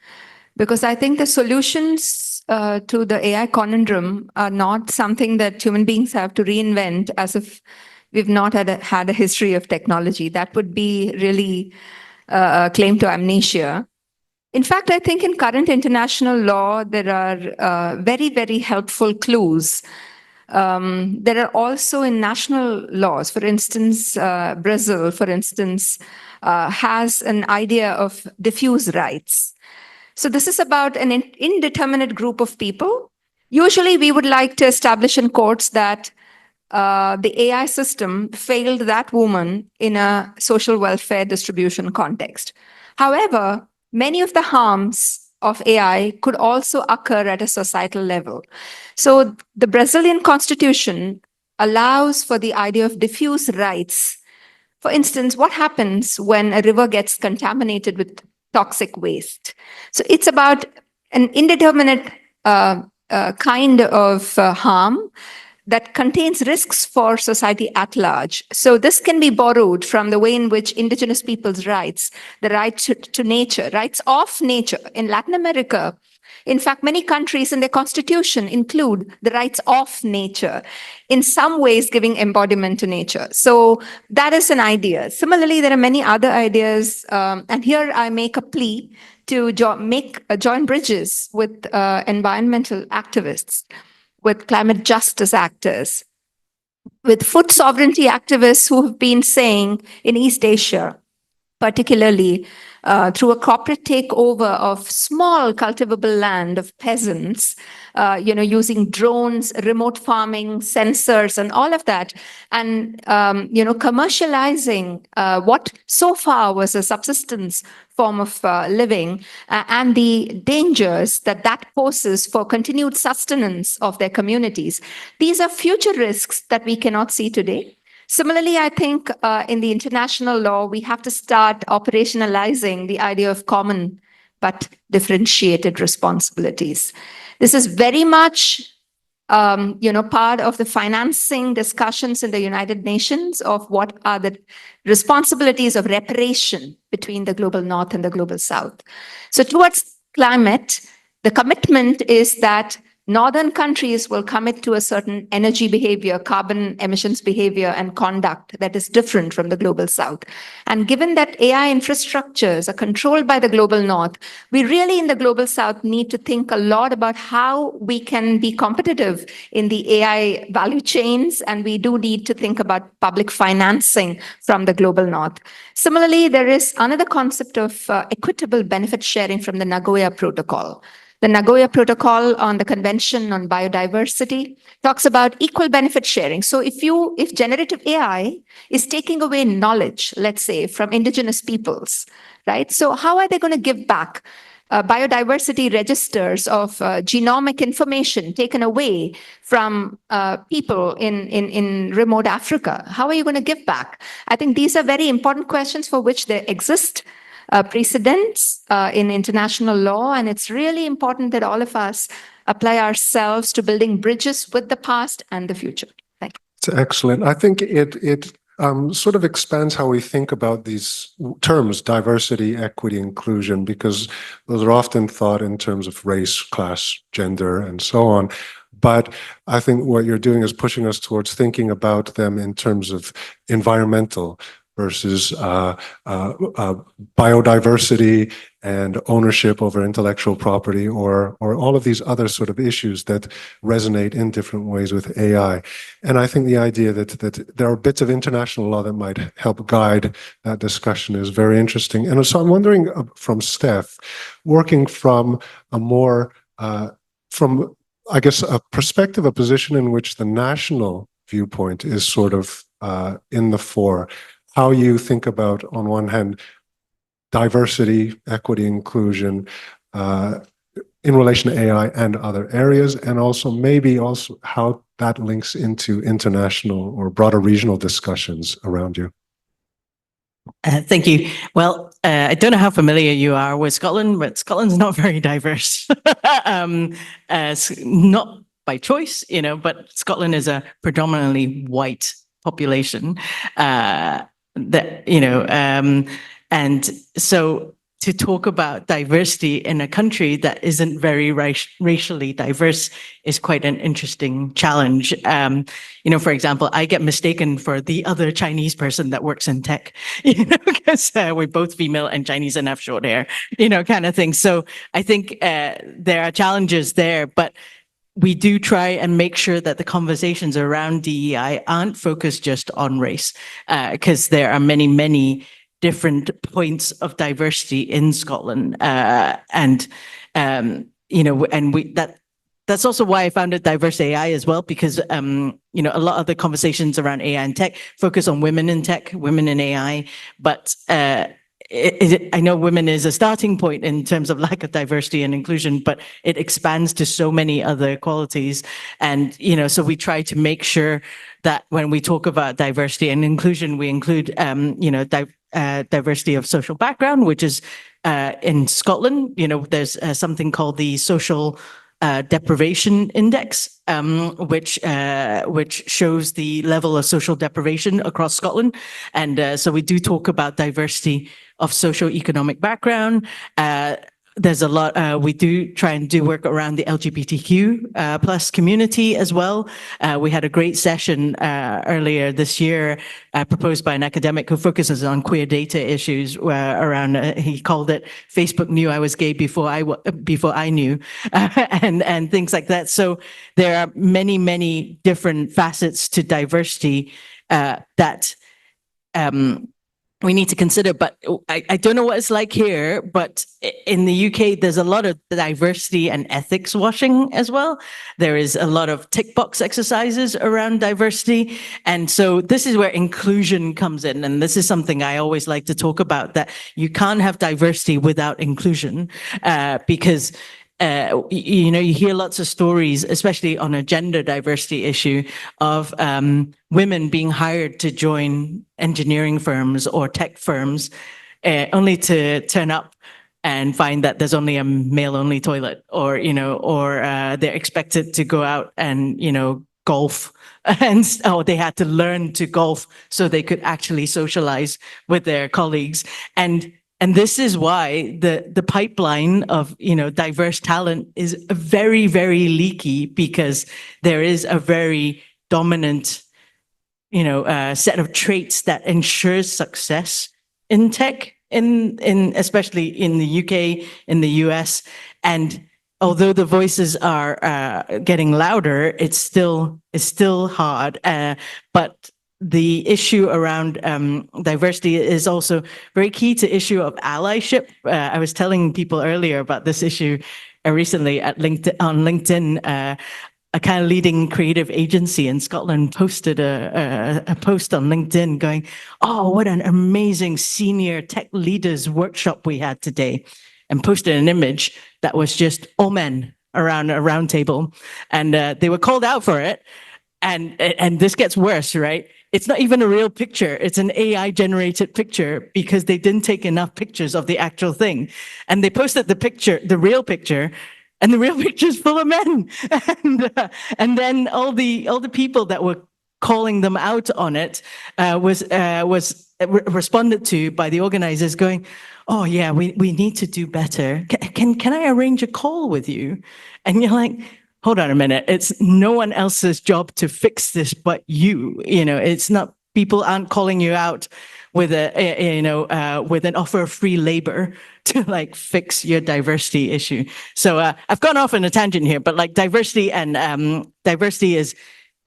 because I think the solutions to the AI conundrum are not something that human beings have to reinvent as if we've not had a history of technology. That would be really a claim to amnesia. In fact, I think in current international law, there are very, very helpful clues. There are also in national laws, for instance, Brazil, for instance, has an idea of diffuse rights. So this is about an indeterminate group of people. Usually we would like to establish in courts that the AI system failed that woman in a social welfare distribution context. However, many of the harms of AI could also occur at a societal level. So the Brazilian constitution allows for the idea of diffuse rights. For instance, what happens when a river gets contaminated with toxic waste? So it's about an indeterminate kind of harm that contains risks for society at large. So this can be borrowed from the way in which indigenous peoples' rights, the right to nature, rights of nature in Latin America. In fact, many countries in their constitution include the rights of nature, in some ways giving embodiment to nature. So that is an idea. Similarly, there are many other ideas, and here I make a plea to join bridges with environmental activists, with climate justice actors, with food sovereignty activists who have been saying in East Asia, particularly through a corporate takeover of small cultivable land of peasants, using drones, remote farming, sensors, and all of that, and commercializing what so far was a subsistence form of living, and the dangers that that poses for continued sustenance of their communities. These are future risks that we cannot see today. Similarly, I think in the international law, we have to start operationalizing the idea of common but differentiated responsibilities. This is very much part of the financing discussions in the United Nations of what are the responsibilities of reparation between the global North and the global South. So towards climate, the commitment is that Northern countries will commit to a certain energy behavior, carbon emissions behavior, and conduct that is different from the global South. And given that AI infrastructures are controlled by the global North, we really in the global South need to think a lot about how we can be competitive in the AI value chains, and we do need to think about public financing from the global North. Similarly, there is another concept of equitable benefit sharing from the Nagoya Protocol. The Nagoya Protocol on the Convention on Biodiversity talks about equal benefit sharing. So if generative AI is taking away knowledge, let's say, from indigenous peoples, right? So how are they going to give back? Biodiversity registers of genomic information taken away from people in remote Africa. How are you going to give back? I think these are very important questions for which there exist precedents in international law, and it's really important that all of us apply ourselves to building bridges with the past and the future. Thank you. It's excellent. I think it sort of expands how we think about these terms, diversity, equity, inclusion, because those are often thought in terms of race, class, gender, and so on. But I think what you're doing is pushing us towards thinking about them in terms of environmental versus biodiversity and ownership over intellectual property, or all of these other sort of issues that resonate in different ways with AI. And I think the idea that there are bits of international law that might help guide that discussion is very interesting. And so I'm wondering from Steph, working from a more, from I guess a perspective, a position in which the national viewpoint is sort of in the fore, how you think about, on one hand, diversity, equity, inclusion, in relation to AI and other areas, and also maybe also how that links into international or broader regional discussions around you. Thank you. Well, I don't know how familiar you are with Scotland, but Scotland's not very diverse. Not by choice, but Scotland is a predominantly white population. And so to talk about diversity in a country that isn't very racially diverse is quite an interesting challenge. For example, I get mistaken for the other Chinese person that works in tech, because we're both female and Chinese and have short hair, kind of thing. So I think there are challenges there, but we do try and make sure that the conversations around DEI aren't focused just on race, because there are many, many different points of diversity in Scotland, and that's also why I founded Diverse AI as well, because a lot of the conversations around AI and tech focus on women in tech, women in AI, but I know women is a starting point in terms of lack of diversity and inclusion, but it expands to so many other qualities, and so we try to make sure that when we talk about diversity and inclusion, we include diversity of social background, which is in Scotland, there's something called the Social Deprivation Index, which shows the level of social deprivation across Scotland. And so we do talk about diversity of socioeconomic background. There's a lot, we do try and do work around the LGBTQ plus community as well. We had a great session earlier this year proposed by an academic who focuses on queer data issues around, he called it, Facebook knew I was gay before I knew, and things like that. So there are many, many different facets to diversity that we need to consider, but I don't know what it's like here, but in the UK, there's a lot of diversity and ethics washing as well. There is a lot of tick box exercises around diversity. And so this is where inclusion comes in. And this is something I always like to talk about, that you can't have diversity without inclusion, because you hear lots of stories, especially on a gender diversity issue, of women being hired to join engineering firms or tech firms, only to turn up and find that there's only a male-only toilet, or they're expected to go out and golf, and they had to learn to golf so they could actually socialize with their colleagues. And this is why the pipeline of diverse talent is very, very leaky, because there is a very dominant set of traits that ensures success in tech, especially in the UK, in the US. And although the voices are getting louder, it's still hard. But the issue around diversity is also very key to issue of allyship. I was telling people earlier about this issue recently on LinkedIn. A kind of leading creative agency in Scotland posted a post on LinkedIn going, "Oh, what an amazing senior tech leaders workshop we had today," and posted an image that was just all men around a round table, and they were called out for it. And this gets worse, right? It's not even a real picture. It's an AI generated picture, because they didn't take enough pictures of the actual thing. And they posted the real picture, and the real picture is full of men. And then all the people that were calling them out on it was responded to by the organizers going, "Oh yeah, we need to do better. Can I arrange a call with you?" And you're like, hold on a minute, it's no one else's job to fix this but you. It's not, people aren't calling you out with with an offer of free labor to fix your diversity issue. So I've gone off on a tangent here, but diversity is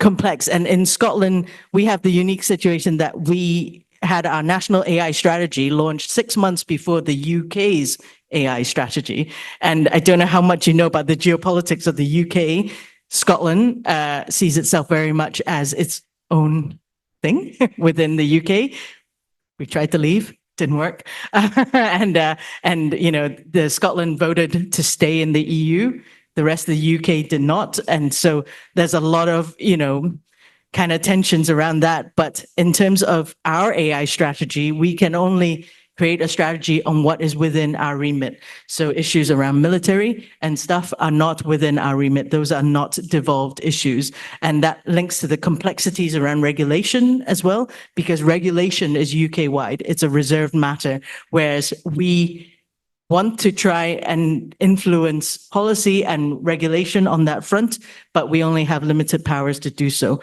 complex. And in Scotland, we have the unique situation that we had our national AI strategy launched 6 months before the UK's AI strategy. And I don't know how much you know about the geopolitics of the UK. Scotland sees itself very much as its own thing within the UK. We tried to leave. didn't work. And the Scotland voted to stay in the EU. The rest of the UK did not. And so there's a lot of, kind of tensions around that. But in terms of our AI strategy, we can only create a strategy on what is within our remit. So issues around military and stuff are not within our remit. Those are not devolved issues. And that links to the complexities around regulation as well, because regulation is UK-wide. It's a reserved matter, whereas we want to try and influence policy and regulation on that front, but we only have limited powers to do so.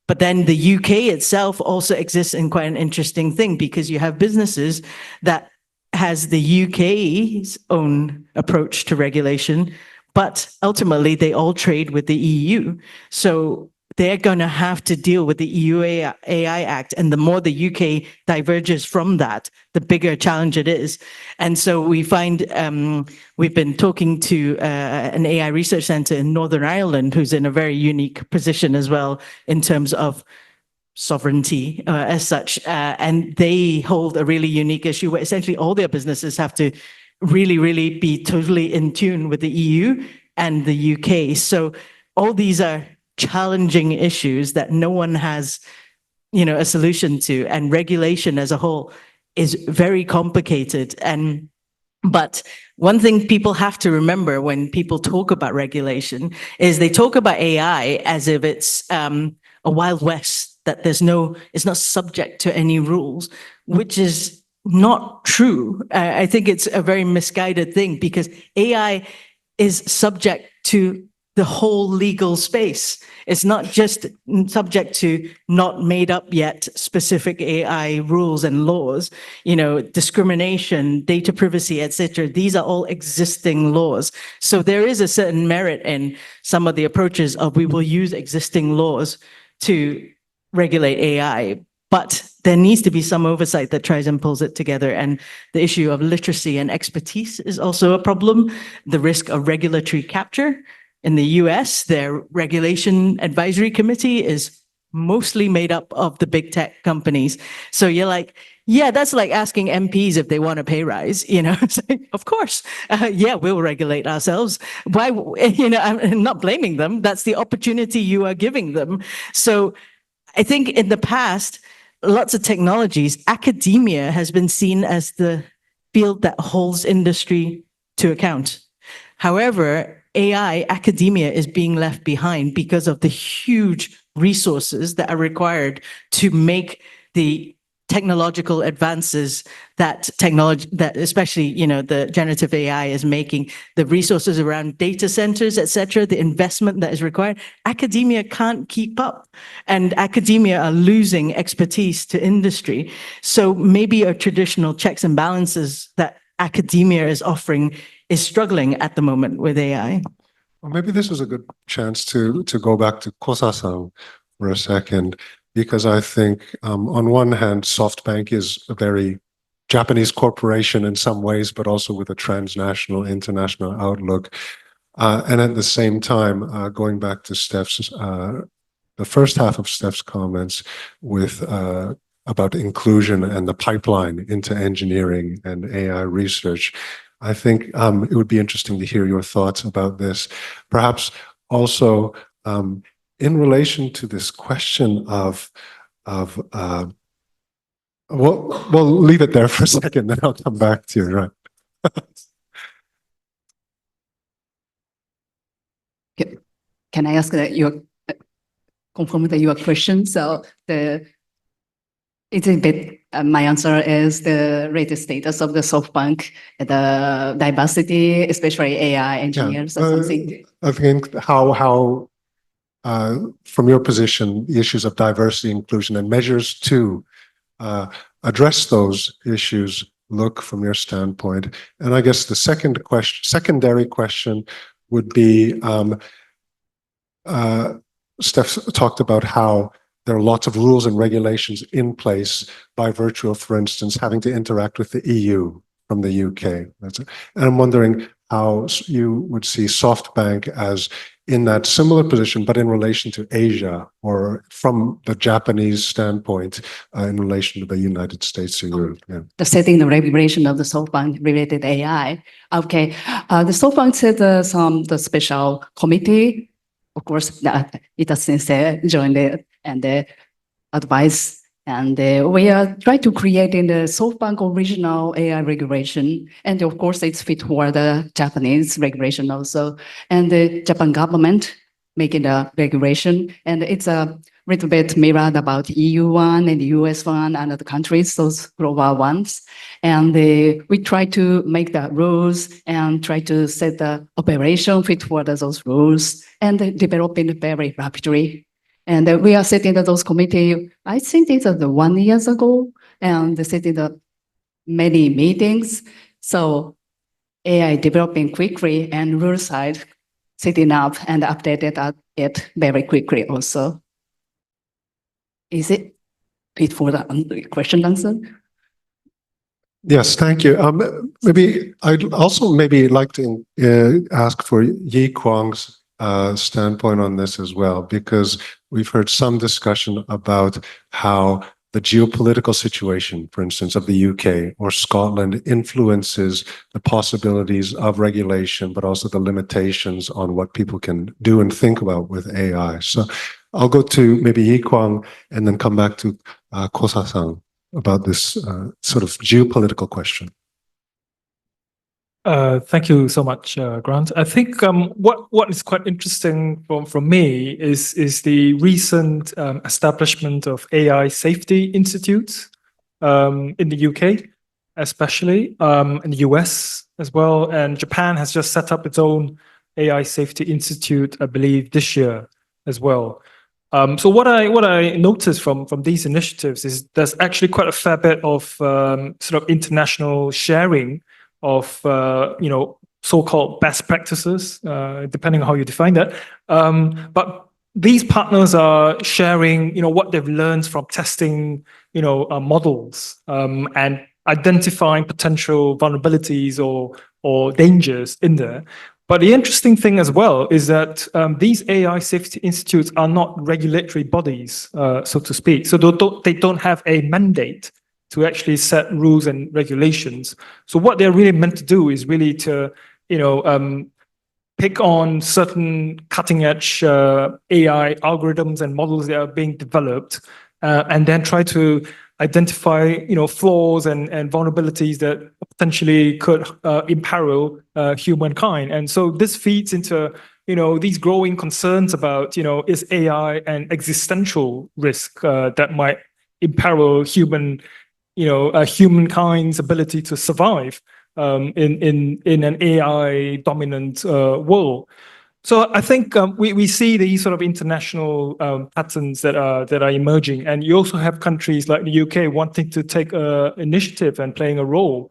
But then the UK itself also exists in quite an interesting thing, because you have businesses that has the UK's own approach to regulation, but ultimately they all trade with the EU. So they're going to have to deal with the EU AI Act. And the more the UK diverges from that, the bigger challenge it is. And so we find we've been talking to an AI research center in Northern Ireland, who's in a very unique position as well in terms of sovereignty as such. And they hold a really unique issue where essentially all their businesses have to really, really be totally in tune with the EU and the UK. So all these are challenging issues that no one has, a solution to, and regulation as a whole is very complicated. But one thing people have to remember when people talk about regulation is they talk about AI as if it's a Wild West, that it's not subject to any rules, which is not true. I think it's a very misguided thing, because AI is subject to the whole legal space. It's not just subject to not made up yet specific AI rules and laws, discrimination, data privacy, etc. These are all existing laws. So there is a certain merit in some of the approaches of we will use existing laws to regulate AI, but there needs to be some oversight that tries and pulls it together. And the issue of literacy and expertise is also a problem. The risk of regulatory capture. In the US, their regulation advisory committee is mostly made up of the big tech companies. So you're like, yeah, that's like asking MPs if they want a pay rise, of course, we'll regulate ourselves. Why, I'm not blaming them. That's the opportunity you are giving them. So I think in the past, lots of technologies, academia has been seen as the field that holds industry to account. However, AI academia is being left behind because of the huge resources that are required to make the technological advances that especially, the generative AI is making, the resources around data centers, etc., the investment that is required. Academia can't keep up, and academia are losing expertise to industry. So maybe a traditional checks and balances that academia is offering is struggling at the moment with AI. Well, maybe this is a good chance to go back to Kosa-san for a second, because I think on one hand, SoftBank is a very Japanese corporation in some ways, but also with a transnational, international outlook. And at the same time, going back to Steph's, the first half of Steph's comments with about inclusion and the pipeline into engineering and AI research, I think it would be interesting to hear your thoughts about this. Perhaps also in relation to this question of we'll leave it there for a second, then I'll come back to you, right? Can I ask that confirm your question? So it's a bit, my answer is the latest status of the SoftBank, the diversity, especially AI engineers or something. I think how from your position, the issues of diversity, inclusion, and measures to address those issues look from your standpoint. And I guess the secondary question would be, Steph talked about how there are lots of rules and regulations in place by virtue of, for instance, having to interact with the EU from the UK. And I'm wondering, how you would see SoftBank as in that similar position, but in relation to Asia, or from the Japanese standpoint, in relation to the United States or Europe. Yeah. The setting the regulation of the SoftBank related AI. Okay, the SoftBank set the special committee. Of course, Itatsu sensei joined it and advised. And we are trying to create in the SoftBank original AI regulation. And of course, it's fit for the Japanese regulation also. And the Japan government making the regulation. And it's a little bit mirrored about EU one and the US one and other countries, those global ones. And we try to make the rules and try to set the operation fit for those rules and developing very rapidly. And we are setting those committee, I think it's 1 year ago, and setting the many meetings. So AI developing quickly and rule side setting up and updated it very quickly also. Is it fit for the question answer? Yes, thank you. Maybe I'd also like to ask for Yi Kwang's standpoint on this as well, because we've heard some discussion about how the geopolitical situation, for instance, of the UK or Scotland influences the possibilities of regulation, but also the limitations on what people can do and think about with AI. So I'll go to maybe Yi Kwang and then come back to Kosa-san about this sort of geopolitical question. Thank you so much, Grant. I think what is quite interesting from me is the recent establishment of AI safety institutes in the UK, especially in the US as well, and Japan has just set up its own AI safety institute, I believe, this year as well. So what I noticed from these initiatives is there's actually quite a fair bit of sort of international sharing of so-called best practices, depending on how you define that. But these partners are sharing, what they've learned from testing, models and identifying potential vulnerabilities or dangers in there. But the interesting thing as well is that these AI safety institutes are not regulatory bodies, so to speak. So they don't have a mandate to actually set rules and regulations. So what they're really meant to do is really to, pick on certain cutting edge AI algorithms and models that are being developed, and then try to identify, flaws and vulnerabilities that potentially could imperil humankind. And so this feeds into, these growing concerns about, is AI an existential risk that might imperil humankind's ability to survive in an AI dominant world. So I think we see these sort of international patterns that are emerging, and you also have countries like the UK wanting to take initiative and playing a role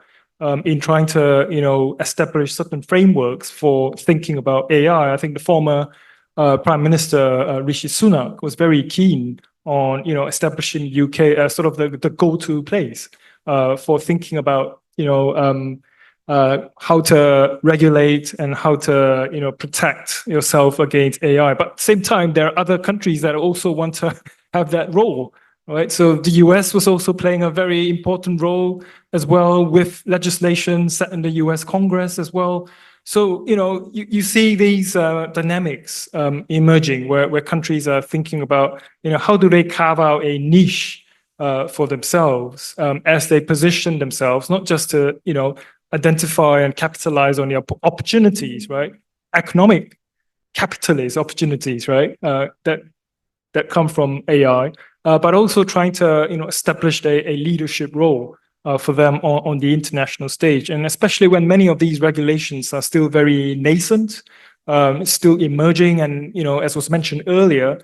in trying to establish certain frameworks for thinking about AI. I think the former Prime Minister Rishi Sunak was very keen on establishing UK as sort of the go-to place for thinking about how to regulate and how to protect yourself against AI. But at the same time, there are other countries that also want to have that role, right? So the US was also playing a very important role as well, with legislation set in the US Congress as well. So you see these dynamics emerging where countries are thinking about how do they carve out a niche for themselves as they position themselves, not just to identify and capitalize on the opportunities, right? Economic capitalist opportunities, right? That come from AI, but also trying to establish a leadership role for them on the international stage, and especially when many of these regulations are still very nascent, still emerging, and as was mentioned earlier,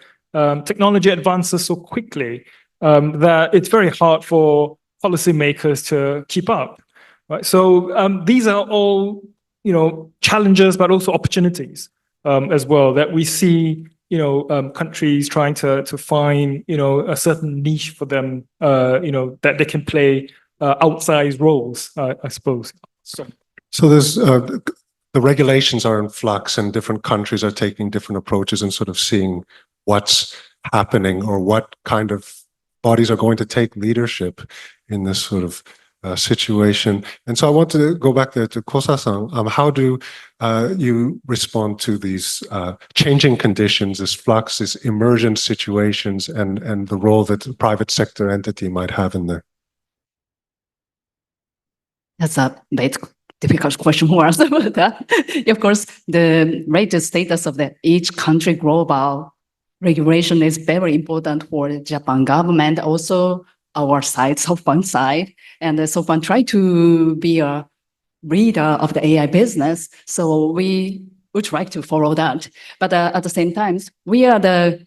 technology advances so quickly that it's very hard for policymakers to keep up. Right. So these are all challenges, but also opportunities as well that we see. Countries trying to find a certain niche for them. That they can play outsized roles, I suppose. So there's the regulations are in flux and different countries are taking different approaches and sort of seeing what's happening or what kind of bodies are going to take leadership in this sort of situation. And so I want to go back there to Kosa-san. How do you respond to these changing conditions, this flux, these emergent situations, and the role that the private sector entity might have in there? That's a bit difficult question for us about that. Of course, the latest status of each country global regulation is very important for the Japan government, also our side, SoftBank side. And SoftBank try to be a leader of the AI business. So we would try to follow that. But at the same time, we are the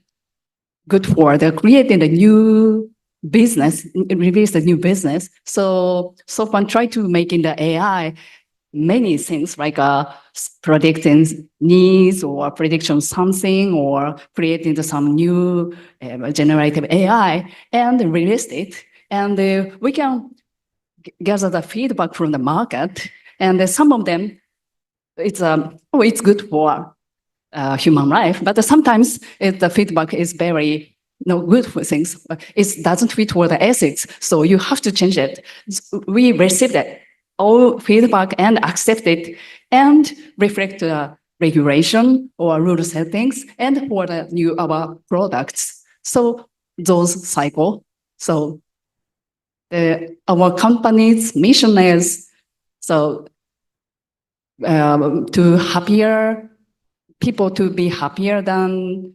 good for the creating a new business, release a new business. So SoftBank try to make in the AI many things like predicting needs or prediction something or creating some new generative AI and release it. And we can gather the feedback from the market. And some of them, it's good for human life, but sometimes the feedback is very good for things. It doesn't fit for the ethics, so you have to change it. We received it. All feedback and accept it and reflect the regulation or rule settings and for the new our products. So those cycle. So our company's mission is to happier people to be happier than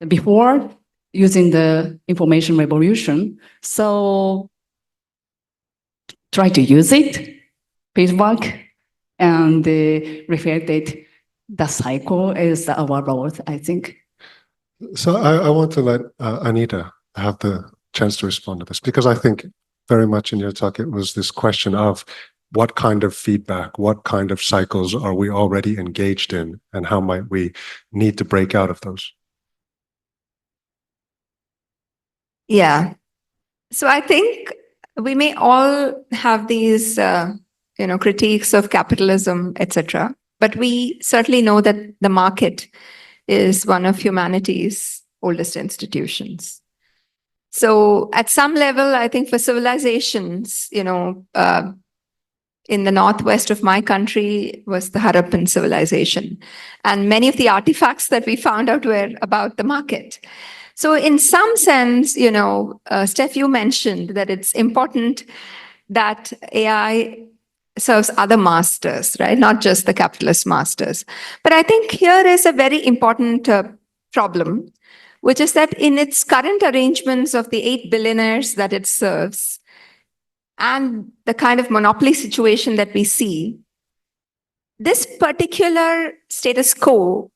before using the information revolution. So try to use it, feedback, and reflect it. The cycle is our role, I think. So I want to let Anita have the chance to respond to this, because I think very much in your talk, it was this question of what kind of feedback, what kind of cycles are we already engaged in, and how might we need to break out of those? Yeah. So I think we may all have these, critiques of capitalism, etc. But we certainly know that the market is one of humanity's oldest institutions. So at some level, I think for civilizations, in the northwest of my country was the Harappan civilization. And many of the artifacts that we found out were about the market. So in some sense, Steph, you mentioned that it's important that AI serves other masters, right? Not just the capitalist masters. But I think here is a very important problem, which is that in its current arrangements of the 8 billionaires that it serves, and the kind of monopoly situation that we see, this particular status quo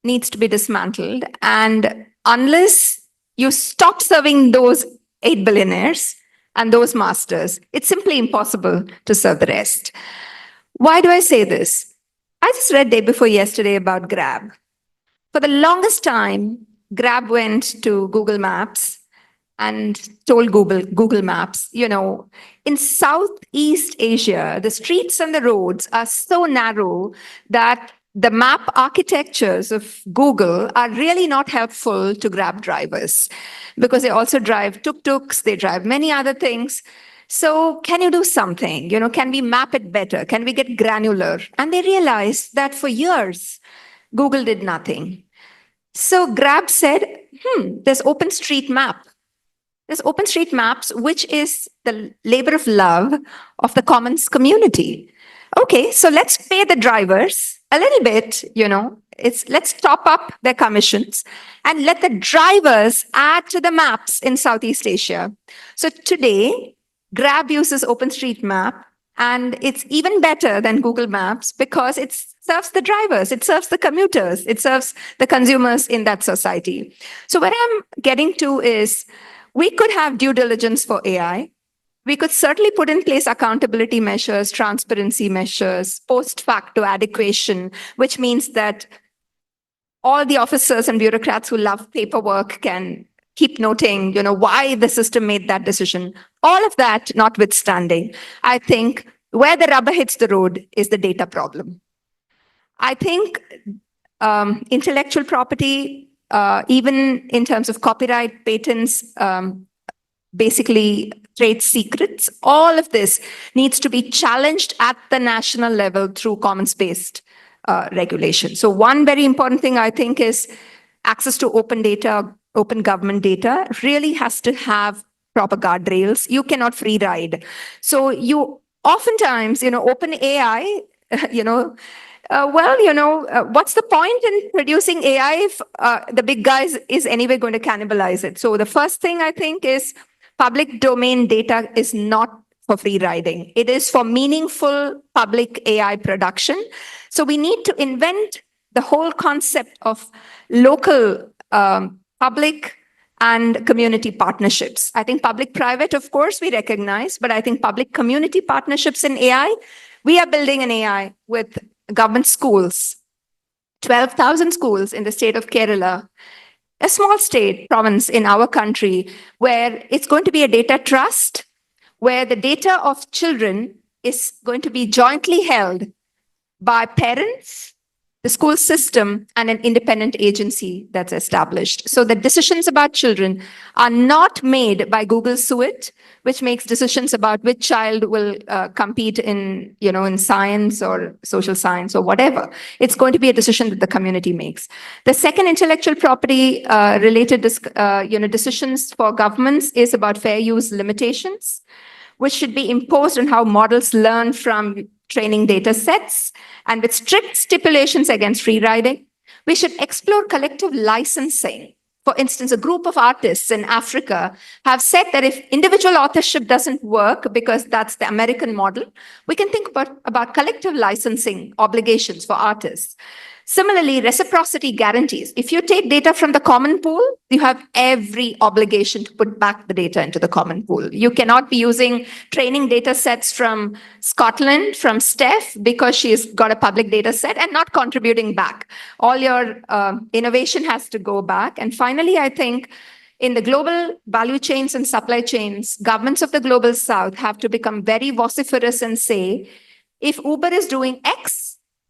needs to be dismantled. And unless you stop serving those 8 billionaires and those masters, it's simply impossible to serve the rest. Why do I say this? I just read day before yesterday about Grab. For the longest time, Grab went to Google Maps and told Google Maps, in Southeast Asia, the streets and the roads are so narrow that the map architectures of Google are really not helpful to Grab drivers because they also drive tuk-tuks, they drive many other things. So can you do something? Can we map it better? Can we get granular? And they realized that for years, Google did nothing. So Grab said, there's OpenStreetMap. There's OpenStreetMaps, which is the labor of love of the commons community. Okay, so let's pay the drivers a little bit, let's top up their commissions and let the drivers add to the maps in Southeast Asia. So today, Grab uses OpenStreetMap, and it's even better than Google Maps because it serves the drivers, it serves the commuters, it serves the consumers in that society. So what I'm getting to is we could have due diligence for AI. We could certainly put in place accountability measures, transparency measures, post facto adequation, which means that all the officers and bureaucrats who love paperwork can keep noting, why the system made that decision. All of that notwithstanding, I think where the rubber hits the road is the data problem. I think intellectual property, even in terms of copyright, patents, basically trade secrets, all of this needs to be challenged at the national level through commons-based regulation. So one very important thing I think is access to open data, open government data really has to have proper guardrails. You cannot free ride. So you oftentimes, open AI, what's the point in producing AI if the big guys is anyway going to cannibalize it? So the first thing I think is public domain data is not for free riding. It is for meaningful public AI production. So we need to invent the whole concept of local public and community partnerships. I think public-private, of course, we recognize, but I think public-community partnerships in AI, we are building an AI with government schools, 12,000 schools in the state of Kerala, a small state, province in our country, where it's going to be a data trust, where the data of children is going to be jointly held by parents, the school system, and an independent agency that's established. So the decisions about children are not made by Google Suite, which makes decisions about which child will compete in science or social science or whatever. It's going to be a decision that the community makes. The second intellectual property related decisions for governments is about fair use limitations, which should be imposed on how models learn from training data sets, and with strict stipulations against free riding. We should explore collective licensing. For instance, a group of artists in Africa have said that if individual authorship doesn't work, because that's the American model, we can think about collective licensing obligations for artists. Similarly, reciprocity guarantees. If you take data from the common pool, you have every obligation to put back the data into the common pool. You cannot be using training data sets from Scotland, from Steph, because she's got a public data set and not contributing back. All your innovation has to go back. And finally, I think in the global value chains and supply chains, governments of the global south have to become very vociferous and say, if Uber is doing X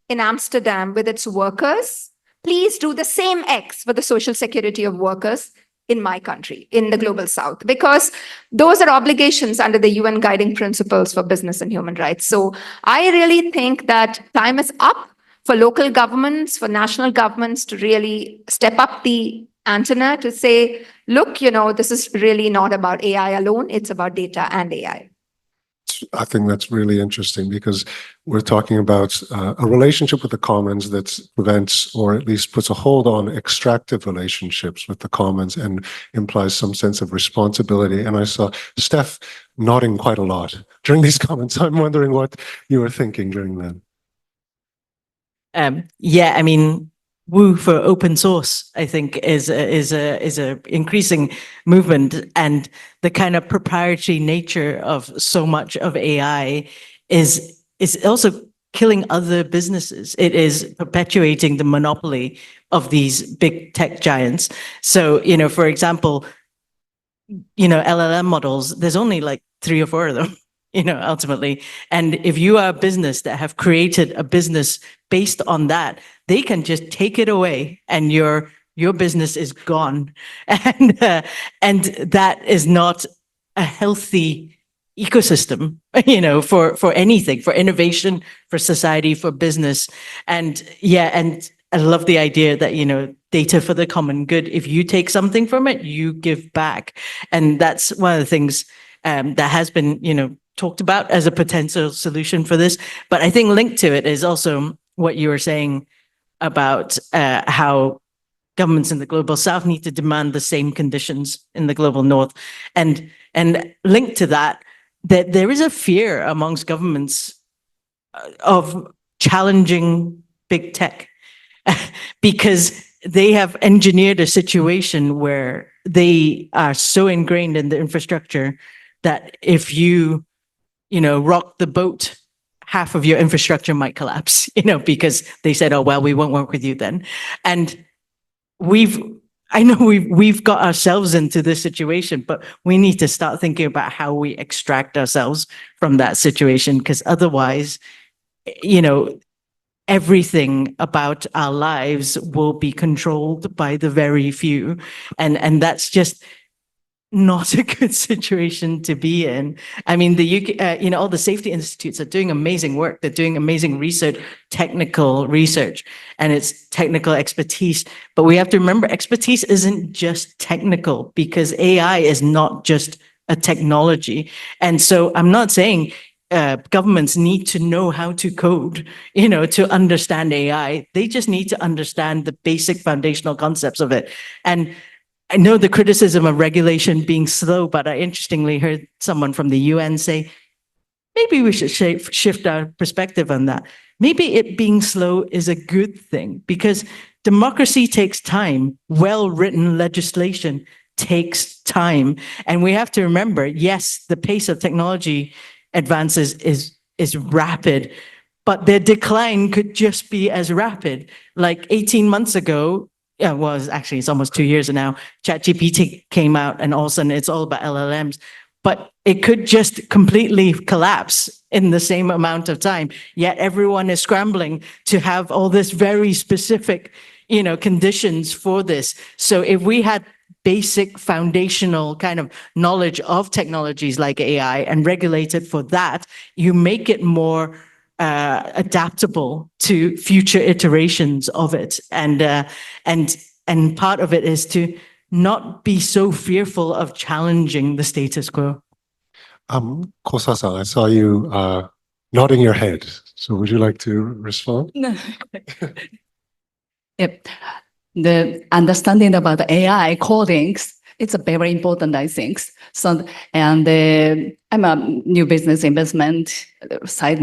in Amsterdam with its workers, please do the same X for the social security of workers in my country, in the global south, because those are obligations under the UN guiding principles for business and human rights. So I really think that time is up for local governments, for national governments to really step up the antenna to say, look, this is really not about AI alone, it's about data and AI. I think that's really interesting because we're talking about a relationship with the commons that prevents or at least puts a hold on extractive relationships with the commons and implies some sense of responsibility. And I saw Steph nodding quite a lot during these comments. I'm wondering what you were thinking during that. Yeah, I mean, woo for open source, I think, is a increasing movement, and the kind of proprietary nature of so much of AI is also killing other businesses. It is perpetuating the monopoly of these big tech giants. So, for example, LLM models, there's only like 3 or 4 of them. Ultimately. And if you are a business that have created a business based on that, they can just take it away and your business is gone. And that is not a healthy ecosystem, for anything, for innovation, for society, for business. And I love the idea that, data for the common good. If you take something from it, you give back. And that's one of the things that has been, talked about as a potential solution for this. But I think linked to it is also what you were saying about how governments in the global south need to demand the same conditions in the global north. And linked to that there is a fear amongst governments of challenging big tech because they have engineered a situation where they are so ingrained in the infrastructure that if you rock the boat, half of your infrastructure might collapse, because they said, oh, well, we won't work with you then. And we've got ourselves into this situation, but we need to start thinking about how we extract ourselves from that situation, because otherwise, everything about our lives will be controlled by the very few. And that's just not a good situation to be in. I mean, the UK, all the safety institutes are doing amazing work. They're doing amazing research, technical research, and it's technical expertise. But we have to remember, expertise isn't just technical, because AI is not just a technology. And so I'm not saying governments need to know how to code, to understand AI. They just need to understand the basic foundational concepts of it. And I know the criticism of regulation being slow, but I interestingly heard someone from the UN say, maybe we should shift our perspective on that. Maybe it being slow is a good thing, because democracy takes time. Well-written legislation takes time. And we have to remember, yes, the pace of technology advances is rapid, but their decline could just be as rapid. Like 18 months ago, actually, it's almost 2 years now, ChatGPT came out, and all of a sudden it's all about LLMs. But it could just completely collapse in the same amount of time. Yet everyone is scrambling to have all this very specific, conditions for this. So if we had basic foundational kind of knowledge of technologies like AI and regulated for that, you make it more adaptable to future iterations of it. And part of it is to not be so fearful of challenging the status quo. Kosa-san, I saw you nodding your head. So would you like to respond? Yep. The understanding about the AI codings, it's a very important, I think. So, and I'm a new business investment side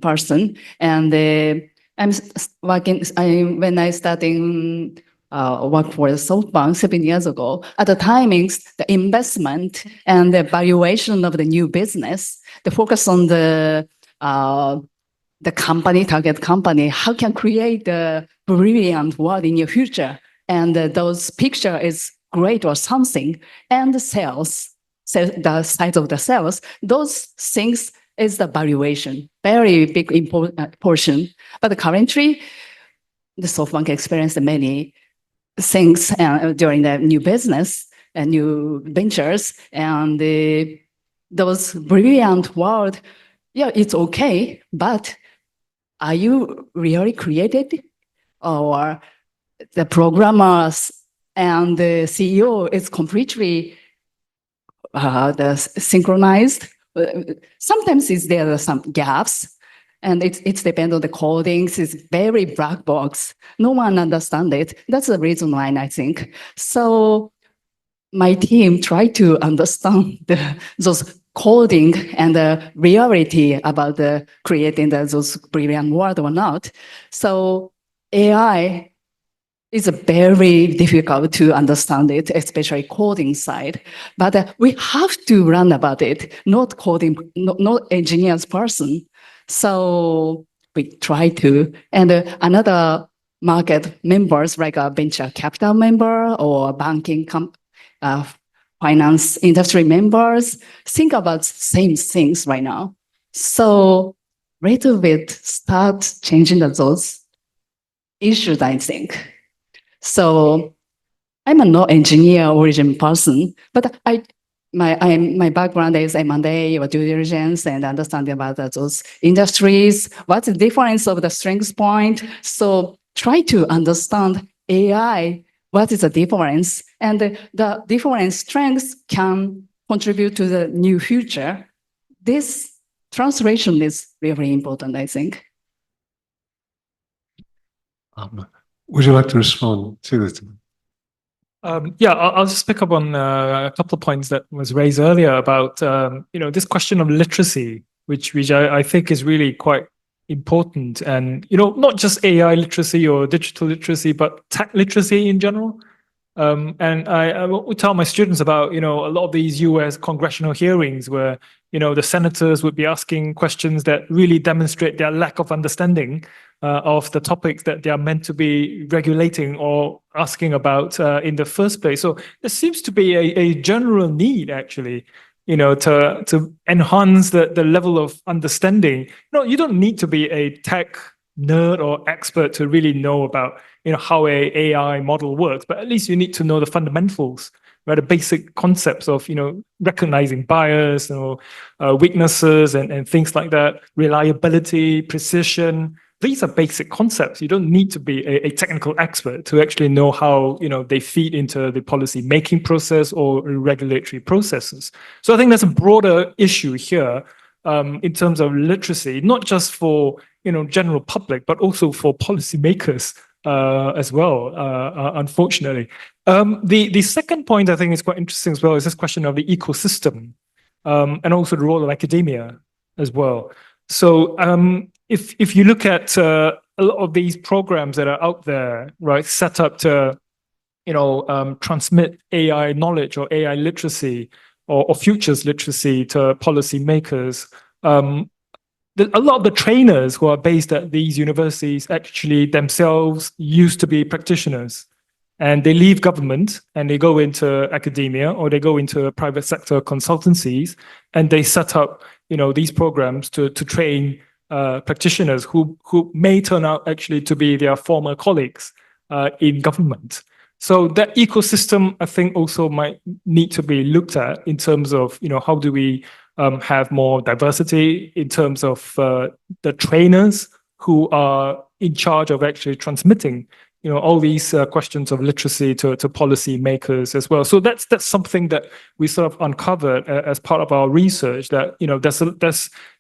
person, and I'm working. When I started work for SoftBank 7 years ago, at the timings, the investment and the valuation of the new business, the focus on the company, target company, how can create the brilliant world in your future, and those picture is great or something, and the sales, the size of the sales, those things is the valuation, very big important portion. But currently, the SoftBank experienced many things during the new business and new ventures, and those brilliant world, yeah, it's okay, but are you really created, or the programmers and the CEO is completely synchronized? Sometimes there are some gaps, and it's depends on the codings. It's very black box. No one understands it. That's the reason why I think. So my team tried to understand those coding and the reality about the creating those brilliant world or not. So AI is very difficult to understand it, especially coding side. But we have to learn about it, not coding, not engineers person. So we try to, and another market members like a venture capital member or banking finance industry members think about same things right now. So little bit start changing those issues, I think. So I'm a no engineer origin person, but my background is M&A or due diligence and understanding about those industries. What's the difference of the strength point? So try to understand AI. What is the difference? And the different strengths can contribute to the new future. This translation is very important, I think. Would you like to respond to this? Yeah, I'll just pick up on a couple of points that was raised earlier about this question of literacy, which I think is really quite important, and not just AI literacy or digital literacy, but tech literacy in general. And I would tell my students about a lot of these US congressional hearings where the senators would be asking questions that really demonstrate their lack of understanding of the topics that they are meant to be regulating or asking about in the first place. So there seems to be a general need, actually, to enhance the level of understanding. You don't need to be a tech nerd or expert to really know about, how a AI model works, but at least you need to know the fundamentals, right? The basic concepts of, recognizing bias, weaknesses and things like that, reliability, precision. These are basic concepts. You don't need to be a technical expert to actually know how, they feed into the policy making process or regulatory processes. So I think there's a broader issue here in terms of literacy, not just for, general public, but also for policymakers as well, unfortunately. The second point I think is quite interesting as well is this question of the ecosystem and also the role of academia as well. So if you look at a lot of these programs that are out there, right, set up to, transmit AI knowledge or AI literacy or futures literacy to policymakers, a lot of the trainers who are based at these universities actually themselves used to be practitioners. And they leave government and they go into academia or they go into private sector consultancies and they set up, these programs to train practitioners who may turn out actually to be their former colleagues in government. So that ecosystem, I think, also might need to be looked at in terms of, how do we have more diversity in terms of the trainers who are in charge of actually transmitting, all these questions of literacy to policy makers as well. So that's something that we sort of uncovered as part of our research. That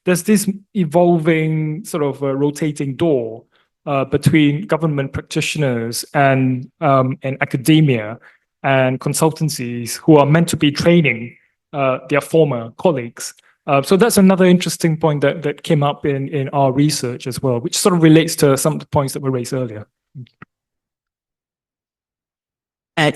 there's this evolving sort of rotating door between government practitioners and academia and consultancies who are meant to be training their former colleagues. So that's another interesting point that came up in our research as well, which sort of relates to some of the points that were raised earlier.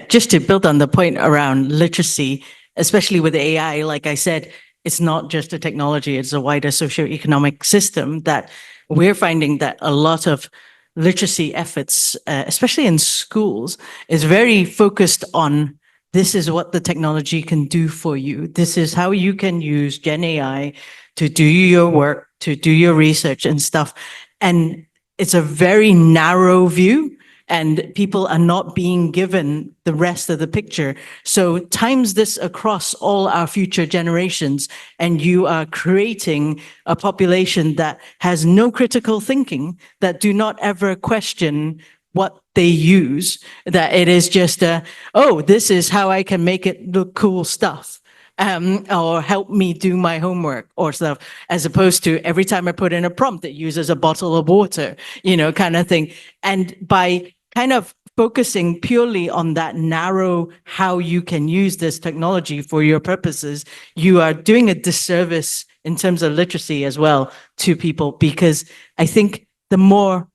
Just to build on the point around literacy, especially with AI, like I said, it's not just a technology, it's a wider socioeconomic system that we're finding that a lot of literacy efforts, especially in schools, is very focused on this is what the technology can do for you. This is how you can use Gen AI to do your work, to do your research and stuff. And it's a very narrow view. And people are not being given the rest of the picture. So times this across all our future generations, and you are creating a population that has no critical thinking, that do not ever question what they use, that it is just this is how I can make it look cool stuff. Or help me do my homework or stuff, as opposed to every time I put in a prompt, it uses a bottle of water, kind of thing. And by kind of focusing purely on that narrow how you can use this technology for your purposes, you are doing a disservice in terms of literacy as well to people, because I think the more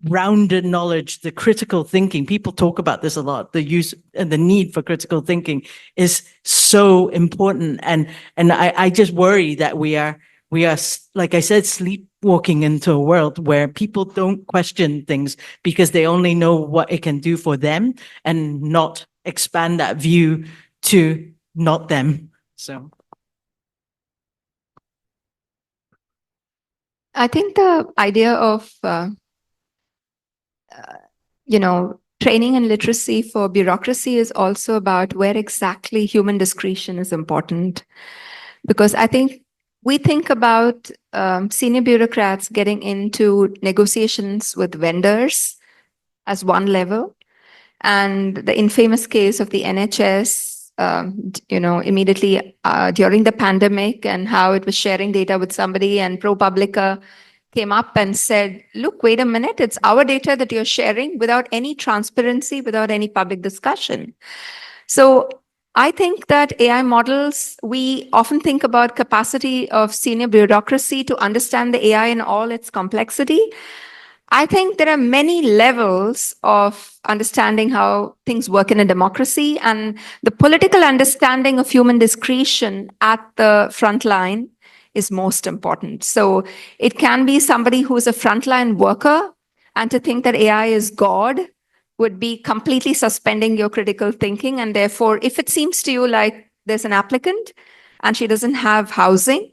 rounded knowledge, the critical thinking, people talk about this a lot, the use and the need for critical thinking is so important. And I just worry that we are, like I said, sleepwalking into a world where people don't question things because they only know what it can do for them and not expand that view to not them. So I think the idea of training and literacy for bureaucracy is also about where exactly human discretion is important. Because I think we think about senior bureaucrats getting into negotiations with vendors as one level. And the infamous case of the NHS, immediately during the pandemic, and how it was sharing data with somebody, and ProPublica came up and said, look, wait a minute, it's our data that you're sharing without any transparency, without any public discussion. So I think that AI models, we often think about capacity of senior bureaucracy to understand the AI in all its complexity. I think there are many levels of understanding how things work in a democracy, and the political understanding of human discretion at the front line is most important. So it can be somebody who's a frontline worker, and to think that AI is God would be completely suspending your critical thinking. And therefore, if it seems to you like there's an applicant and she doesn't have housing,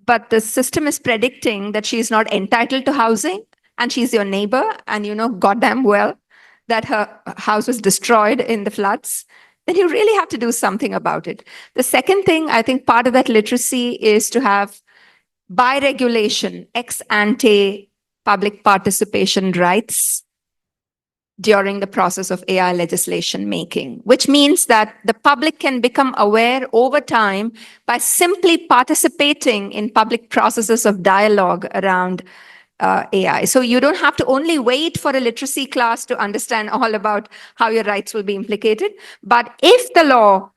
but the system is predicting that she's not entitled to housing, and she's your neighbor, and you know goddamn well that her house was destroyed in the floods, then you really have to do something about it. The second thing, I think part of that literacy is to have, by regulation, ex ante public participation rights during the process of AI legislation making, which means that the public can become aware over time by simply participating in public processes of dialogue around AI. So you don't have to only wait for a literacy class to understand all about how your rights will be implicated. But if the law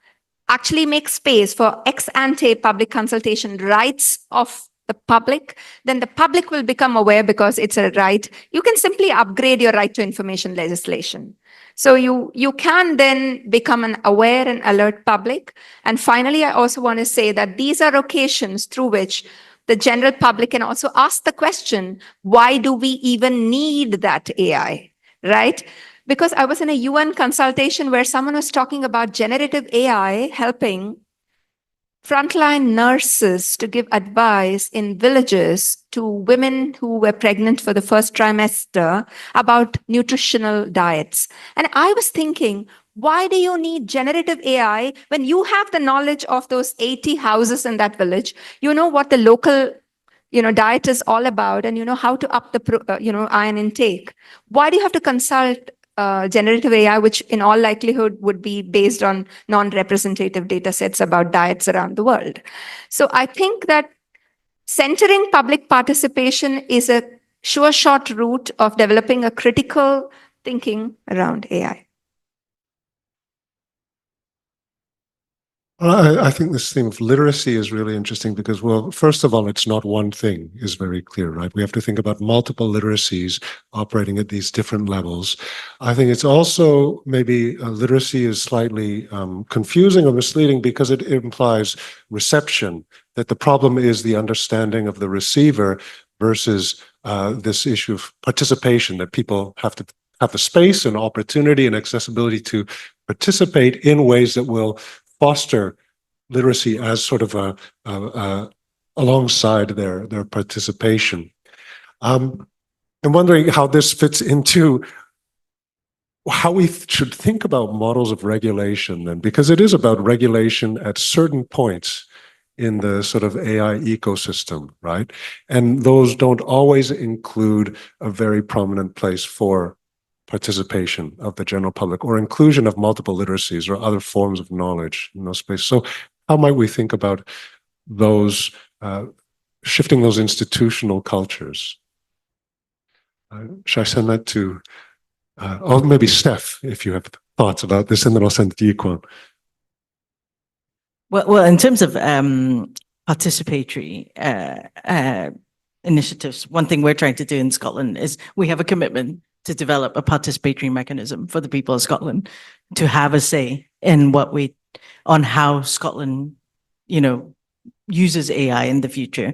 actually makes space for ex ante public consultation rights of the public, then the public will become aware because it's a right. You can simply upgrade your right to information legislation. So you can then become an aware and alert public. And finally, I also want to say that these are occasions through which the general public can also ask the question, why do we even need that AI, right? Because I was in a UN consultation where someone was talking about generative AI helping frontline nurses to give advice in villages to women who were pregnant for the first trimester about nutritional diets. And I was thinking, why do you need generative AI when you have the knowledge of those 80 houses in that village? You know what the local diet is all about, and you know how to up the iron intake. Why do you have to consult generative AI, which in all likelihood would be based on non-representative data sets about diets around the world? So I think that centering public participation is a sure shot route of developing a critical thinking around AI. Well, I think this theme of literacy is really interesting because, well, first of all, it's not one thing is very clear, right? We have to think about multiple literacies operating at these different levels. I think it's also maybe literacy is slightly confusing or misleading because it implies reception, that the problem is the understanding of the receiver versus this issue of participation, that people have to have the space and opportunity and accessibility to participate in ways that will foster literacy as sort of alongside their participation. I'm wondering how this fits into how we should think about models of regulation then, because it is about regulation at certain points in the sort of AI ecosystem, right? And those don't always include a very prominent place for participation of the general public or inclusion of multiple literacies or other forms of knowledge in those spaces. So how might we think about those, shifting those institutional cultures? Should I send that to, or maybe Steph, if you have thoughts about this, and then I'll send it to Yuko. Well, in terms of participatory initiatives, one thing we're trying to do in Scotland is we have a commitment to develop a participatory mechanism for the people of Scotland to have a say in on how Scotland, uses AI in the future.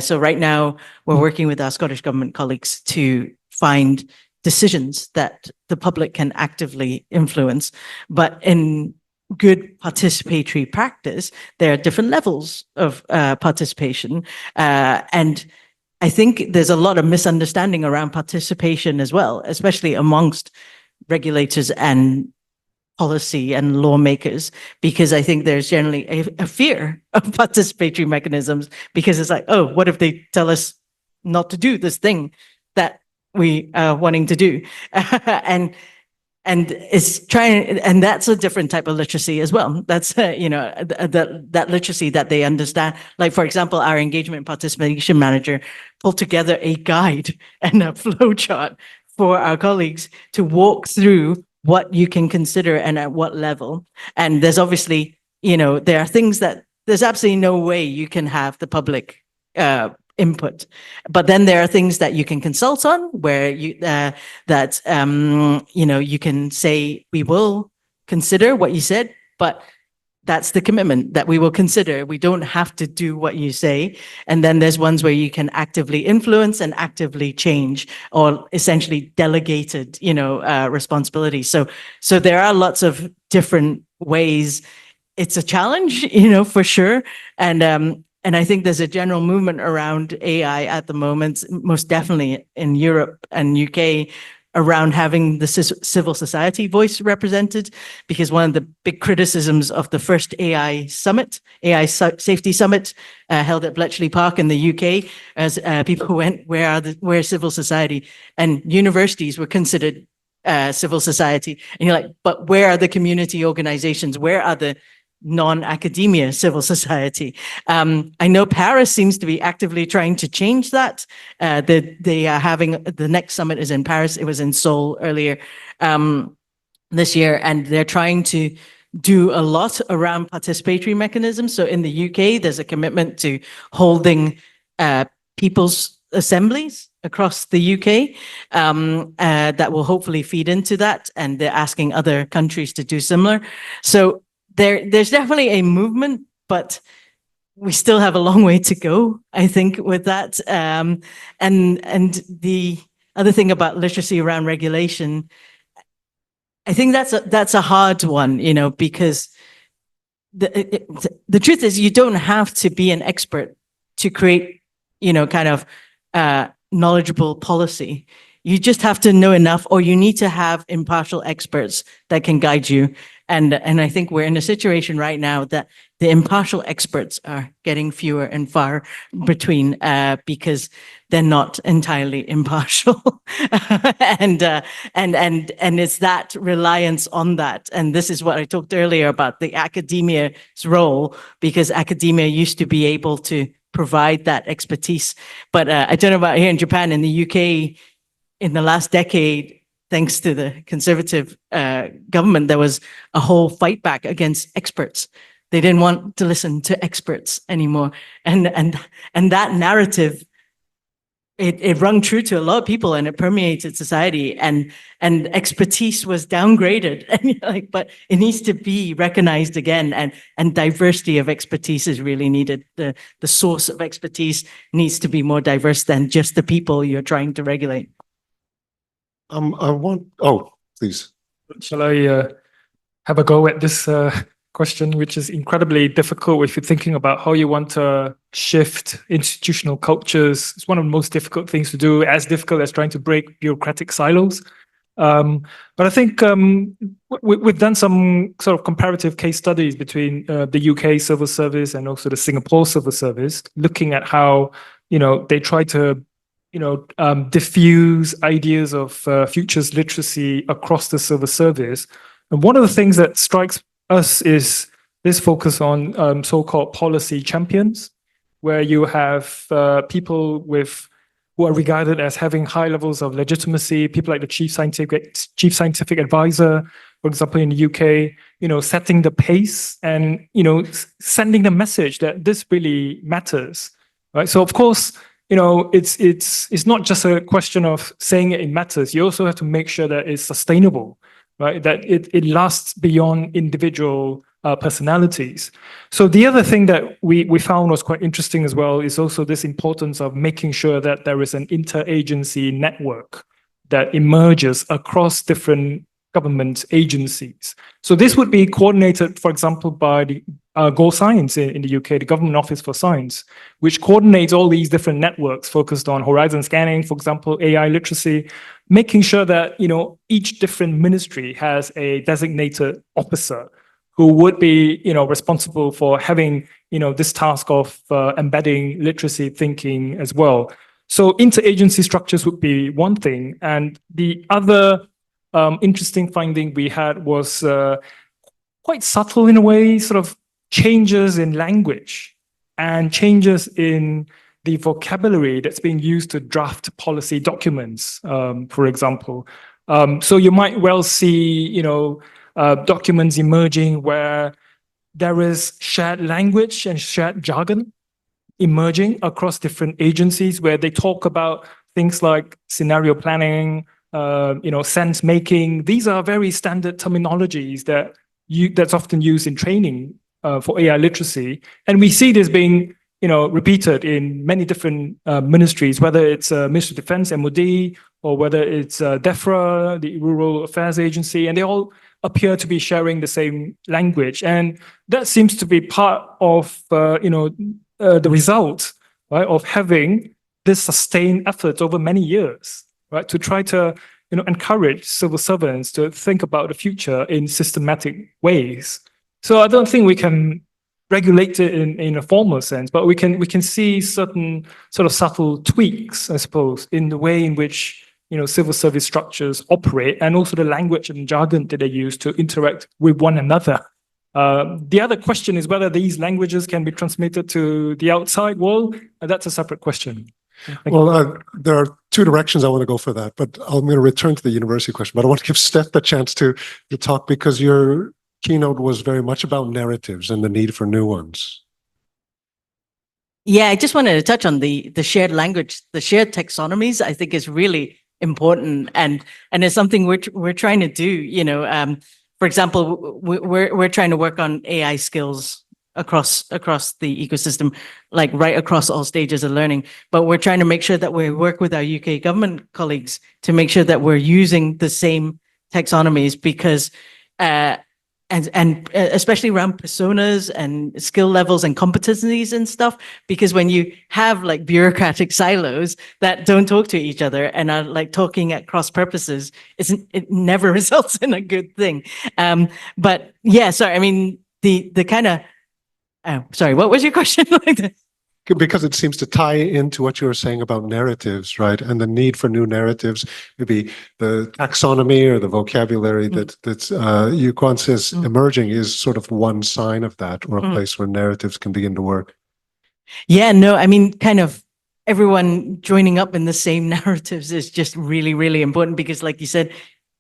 So right now we're working with our Scottish Government colleagues to find decisions that the public can actively influence. But in good participatory practice, there are different levels of participation. And I think there's a lot of misunderstanding around participation as well, especially amongst regulators and policy and lawmakers, because I think there's generally a fear of participatory mechanisms because it's like, oh, what if they tell us not to do this thing that we are wanting to do? And that's a different type of literacy as well. That's, that literacy that they understand. Like, for example, our engagement participation manager pulled together a guide and a flow chart for our colleagues to walk through what you can consider and at what level. And there's obviously, there are things that there's absolutely no way you can have the public input. But then there are things that you can consult on where you can say, we will consider what you said, but that's the commitment that we will consider. We don't have to do what you say. And then there's ones where you can actively influence and actively change, or essentially delegated, responsibility. So there are lots of different ways. It's a challenge, for sure. And I think there's a general movement around AI at the moment, most definitely in Europe and UK, around having the civil society voice represented, because one of the big criticisms of the first AI summit, AI Safety Summit, held at Bletchley Park in the UK, as people went, where's civil society? And universities were considered civil society. And you're like, but where are the community organizations? Where are the non-academia civil society? I know Paris seems to be actively trying to change that. They are having, the next summit is in Paris. It was in Seoul earlier this year, and they're trying to do a lot around participatory mechanisms. So in the UK, there's a commitment to holding people's assemblies across the UK that will hopefully feed into that, and they're asking other countries to do similar. So there's definitely a movement, but we still have a long way to go, I think, with that. And the other thing about literacy around regulation, I think that's a hard one, you know, because the truth is you don't have to be an expert to create, you know, kind of knowledgeable policy. You just have to know enough, or you need to have impartial experts that can guide you. And I think we're in a situation right now that the impartial experts are getting fewer and far between because they're not entirely impartial. and it's that reliance on that. And this is what I talked earlier about the academia's role, because academia used to be able to provide that expertise. But I don't know about here in Japan. In the UK, in the last decade, thanks to the conservative government, there was a whole fight back against experts. They didn't want to listen to experts anymore. And that narrative, it rung true to a lot of people, and it permeated society, and expertise was downgraded. And like, but it needs to be recognized again, and diversity of expertise is really needed. The source of expertise needs to be more diverse than just the people you're trying to regulate. Please. Shall I have a go at this question, which is incredibly difficult if you're thinking about how you want to shift institutional cultures? It's one of the most difficult things to do, as difficult as trying to break bureaucratic silos. But I think we've done some sort of comparative case studies between the UK civil service and also the Singapore civil service, looking at how, you know, they try to diffuse ideas of futures literacy across the civil service. And one of the things that strikes us is this focus on so-called policy champions, where you have people who are regarded as having high levels of legitimacy, people like the chief scientific advisor, for example, in the UK, you know, setting the pace and, you know, sending the message that this really matters, right? So of course, you know, it's not just a question of saying it matters. You also have to make sure that it's sustainable, right? That it lasts beyond individual personalities. So the other thing that we found was quite interesting as well is also this importance of making sure that there is an interagency network that emerges across different government agencies. So this would be coordinated, for example, by the Go Science in the UK, the Government Office for Science, which coordinates all these different networks focused on horizon scanning, for example, AI literacy, making sure that, you know, each different ministry has a designated officer who would be, you know, responsible for having, you know, this task of embedding literacy thinking as well. So interagency structures would be one thing. And the other interesting finding we had was quite subtle in a way, sort of changes in language and changes in the vocabulary that's being used to draft policy documents, for example. So you might well see, you know, documents emerging where there is shared language and shared jargon emerging across different agencies, where they talk about things like scenario planning, you know, sense making. These are very standard terminologies that's often used in training for AI literacy, and we see this being, you know, repeated in many different ministries, whether it's Ministry of Defense, MOD, or whether it's DEFRA, the Rural Affairs Agency, and they all appear to be sharing the same language, and that seems to be part of, you know, the result, right, of having this sustained effort over many years, right, to try to encourage civil servants to think about the future in systematic ways. So I don't think we can regulate it in a formal sense, but we can see certain sort of subtle tweaks, I suppose, in the way in which civil service structures operate, and also the language and jargon that they use to interact with one another. The other question is whether these languages can be transmitted to the outside world. That's a separate question. Well, there are two directions I want to go for that, but I'm going to return to the university question. But I want to give Steph the chance to talk, because your keynote was very much about narratives and the need for new ones. Yeah, I just wanted to touch on the shared language, the shared taxonomies. I think is really important, and it's something we're trying to do. For example, we're trying to work on AI skills across the ecosystem, like right across all stages of learning. But we're trying to make sure that we work with our UK government colleagues to make sure that we're using the same taxonomies, because and especially around personas and skill levels and competencies and stuff, because when you have like bureaucratic silos that don't talk to each other and are like talking at cross purposes, it never results in a good thing. But yeah, sorry, I mean, the kind of, sorry, what was your question? Because it seems to tie into what you were saying about narratives, right? And the need for new narratives. Maybe the taxonomy or the vocabulary that Yuko says emerging is sort of one sign of that, or a place where narratives can begin to work. Yeah, no, I mean, kind of everyone joining up in the same narratives is just really, really important, because like you said,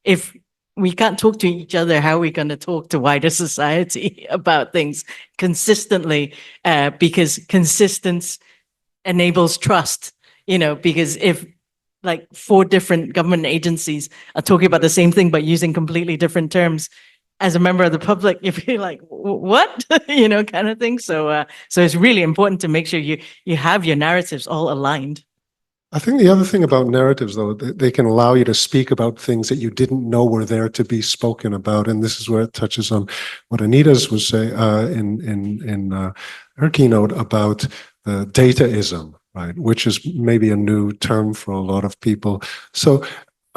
if we can't talk to each other, how are we going to talk to wider society about things consistently? Because consistency enables trust, because if like 4 different government agencies are talking about the same thing, but using completely different terms, as a member of the public, you feel like, what, kind of thing. So it's really important to make sure you have your narratives all aligned. I think the other thing about narratives, though, they can allow you to speak about things that you didn't know were there to be spoken about, and this is where it touches on what Anita's was saying in her keynote about the dataism, right? Which is maybe a new term for a lot of people. So,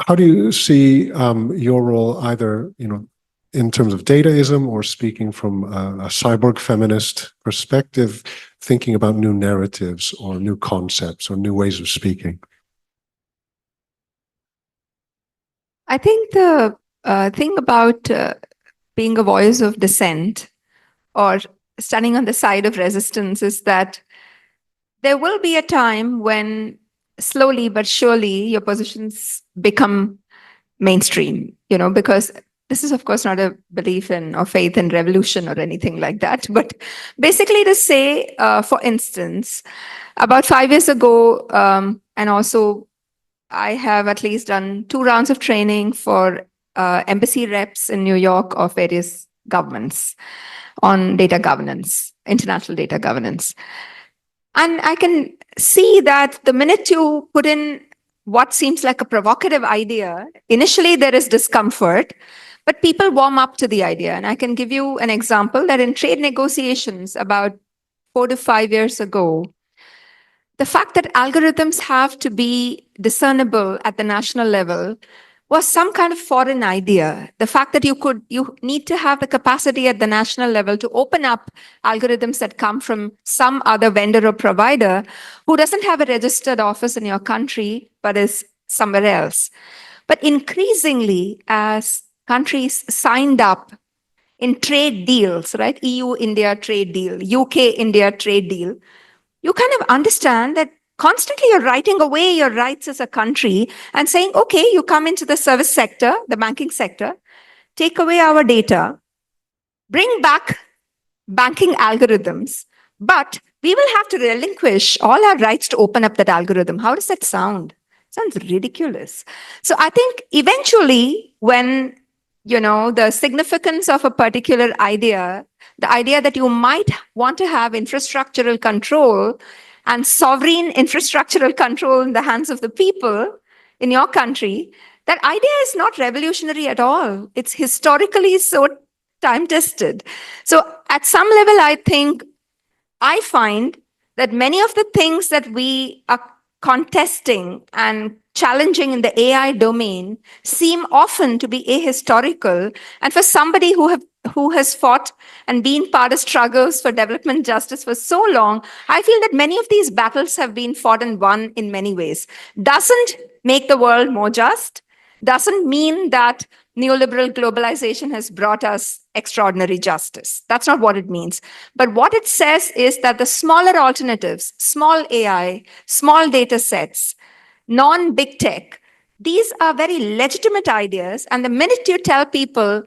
how do you see your role, either in terms of dataism or speaking from a cyborg feminist perspective, thinking about new narratives or new concepts or new ways of speaking? I think the thing about being a voice of dissent or standing on the side of resistance is that there will be a time when slowly but surely your positions become mainstream, because this is, of course, not a belief in or faith in revolution or anything like that. But basically to say, for instance, about 5 years ago, and also I have at least done 2 rounds of training for embassy reps in New York of various governments on data governance, international data governance. And I can see that the minute you put in what seems like a provocative idea, initially there is discomfort, but people warm up to the idea. And I can give you an example that in trade negotiations about 4 to 5 years ago, the fact that algorithms have to be discernible at the national level was some kind of foreign idea. The fact that you need to have the capacity at the national level to open up algorithms that come from some other vendor or provider who doesn't have a registered office in your country, but is somewhere else. But increasingly, as countries signed up in trade deals, right? EU-India trade deal, UK-India trade deal, you kind of understand that constantly you're writing away your rights as a country and saying, okay, you come into the service sector, the banking sector, take away our data, bring back banking algorithms, but we will have to relinquish all our rights to open up that algorithm. How does that sound? Sounds ridiculous. So I think eventually when the significance of a particular idea, the idea that you might want to have infrastructural control and sovereign infrastructural control in the hands of the people in your country, that idea is not revolutionary at all. It's historically so time-tested. So at some level, I find that many of the things that we are contesting and challenging in the AI domain seem often to be ahistorical. And for somebody who has fought and been part of struggles for development justice for so long, I feel that many of these battles have been fought and won in many ways. Doesn't make the world more just, doesn't mean that neoliberal globalization has brought us extraordinary justice. That's not what it means. But what it says is that the smaller alternatives, small AI, small data sets, non-big tech, these are very legitimate ideas. And the minute you tell people,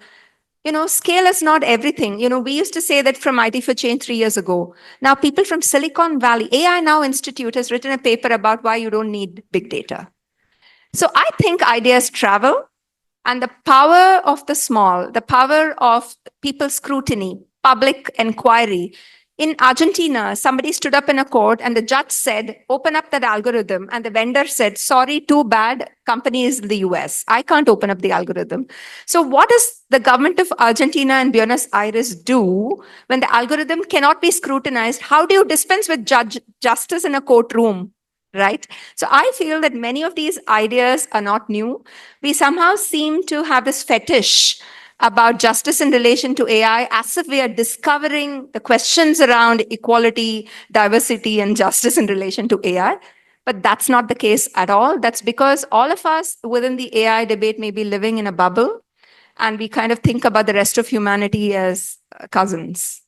scale is not everything. We used to say that from IT for Change 3 years ago. Now people from Silicon Valley, AI Now Institute has written a paper about why you don't need big data. So I think ideas travel, and the power of the small, the power of people's scrutiny, public inquiry. In Argentina, somebody stood up in a court and the judge said, open up that algorithm. And the vendor said, sorry, too bad, company is in the US. I can't open up the algorithm. So what does the government of Argentina and Buenos Aires do when the algorithm cannot be scrutinized? How do you dispense with justice in a courtroom? Right? So I feel that many of these ideas are not new. We somehow seem to have this fetish about justice in relation to AI as if we are discovering the questions around equality, diversity, and justice in relation to AI. But that's not the case at all. That's because all of us within the AI debate may be living in a bubble, and we kind of think about the rest of humanity as cousins.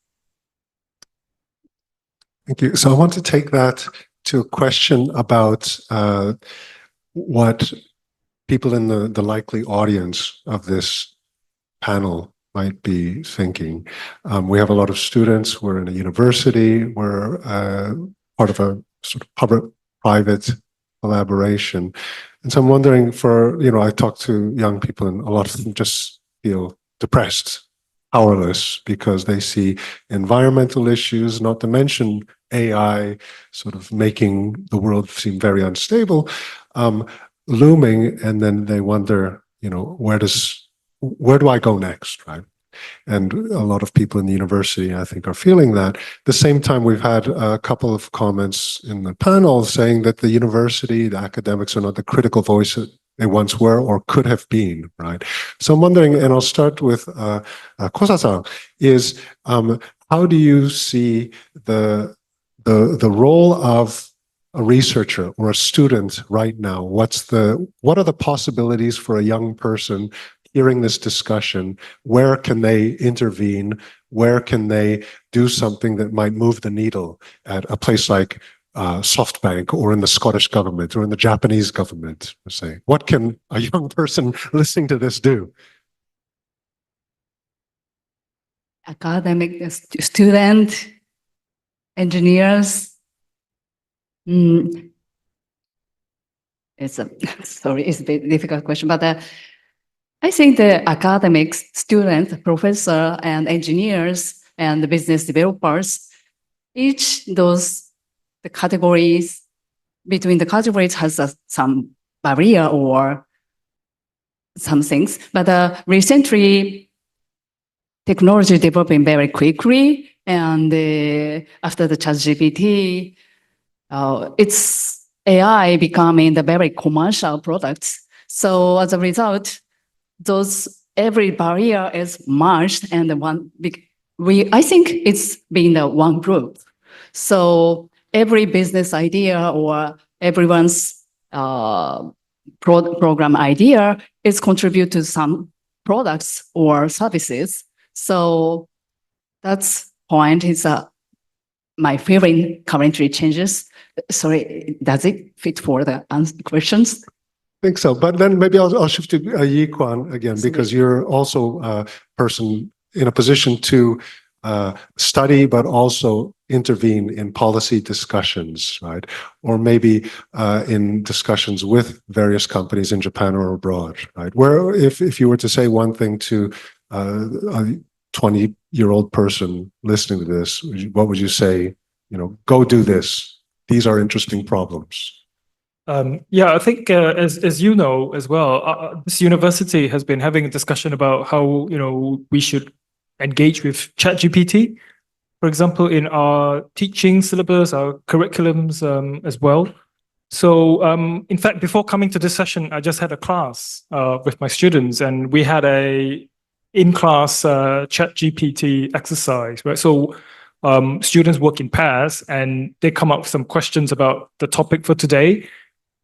Thank you. So I want to take that to a question about what people in the likely audience of this panel might be thinking. We have a lot of students. We're in a university. We're part of a sort of public-private collaboration. And so I'm wondering I talk to young people and a lot of them just feel depressed, powerless, because they see environmental issues, not to mention AI sort of making the world seem very unstable, looming, and then they wonder, where do I go next, right? And a lot of people in the university, I think, are feeling that. At the same time, we've had a couple of comments in the panel saying that the university, the academics are not the critical voice that they once were or could have been, right? So I'm wondering, and I'll start with Kosa-san, is how do you see the role of a researcher or a student right now? What are the possibilities for a young person hearing this discussion? Where can they intervene? Where can they do something that might move the needle at a place like SoftBank or in the Scottish government or in the Japanese government? Say, what can a young person listening to this do? Academic student, engineers. It's a bit difficult question, but I think the academics, students, professor, and engineers, and the business developers, each the categories, between the categories has some barrier or some things. But recently, technology developing very quickly, and after the ChatGPT, it's AI becoming the very commercial products. So as a result, every barrier is merged, and I think it's being the one group. So every business idea or everyone's program idea is contribute to some products or services. So that's point is my feeling currently changes. Sorry, does it fit for the questions? I think so, but then maybe I'll shift to Yi-Kwan again, because you're also a person in a position to study, but also intervene in policy discussions, right? Or maybe in discussions with various companies in Japan or abroad, right? Where if you were to say one thing to a 20-year-old person listening to this, what would you say? Go do this. These are interesting problems. I think as you know as well, this university has been having a discussion about how we should engage with ChatGPT, for example, in our teaching syllabus, our curriculums as well. So in fact, before coming to this session, I just had a class with my students, and we had a in-class ChatGPT exercise, right? So students work in pairs and they come up with some questions about the topic for today,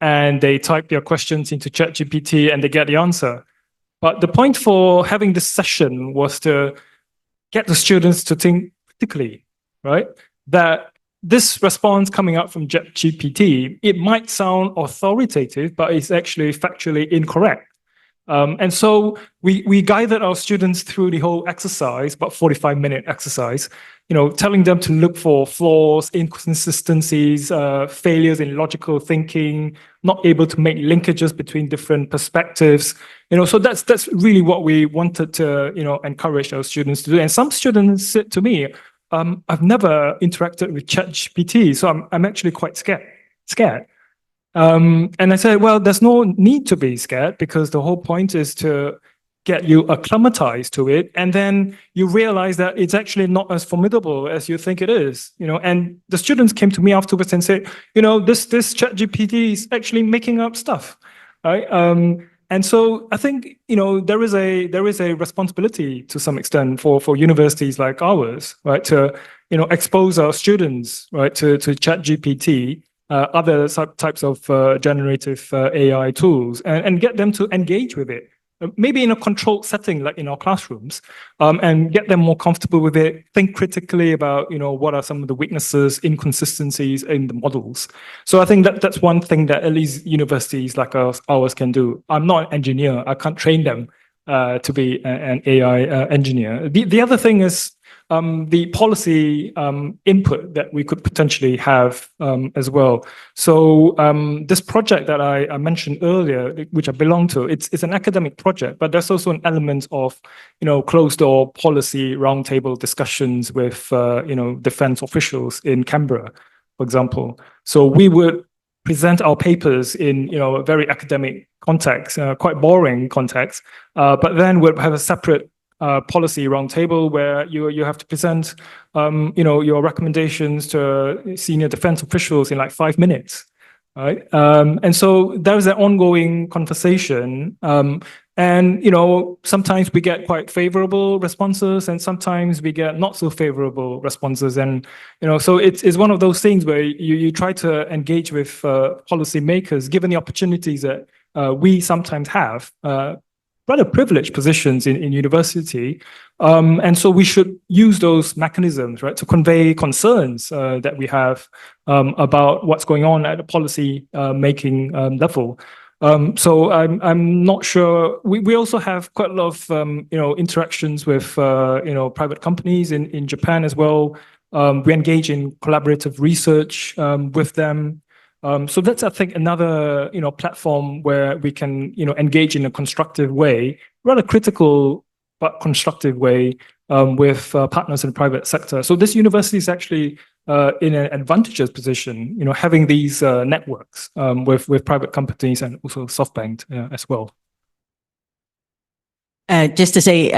and they type their questions into ChatGPT and they get the answer. But the point for having this session was to get the students to think critically, right? That this response coming out from ChatGPT, it might sound authoritative, but it's actually factually incorrect. And so we guided our students through the whole exercise, about 45-minute exercise, telling them to look for flaws, inconsistencies, failures in logical thinking, not able to make linkages between different perspectives. So that's really what we wanted to, encourage our students to do. And some students said to me, I've never interacted with ChatGPT, so I'm actually quite scared. And I said, well, there's no need to be scared, because the whole point is to get you acclimatized to it, and then you realize that it's actually not as formidable as you think it is. And the students came to me afterwards and said, this ChatGPT is actually making up stuff, right? And so I think there is a responsibility to some extent for universities like ours, right, to expose our students, right, to ChatGPT, other types of generative AI tools, and get them to engage with it, maybe in a controlled setting like in our classrooms, and get them more comfortable with it. Think critically about what are some of the weaknesses, inconsistencies in the models. So I think that's one thing that at least universities like ours can do. I'm not an engineer. I can't train them to be an AI engineer. The other thing is the policy input that we could potentially have as well. So this project that I mentioned earlier, which I belong to, it's an academic project, but there's also an element of closed-door policy roundtable discussions with defense officials in Canberra, for example. So we would present our papers in a very academic context, quite boring context, but then we'll have a separate policy roundtable where you have to present your recommendations to senior defense officials in like 5 minutes, right? And so there's an ongoing conversation, and sometimes we get quite favorable responses, and sometimes we get not so favorable responses, and so it's one of those things where you try to engage with policymakers, given the opportunities that we sometimes have. Rather privileged positions in university, and so we should use those mechanisms, right, to convey concerns that we have about what's going on at the policy making level. So I'm not sure. We also have quite a lot of interactions with private companies in Japan as well. We engage in collaborative research with them. So that's, I think, another platform where we can engage in a constructive way, rather critical but constructive way, with partners in the private sector. So this university is actually in an advantageous position, having these networks with private companies and also SoftBank as well. Just to say,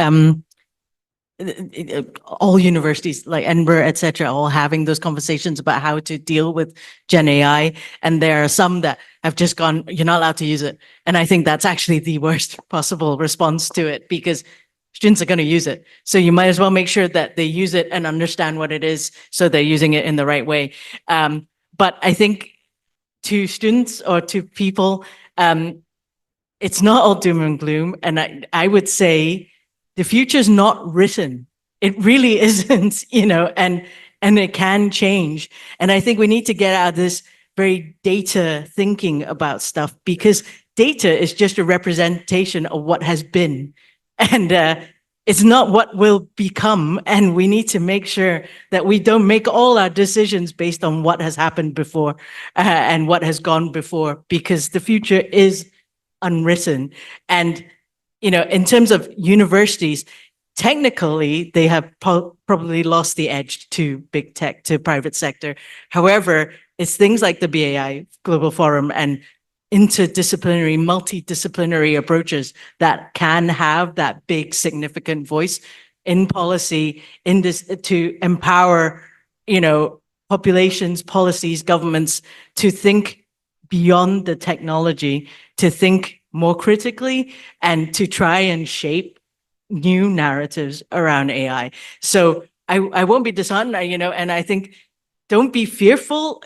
all universities like Edinburgh, etc., all having those conversations about how to deal with Gen AI. And there are some that have just gone, you're not allowed to use it. And I think that's actually the worst possible response to it, because students are going to use it. So you might as well make sure that they use it and understand what it is, so they're using it in the right way. But I think to students or to people, it's not all doom and gloom. And I would say, the future is not written. It really isn't, and it can change. And I think we need to get out of this very data thinking about stuff, because data is just a representation of what has been. And it's not what will become. And we need to make sure that we don't make all our decisions based on what has happened before and what has gone before, because the future is unwritten. And in terms of universities, technically, they have probably lost the edge to big tech, to private sector. However, it's things like the BAI, Global Forum, and interdisciplinary, multidisciplinary approaches that can have that big, significant voice in policy, in this, to empower, populations, policies, governments to think beyond the technology, to think more critically, and to try and shape new narratives around AI. So I won't be disheartened, and I think don't be fearful,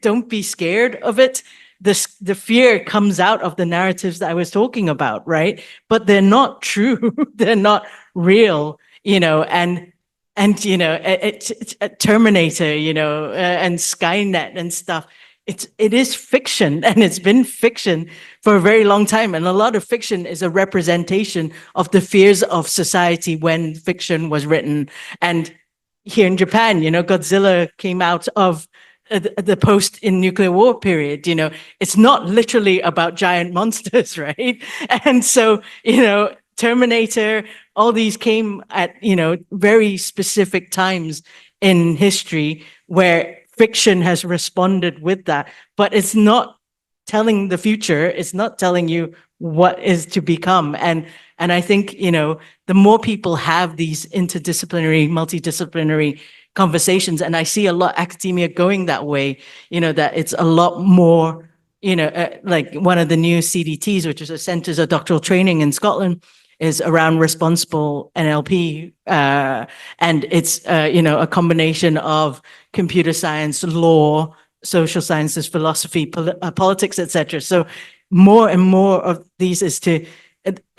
don't be scared of it. The fear comes out of the narratives that I was talking about, right? But they're not true, they're not real, and Terminator, and Skynet and stuff. It is fiction, and it's been fiction for a very long time. And a lot of fiction is a representation of the fears of society when fiction was written. And here in Japan, Godzilla came out of the post in nuclear war period. It's not literally about giant monsters, right? And so, Terminator, all these came at, very specific times in history where fiction has responded with that, but it's not telling the future. It's not telling you what is to become. And I think, the more people have these interdisciplinary, multidisciplinary conversations, and I see a lot academia going that way, that it's a lot more, like one of the new CDTs, which is a Centers of Doctoral Training in Scotland, is around responsible NLP. And it's, a combination of computer science, law, social sciences, philosophy, politics, etc. So more and more of these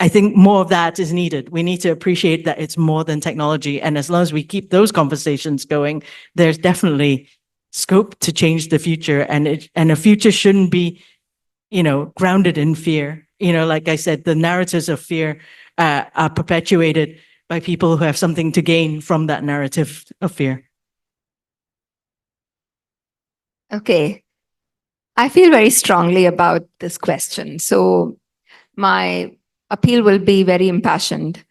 I think more of that is needed. We need to appreciate that it's more than technology. And as long as we keep those conversations going, there's definitely scope to change the future. And a future shouldn't be, grounded in fear. Like I said, the narratives of fear are perpetuated by people who have something to gain from that narrative of fear. Okay. I feel very strongly about this question. So my appeal will be very impassioned.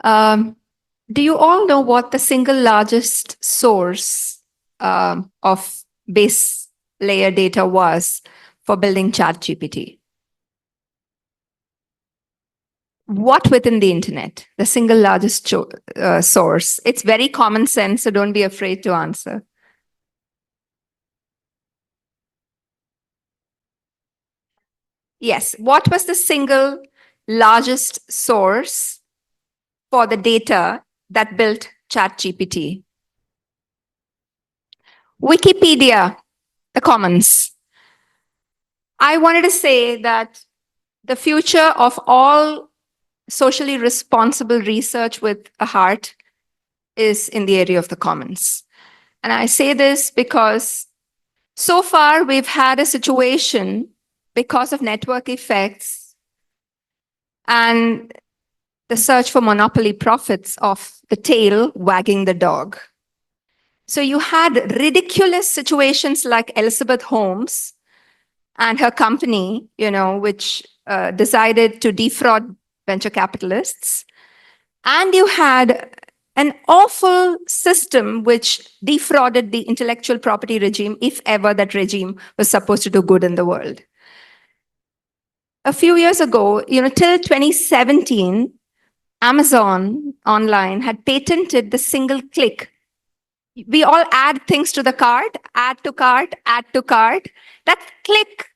Do you all know what the single largest source of base layer data was for building ChatGPT? What within the internet? The single largest source. It's very common sense, so don't be afraid to answer. Yes, what was the single largest source for the data that built ChatGPT? Wikipedia, the commons. I wanted to say that the future of all socially responsible research with a heart is in the area of the commons. And I say this because so far we've had a situation because of network effects and the search for monopoly profits of the tail wagging the dog. So you had ridiculous situations like Elizabeth Holmes and her company, which decided to defraud venture capitalists. And you had an awful system which defrauded the intellectual property regime, if ever that regime was supposed to do good in the world. A few years ago, till 2017, Amazon online had patented the single click. We all add things to the cart, add to cart, add to cart. That click,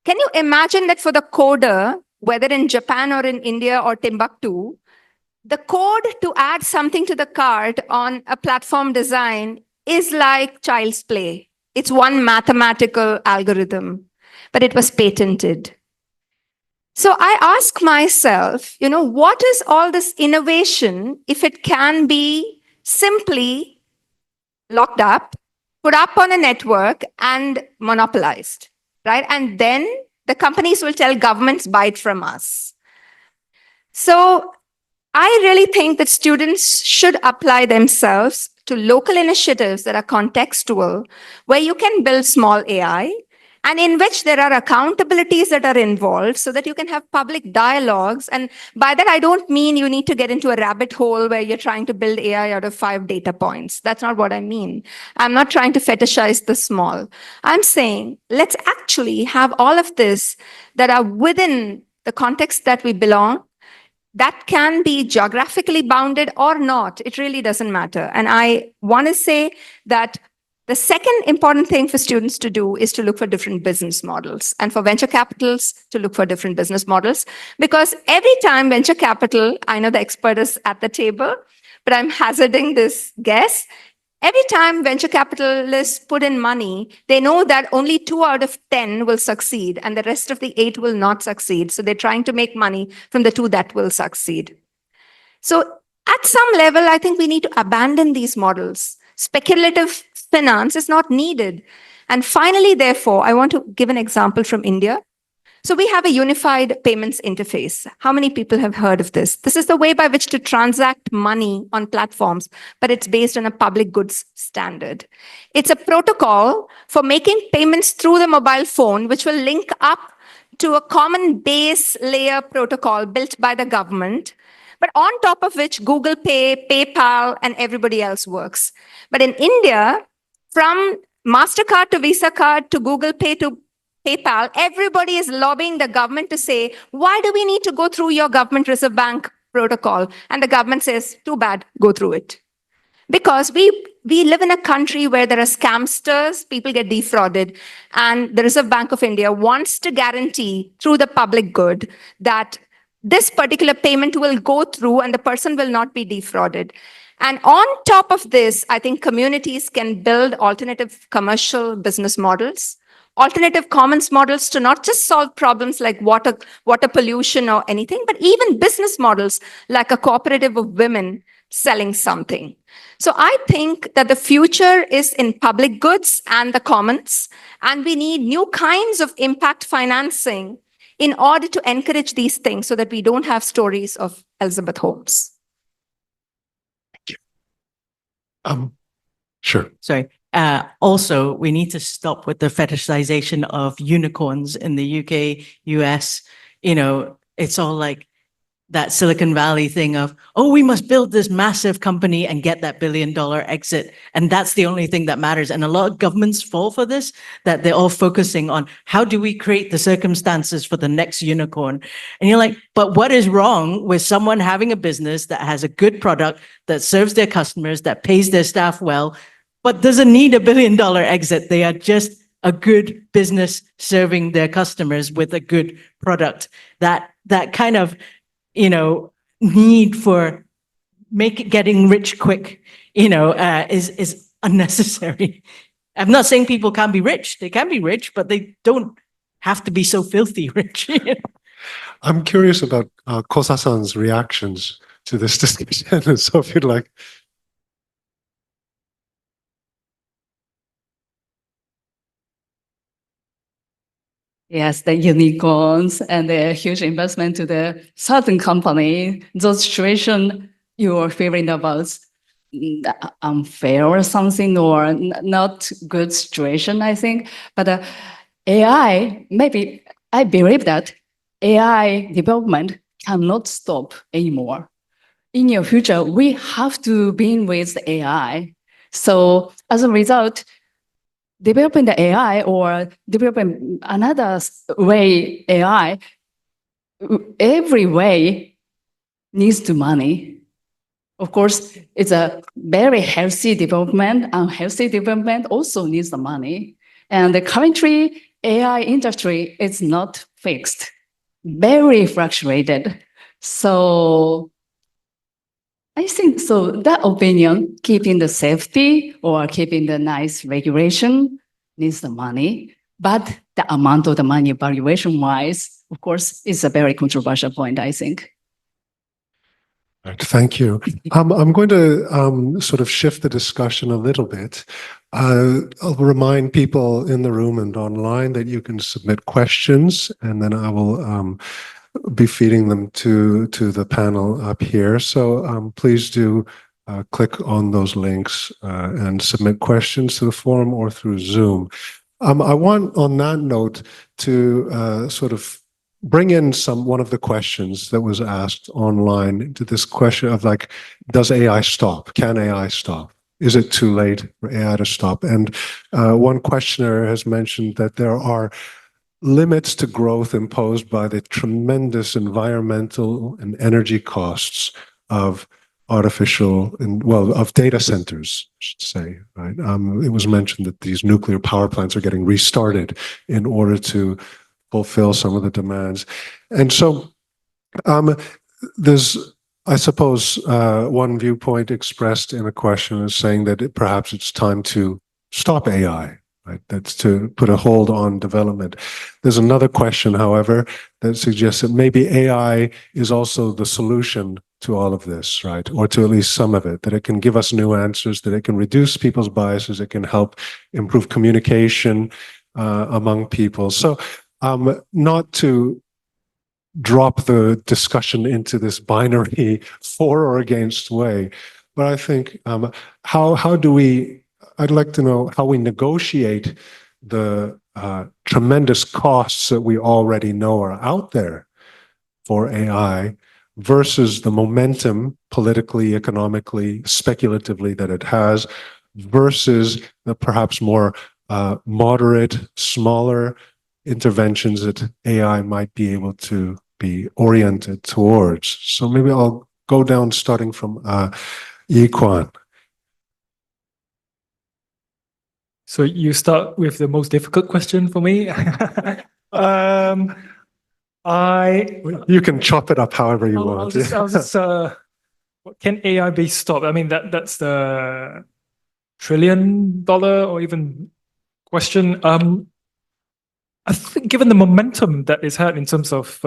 can you imagine that for the coder, whether in Japan or in India or Timbuktu, the code to add something to the cart on a platform design is like child's play. It's one mathematical algorithm, but it was patented. So I ask myself, what is all this innovation if it can be simply locked up, put up on a network and monopolized, right? And then the companies will tell governments, buy it from us. So I really think that students should apply themselves to local initiatives that are contextual, where you can build small AI, and in which there are accountabilities that are involved so that you can have public dialogues. And by that, I don't mean you need to get into a rabbit hole where you're trying to build AI out of 5 data points. That's not what I mean. I'm not trying to fetishize the small. I'm saying, let's actually have all of this that are within the context that we belong, that can be geographically bounded or not. It really doesn't matter. And I want to say that the second important thing for students to do is to look for different business models, and for venture capitals to look for different business models. Because every time venture capital, I know the expert is at the table, but I'm hazarding this guess. Every time venture capitalists put in money, they know that only 2 out of 10 will succeed and the rest of the 8 will not succeed. So they're trying to make money from the 2 that will succeed. So at some level, I think we need to abandon these models. Speculative finance is not needed. And finally, therefore, I want to give an example from India. So we have a unified payments interface. How many people have heard of this? This is the way by which to transact money on platforms, but it's based on a public goods standard. It's a protocol for making payments through the mobile phone, which will link up to a common base layer protocol built by the government, but on top of which Google Pay, PayPal, and everybody else works. But in India, from MasterCard to Visa card to Google Pay to PayPal, everybody is lobbying the government to say, why do we need to go through your government Reserve Bank protocol? And the government says, too bad, go through it. Because we live in a country where there are scamsters, people get defrauded, and the Reserve Bank of India wants to guarantee through the public good that this particular payment will go through and the person will not be defrauded. And on top of this, I think communities can build alternative commercial business models, alternative commons models to not just solve problems like water pollution or anything, but even business models like a cooperative of women selling something. So I think that the future is in public goods and the commons, and we need new kinds of impact financing in order to encourage these things so that we don't have stories of Elizabeth Holmes. Sure. Sorry. Also, we need to stop with the fetishization of unicorns in the UK, US. You know, it's all like that Silicon Valley thing of, oh, we must build this massive company and get that $1 billion exit. And that's the only thing that matters. And a lot of governments fall for this, that they're all focusing on how do we create the circumstances for the next unicorn? And you're like, but what is wrong with someone having a business that has a good product, that serves their customers, that pays their staff well, but doesn't need $1 billion exit? They are just a good business serving their customers with a good product. That kind of, you know, need for getting rich quick, you know, is unnecessary. I'm not saying people can't be rich. They can be rich, but they don't have to be so filthy rich. You know? I'm curious about Kosa-san's reactions to this discussion. So if you'd like. Yes, the unicorns and the huge investment to the certain company, those situation you are feeling about unfair or something, or not good situation, I think. But AI, maybe I believe that AI development cannot stop anymore. In your future, we have to be with AI. So as a result, developing the AI or developing another way AI, every way needs to money. Of course, it's a very healthy development. Unhealthy development also needs the money. And the currently AI industry is not fixed, very fluctuated. So I think so that opinion, keeping the safety or keeping the nice regulation needs the money, but the amount of the money valuation wise, of course, is a very controversial point, I think. Right, thank you. I'm going to sort of shift the discussion a little bit. I'll remind people in the room and online that you can submit questions, and then I will be feeding them to the panel up here. So please do click on those links and submit questions to the forum or through Zoom. I want, on that note, to sort of bring in one of the questions that was asked online, to this question of like, does AI stop? Can AI stop? Is it too late for AI to stop? And one questioner has mentioned that there are limits to growth imposed by the tremendous environmental and energy costs of of data centers, I should say, right? It was mentioned that these nuclear power plants are getting restarted in order to fulfill some of the demands. And so there's, I suppose, one viewpoint expressed in a question is saying that perhaps it's time to stop AI, right? That's to put a hold on development. There's another question, however, that suggests that maybe AI is also the solution to all of this, right? Or to at least some of it, that it can give us new answers, that it can reduce people's biases, it can help improve communication among people. So not to drop the discussion into this binary for or against way, but I think how do we, I'd like to know how we negotiate the tremendous costs that we already know are out there for AI versus the momentum politically, economically, speculatively that it has versus the perhaps more moderate, smaller interventions that AI might be able to be oriented towards. So maybe I'll go down starting from Yi-Kwan. So you start with the most difficult question for me. You can chop it up however you want. I'll just can AI be stopped? I mean, that's the trillion-dollar or even question. I think given the momentum that is had in terms of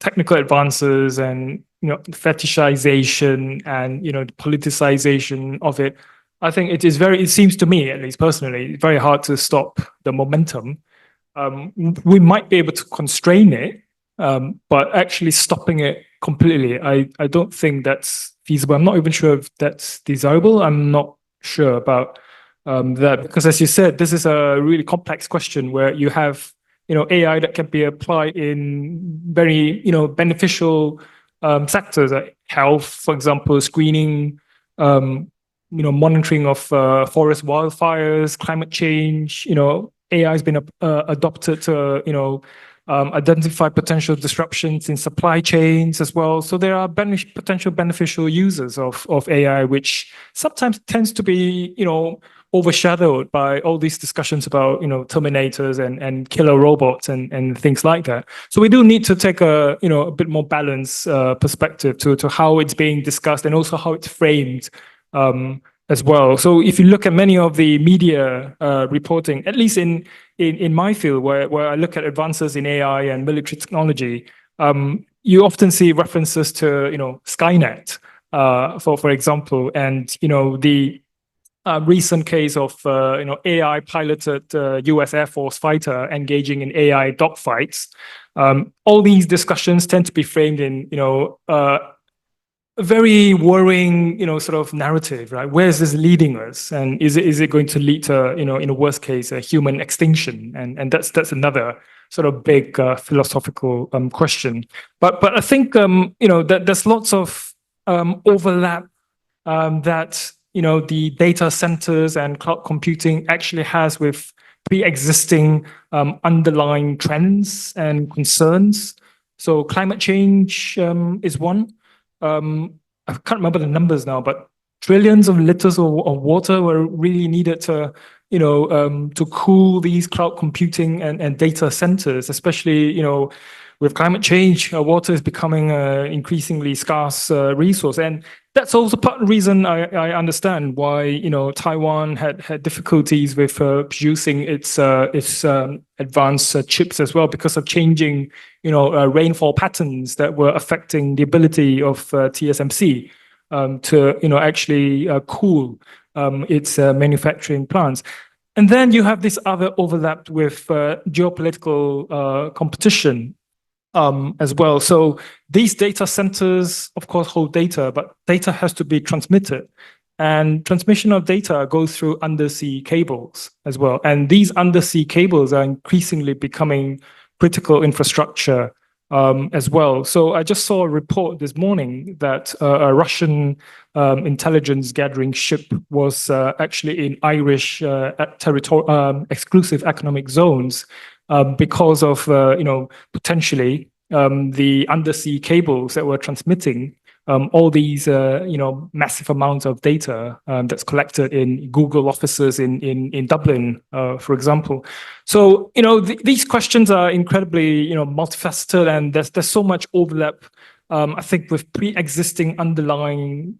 technical advances and fetishization and the politicization of it, I think it seems to me, at least personally, very hard to stop the momentum. We might be able to constrain it, but actually stopping it completely, I don't think that's feasible. I'm not even sure if that's desirable. I'm not sure about that, because as you said, this is a really complex question where you have AI that can be applied in very beneficial sectors like health, for example, screening, monitoring of forest wildfires, climate change. AI has been adopted to identify potential disruptions in supply chains as well. So there are potential beneficial users of AI, which sometimes tends to be overshadowed by all these discussions about terminators and killer robots and things like that. So we do need to take a bit more balanced perspective to how it's being discussed and also how it's framed as well. So if you look at many of the media reporting, at least in my field where I look at advances in AI and military technology, you often see references to Skynet, for example, and the recent case of AI piloted US Air Force fighter engaging in AI dogfights. All these discussions tend to be framed in a very worrying, sort of narrative, right? Where is this leading us? And is it going to lead to, in a worst case, a human extinction? And that's another sort of big philosophical question. But I think, that there's lots of overlap that, the data centers and cloud computing actually has with pre-existing underlying trends and concerns. So climate change is one. I can't remember the numbers now, but trillions of liters of water were really needed to, to cool these cloud computing and data centers, especially, with climate change, water is becoming an increasingly scarce resource. And that's also part of the reason I understand why, Taiwan had difficulties with producing its advanced chips as well, because of changing, rainfall patterns that were affecting the ability of TSMC to, actually cool its manufacturing plants. And then you have this other overlap with geopolitical competition as well. So these data centers, of course, hold data, but data has to be transmitted. And transmission of data goes through undersea cables as well. And these undersea cables are increasingly becoming critical infrastructure as well. So I just saw a report this morning that a Russian intelligence gathering ship was actually in Irish exclusive economic zones because of potentially the undersea cables that were transmitting all these massive amounts of data that's collected in Google offices in Dublin, for example. So these questions are incredibly multifaceted, and there's so much overlap. I think with pre-existing underlying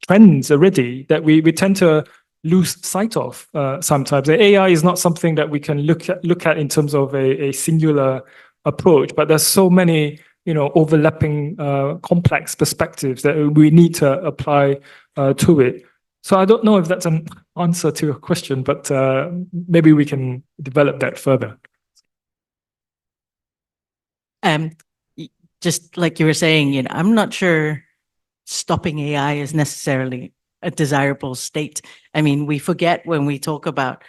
trends already that we tend to lose sight of sometimes. The AI is not something that we can look at in terms of a singular approach, but there's so many overlapping complex perspectives that we need to apply to it. So I don't know if that's an answer to your question, but maybe we can develop that further. Just like you were saying, I'm not sure stopping AI is necessarily a desirable state. I mean, we forget when we talk about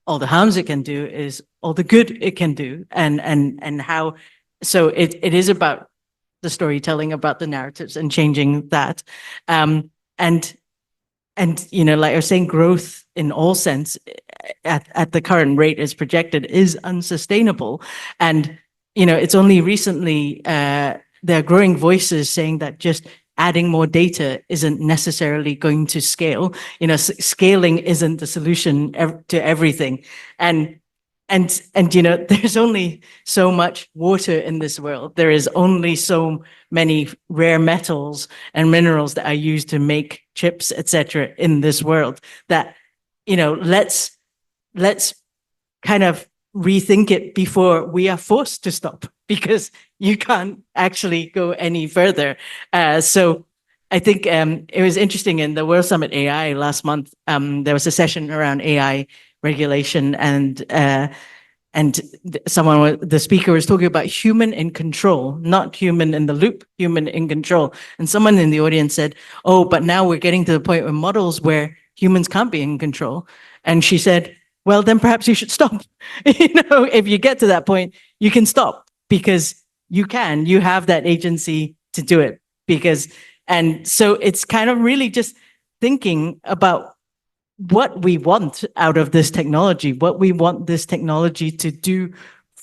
all the harms it can do is all the good it can do, and how. So it is about the storytelling, about the narratives, and changing that. And like I was saying, growth in all sense at the current rate as projected is unsustainable. And it's only recently there are growing voices saying that just adding more data isn't necessarily going to scale. Scaling isn't the solution to everything. And there's only so much water in this world. There is only so many rare metals and minerals that are used to make chips, etc., in this world. That let's kind of rethink it before we are forced to stop, because you can't actually go any further. So I think it was interesting in the World Summit AI last month. There was a session around AI regulation, and the speaker was talking about human in control, not human in the loop, human in control. And someone in the audience said, "Oh, but now we're getting to the point with models where humans can't be in control." And she said, "Well, then perhaps you should stop." If you get to that point, you can stop, because you have that agency to do it. And so it's kind of really just thinking about what we want out of this technology, what we want this technology to do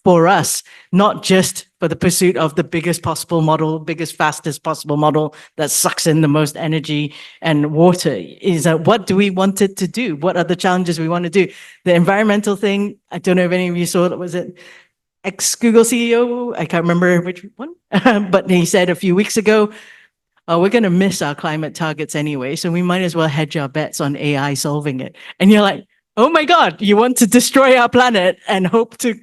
for us, not just for the pursuit of the biggest possible model, biggest, fastest possible model that sucks in the most energy and water. Is that what do we want it to do? What are the challenges we want to do? The environmental thing, I don't know if any of you saw it, was it ex-Google CEO? I can't remember which one, but he said a few weeks ago, we're going to miss our climate targets anyway, so we might as well hedge our bets on AI solving it. And you're like, oh my God, you want to destroy our planet and hope that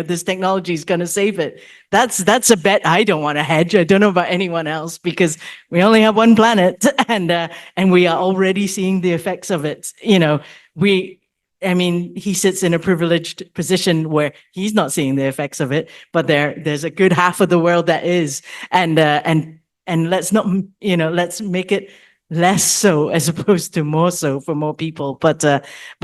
this technology is going to save it. That's a bet I don't want to hedge. I don't know about anyone else, because we only have one planet, and we are already seeing the effects of it. He sits in a privileged position where he's not seeing the effects of it, but there's a good half of the world that is, and let's not, let's make it less so as opposed to more so for more people. But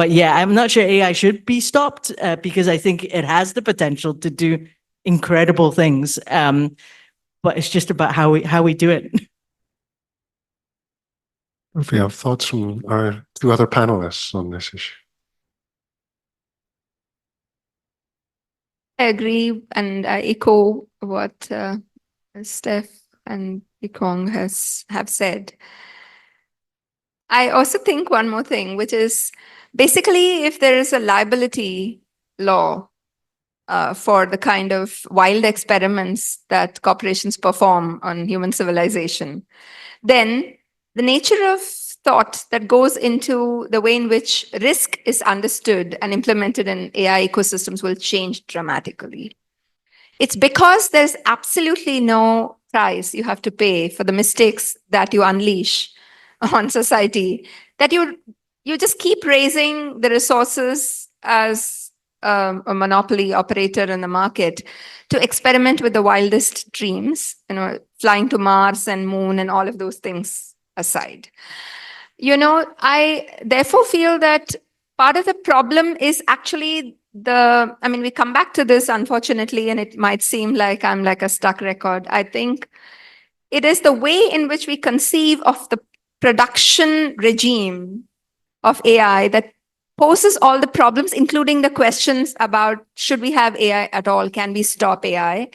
yeah, I'm not sure AI should be stopped, because I think it has the potential to do incredible things. But it's just about how we do it. If we have thoughts from our two other panelists on this issue. I agree, and I echo what Steph and Yikong have said. I also think one more thing, which is basically if there is a liability law for the kind of wild experiments that corporations perform on human civilization, then the nature of thought that goes into the way in which risk is understood and implemented in AI ecosystems will change dramatically. It's because there's absolutely no price you have to pay for the mistakes that you unleash on society, that you just keep raising the resources as a monopoly operator in the market to experiment with the wildest dreams, flying to Mars and Moon and all of those things aside. I therefore feel that part of the problem is actually we come back to this, unfortunately, and it might seem like I'm like a stuck record. I think it is the way in which we conceive of the production regime of AI that poses all the problems, including the questions about should we have AI at all? Can we stop AI?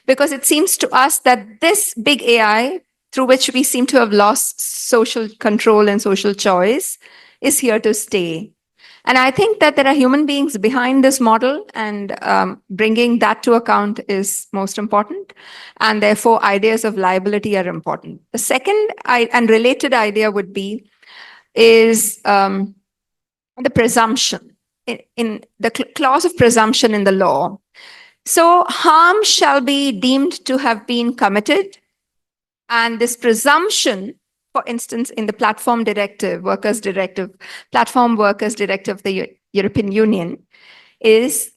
Because it seems to us that this big AI, through which we seem to have lost social control and social choice, is here to stay. And I think that there are human beings behind this model, and bringing that to account is most important. And therefore, ideas of liability are important. The second and related idea would be is the presumption, in the clause of presumption in the law. So harm shall be deemed to have been committed. And this presumption, for instance, in the platform directive, platform workers directive of the European Union is,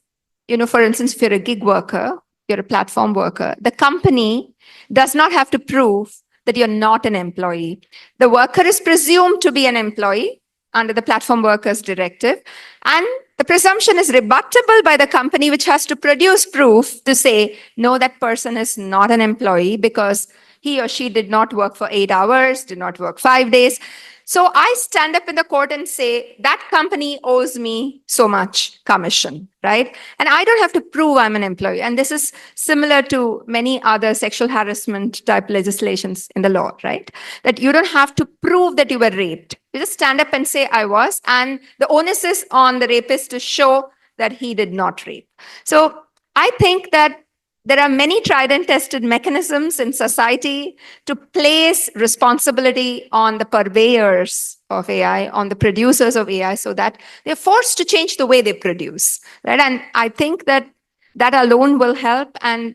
for instance, if you're a gig worker, you're a platform worker, the company does not have to prove that you're not an employee. The worker is presumed to be an employee under the platform workers directive. And the presumption is rebuttable by the company, which has to produce proof to say, no, that person is not an employee because he or she did not work for 8 hours, did not work 5 days. So I stand up in the court and say, that company owes me so much commission, right? And I don't have to prove I'm an employee. And this is similar to many other sexual harassment type legislations in the law, right? That you don't have to prove that you were raped. You just stand up and say, I was. And the onus is on the rapist to show that he did not rape. So I think that there are many tried and tested mechanisms in society to place responsibility on the purveyors of AI, on the producers of AI, so that they're forced to change the way they produce, right? And I think that that alone will help. And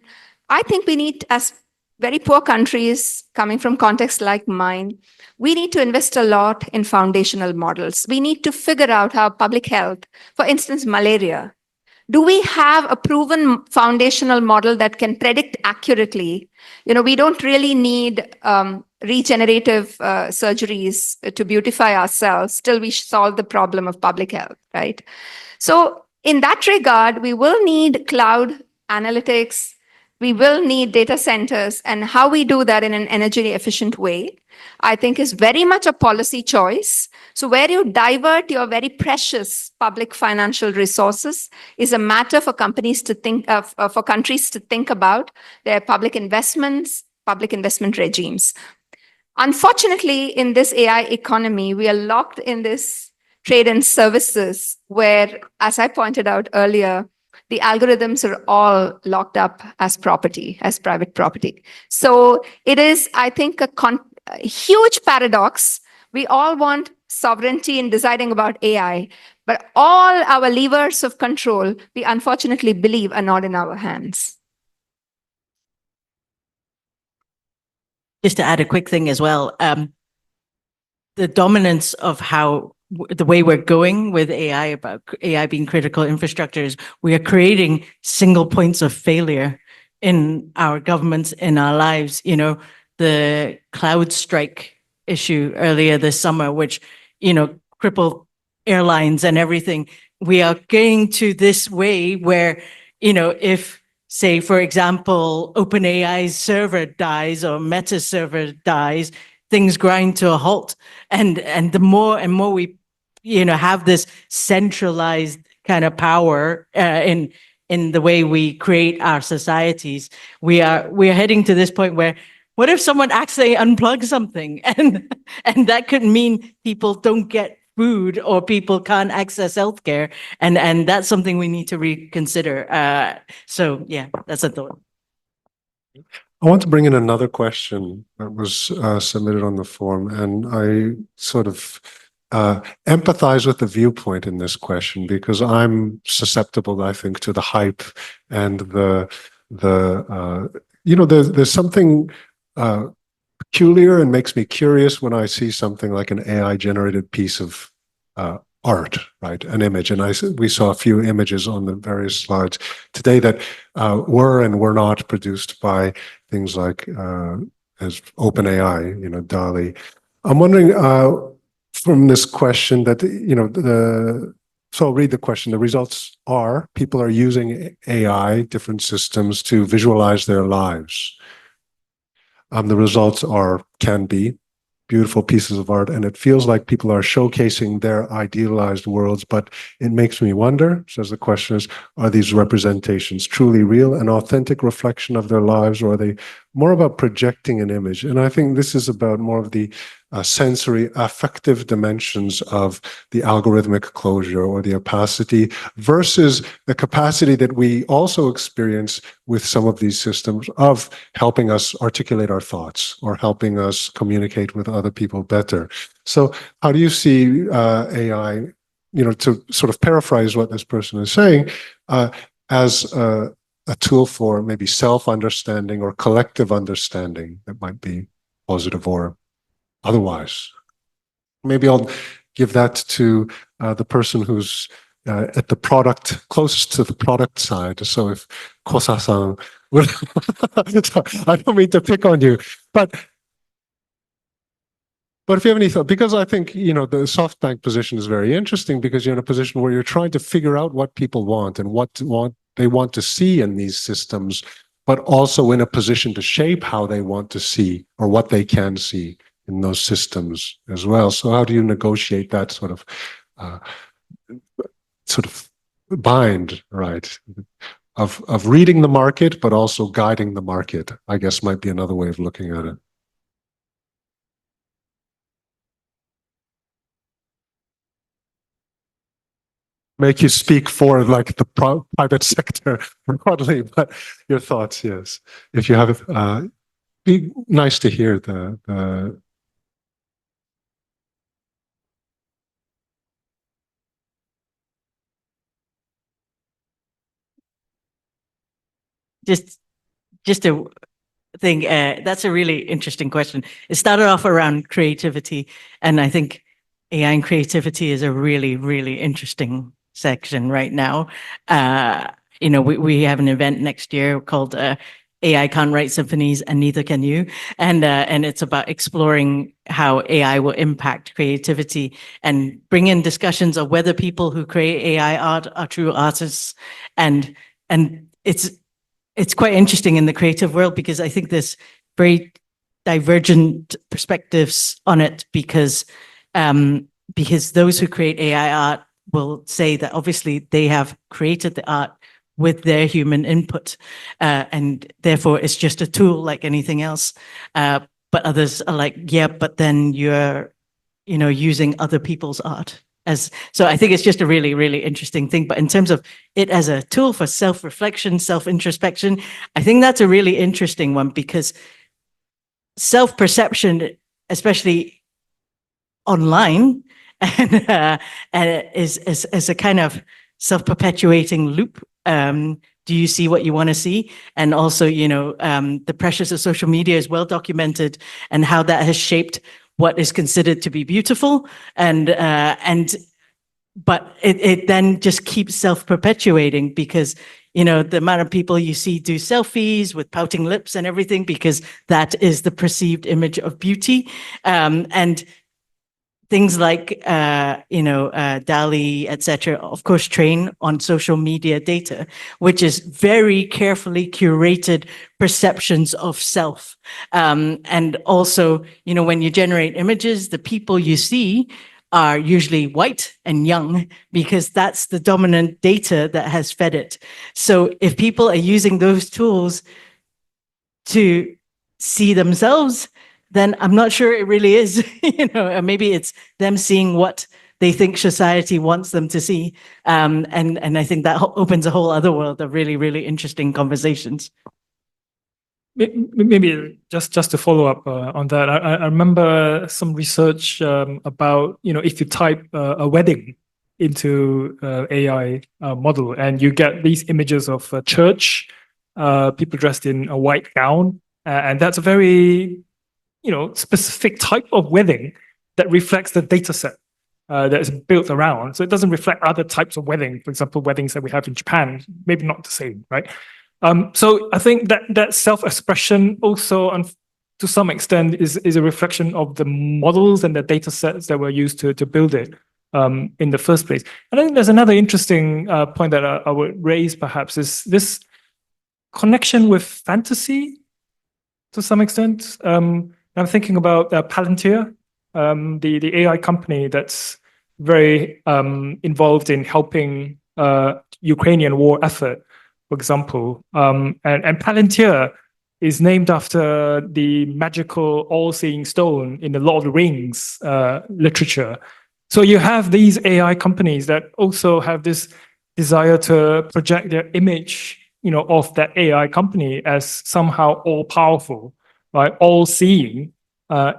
I think we need, as very poor countries coming from contexts like mine, we need to invest a lot in foundational models. We need to figure out how public health, for instance, malaria, do we have a proven foundational model that can predict accurately? We don't really need regenerative surgeries to beautify ourselves till we solve the problem of public health, right? So in that regard, we will need cloud analytics. We will need data centers, and how we do that in an energy efficient way, I think, is very much a policy choice. So where you divert your very precious public financial resources is a matter for companies to think of, for countries to think about their public investments, public investment regimes. Unfortunately, in this AI economy, we are locked in this trade and services where, as I pointed out earlier, the algorithms are all locked up as property, as private property. So it is, I think, a huge paradox. We all want sovereignty in deciding about AI, but all our levers of control, we unfortunately believe, are not in our hands. Just to add a quick thing as well, the dominance of how the way we're going with AI, about AI being critical infrastructures, we are creating single points of failure in our governments, in our lives. The cloud strike issue earlier this summer, which, crippled airlines and everything. We are getting to this way where, if, say, for example, OpenAI's server dies or Meta's server dies, things grind to a halt. And the more and more we have this centralized kind of power in the way we create our societies, we are heading to this point where, what if someone accidentally unplugs something, and that could mean people don't get food or people can't access healthcare, and that's something we need to reconsider. So yeah, that's a thought. I want to bring in another question that was submitted on the form, and I sort of empathize with the viewpoint in this question because I'm susceptible, I think, to the hype and there's something peculiar and makes me curious when I see something like an AI-generated piece of art, right? An image. And we saw a few images on the various slides today that were and were not produced by things like as OpenAI, DALL-E. I'm wondering from this question that, So I'll read the question. The results are people are using AI, different systems, to visualize their lives. The results can be beautiful pieces of art, and it feels like people are showcasing their idealized worlds, but it makes me wonder, says the question is, are these representations truly real, an authentic reflection of their lives, or are they more about projecting an image? And I think this is about more of the sensory affective dimensions of the algorithmic closure or the opacity versus the capacity that we also experience with some of these systems of helping us articulate our thoughts or helping us communicate with other people better. So how do you see AI, to sort of paraphrase what this person is saying, as a tool for maybe self-understanding or collective understanding that might be positive or otherwise? Maybe I'll give that to the person who's at the product, closest to the product side. So if Kosa-san will, I don't mean to pick on you, but if you have any thought, because I think, the SoftBank position is very interesting because you're in a position where you're trying to figure out what people want and what they want to see in these systems, but also in a position to shape how they want to see or what they can see in those systems as well. So how do you negotiate that sort of bind, right? Of reading the market, but also guiding the market, I guess might be another way of looking at it. Make you speak for like the private sector broadly, but your thoughts, yes. If you have, be nice to hear the Just a thing, that's a really interesting question. It started off around creativity, and I think AI and creativity is a really, really interesting section right now. We have an event next year called AI Can't Write Symphonies and Neither Can You. And it's about exploring how AI will impact creativity and bring in discussions of whether people who create AI art are true artists. And it's quite interesting in the creative world because I think there's very divergent perspectives on it because those who create AI art will say that obviously they have created the art with their human input, and therefore it's just a tool like anything else. But others are like, yeah, but then you're, using other people's art. So I think it's just a really, really interesting thing. But in terms of it as a tool for self-reflection, self-introspection, I think that's a really interesting one because self-perception, especially online, and is a kind of self-perpetuating loop. Do you see what you want to see? And also, the pressures of social media is well documented and how that has shaped what is considered to be beautiful. But it then just keeps self-perpetuating because, the amount of people you see do selfies with pouting lips and everything, because that is the perceived image of beauty. And things like, DALL-E, etc., of course, train on social media data, which is very carefully curated perceptions of self. And also, when you generate images, the people you see are usually white and young because that's the dominant data that has fed it. So if people are using those tools to see themselves, then I'm not sure it really is, maybe it's them seeing what they think society wants them to see. And I think that opens a whole other world of really, really interesting conversations. Maybe just to follow up on that, I remember some research about, if you type a wedding into AI model and you get these images of a church, people dressed in a white gown, and that's a very specific type of wedding that reflects the data set that is built around. So it doesn't reflect other types of wedding, for example, weddings that we have in Japan, maybe not the same, right? So I think that self-expression also, to some extent, is a reflection of the models and the data sets that were used to build it. in the first place. And I think there's another interesting point that I would raise perhaps is this connection with fantasy to some extent. I'm thinking about Palantir, the AI company that's very involved in helping Ukrainian war effort, for example. And Palantir is named after the magical all-seeing stone in the Lord of the Rings literature. So you have these AI companies that also have this desire to project their image, of that AI company as somehow all-powerful, right? All-seeing,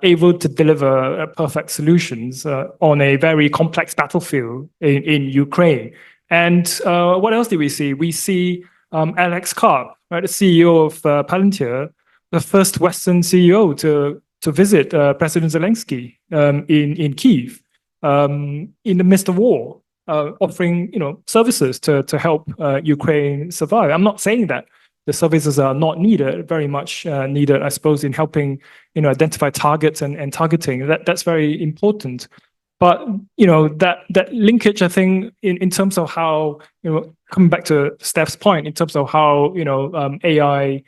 able to deliver perfect solutions on a very complex battlefield in Ukraine. And what else do we see? We see Alex Karp, right, the CEO of Palantir, the first Western CEO to visit President Zelensky in Kyiv in the midst of war, offering services to help Ukraine survive. I'm not saying that the services are not needed, very much needed, I suppose, in helping identify targets and targeting. That's very important. But that linkage, I think, in terms of how coming back to Steph's point, in terms of how AI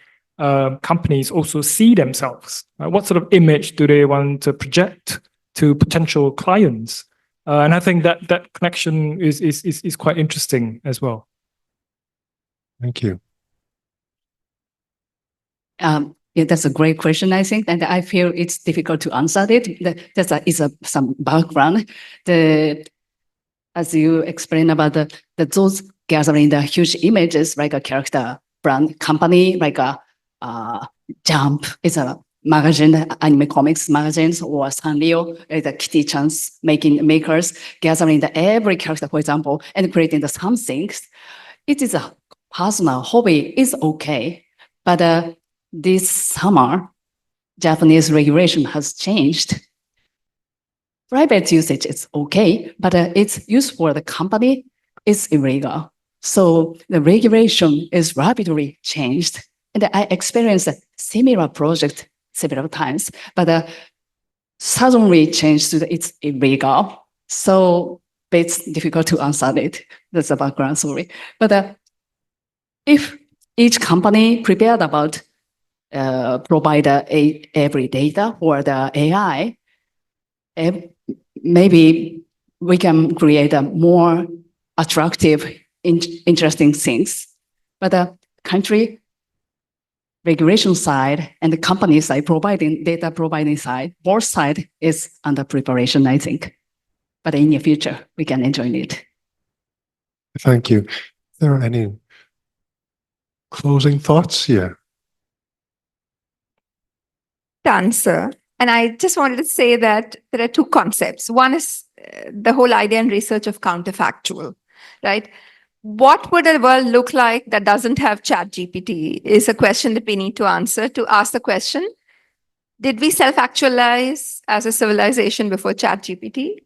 companies also see themselves. What sort of image do they want to project to potential clients? And I think that connection is quite interesting as well. Thank you. Yeah, that's a great question, I think, and I feel it's difficult to answer it. That's some background. As you explained about those gathering the huge images, like a character brand company, like a Jump, it's a magazine, anime comics magazines, or Sanrio, the Kitty-chan's makers, gathering every character, for example, and creating some things. It is a personal hobby, is okay, but this summer, Japanese regulation has changed. Private usage is okay, but its use for the company is illegal. So the regulation is rapidly changed. And I experienced a similar project several times, but suddenly changed to it's illegal. So it's difficult to answer it. That's the background story. But if each company prepared about provide every data for the AI, maybe we can create a more attractive, interesting things. But the country regulation side and the company side, data providing side, both side is under preparation, I think. But in the future, we can enjoy it. Thank you. Are there any closing thoughts here? Answer. And I just wanted to say that there are two concepts. One is the whole idea and research of counterfactual, right? What would a world look like that doesn't have ChatGPT is a question that we need to answer. To ask the question, did we self-actualize as a civilization before ChatGPT?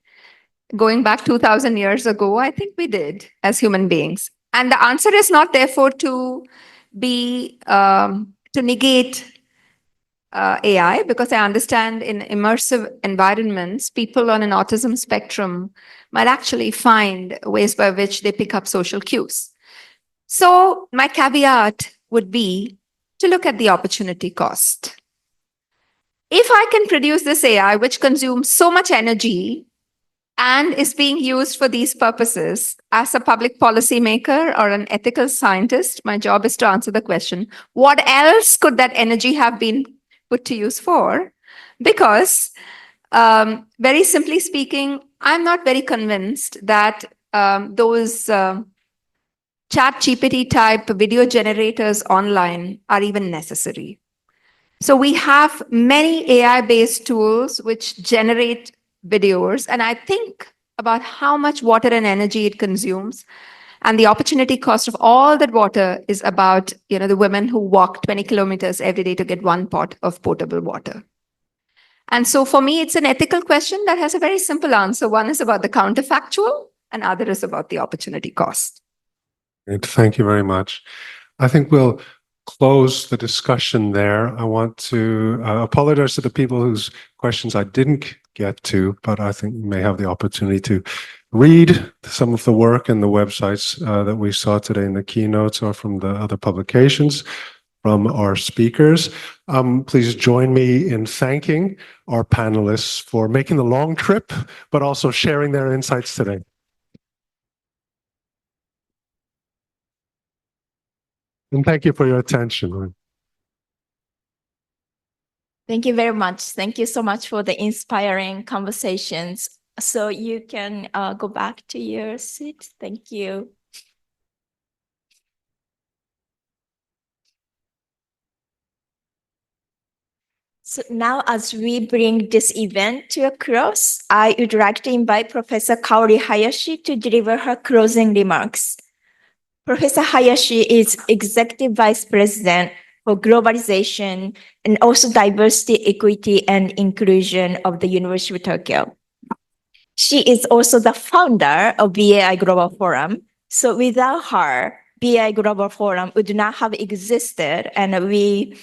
Going back 2,000 years ago, I think we did as human beings. And the answer is not therefore to negate AI, because I understand in immersive environments, people on an autism spectrum might actually find ways by which they pick up social cues. So my caveat would be to look at the opportunity cost. If I can produce this AI, which consumes so much energy and is being used for these purposes, as a public policy maker or an ethical scientist, my job is to answer the question, what else could that energy have been put to use for? Because very simply speaking, I'm not very convinced that those ChatGPT type video generators online are even necessary. So we have many AI-based tools which generate videos, and I think about how much water and energy it consumes. And the opportunity cost of all that water is about, the women who walk 20 kilometers every day to get one pot of potable water. And so for me, it's an ethical question that has a very simple answer. One is about the counterfactual, and other is about the opportunity cost. Great. Thank you very much. I think we'll close the discussion there. I want to apologize to the people whose questions I didn't get to, but I think you may have the opportunity to read some of the work in the websites that we saw today in the keynotes or from the other publications from our speakers. Please join me in thanking our panelists for making the long trip, but also sharing their insights today. And thank you for your attention. Thank you very much. Thank you so much for the inspiring conversations. So you can go back to your seat. Thank you. So now, as we bring this event to a close, I would like to invite Professor Kaori Hayashi to deliver her closing remarks. Professor Hayashi is Executive Vice President for Globalization and also Diversity, Equity, and Inclusion of the University of Tokyo. She is also the founder of BAI Global Forum. So without her, BAI Global Forum would not have existed, and we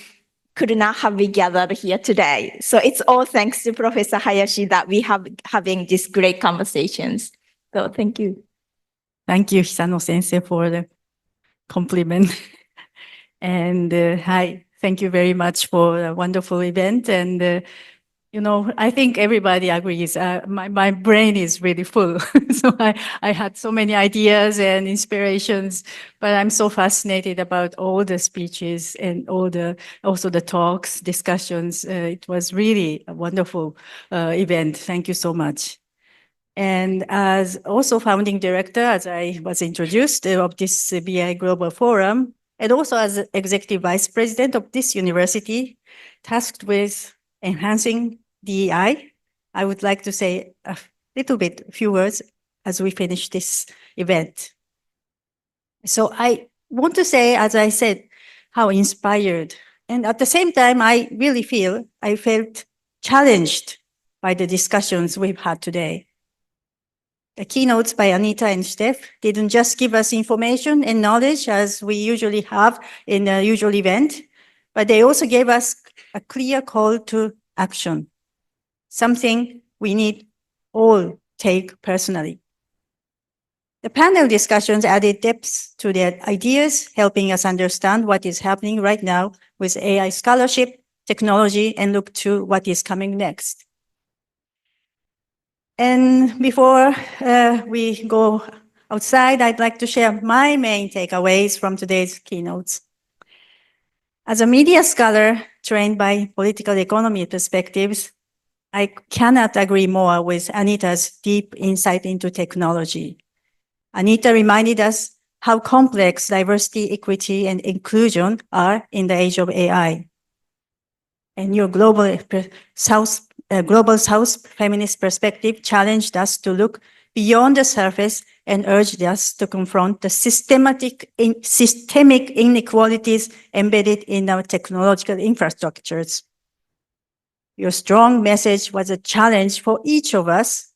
could not have been gathered here today. So it's all thanks to Professor Hayashi that we have having these great conversations. So thank you. Thank you, Hisano Sensei, for the compliment. And hi, thank you very much for a wonderful event. And you know, I think everybody agrees. My brain is really full. So I had so many ideas and inspirations, but I'm so fascinated about all the speeches and also the talks, discussions. It was really a wonderful event. Thank you so much. And as also founding director, as I was introduced, of this BI Global Forum, and also as executive vice president of this university, tasked with enhancing DEI, I would like to say a few words as we finish this event. So I want to say, as I said, how inspired, and at the same time, I felt challenged by the discussions we've had today. The keynotes by Anita and Steph didn't just give us information and knowledge as we usually have in a usual event, but they also gave us a clear call to action, something we need all take personally. The panel discussions added depth to their ideas, helping us understand what is happening right now with AI scholarship, technology, and look to what is coming next. And before we go outside, I'd like to share my main takeaways from today's keynotes. As a media scholar trained by political economy perspectives, I cannot agree more with Anita's deep insight into technology. Anita reminded us how complex diversity, equity, and inclusion are in the age of AI. And your Global South feminist perspective challenged us to look beyond the surface and urged us to confront the systemic inequalities embedded in our technological infrastructures. Your strong message was a challenge for each of us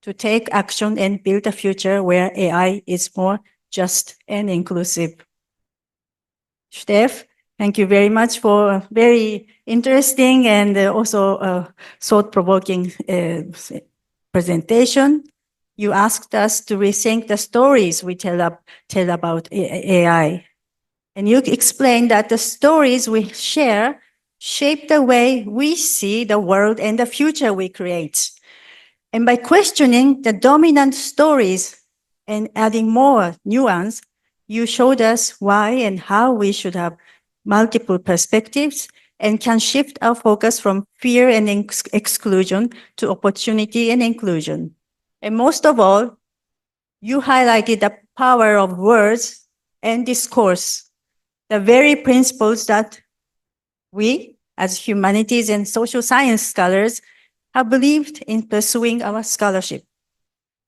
to take action and build a future where AI is more just and inclusive. Steph, thank you very much for a very interesting and also thought-provoking presentation. You asked us to rethink the stories we tell about AI. And you explained that the stories we share shape the way we see the world and the future we create. And by questioning the dominant stories and adding more nuance, you showed us why and how we should have multiple perspectives and can shift our focus from fear and exclusion to opportunity and inclusion. And most of all, you highlighted the power of words and discourse, the very principles that we, as humanities and social science scholars, have believed in pursuing our scholarship.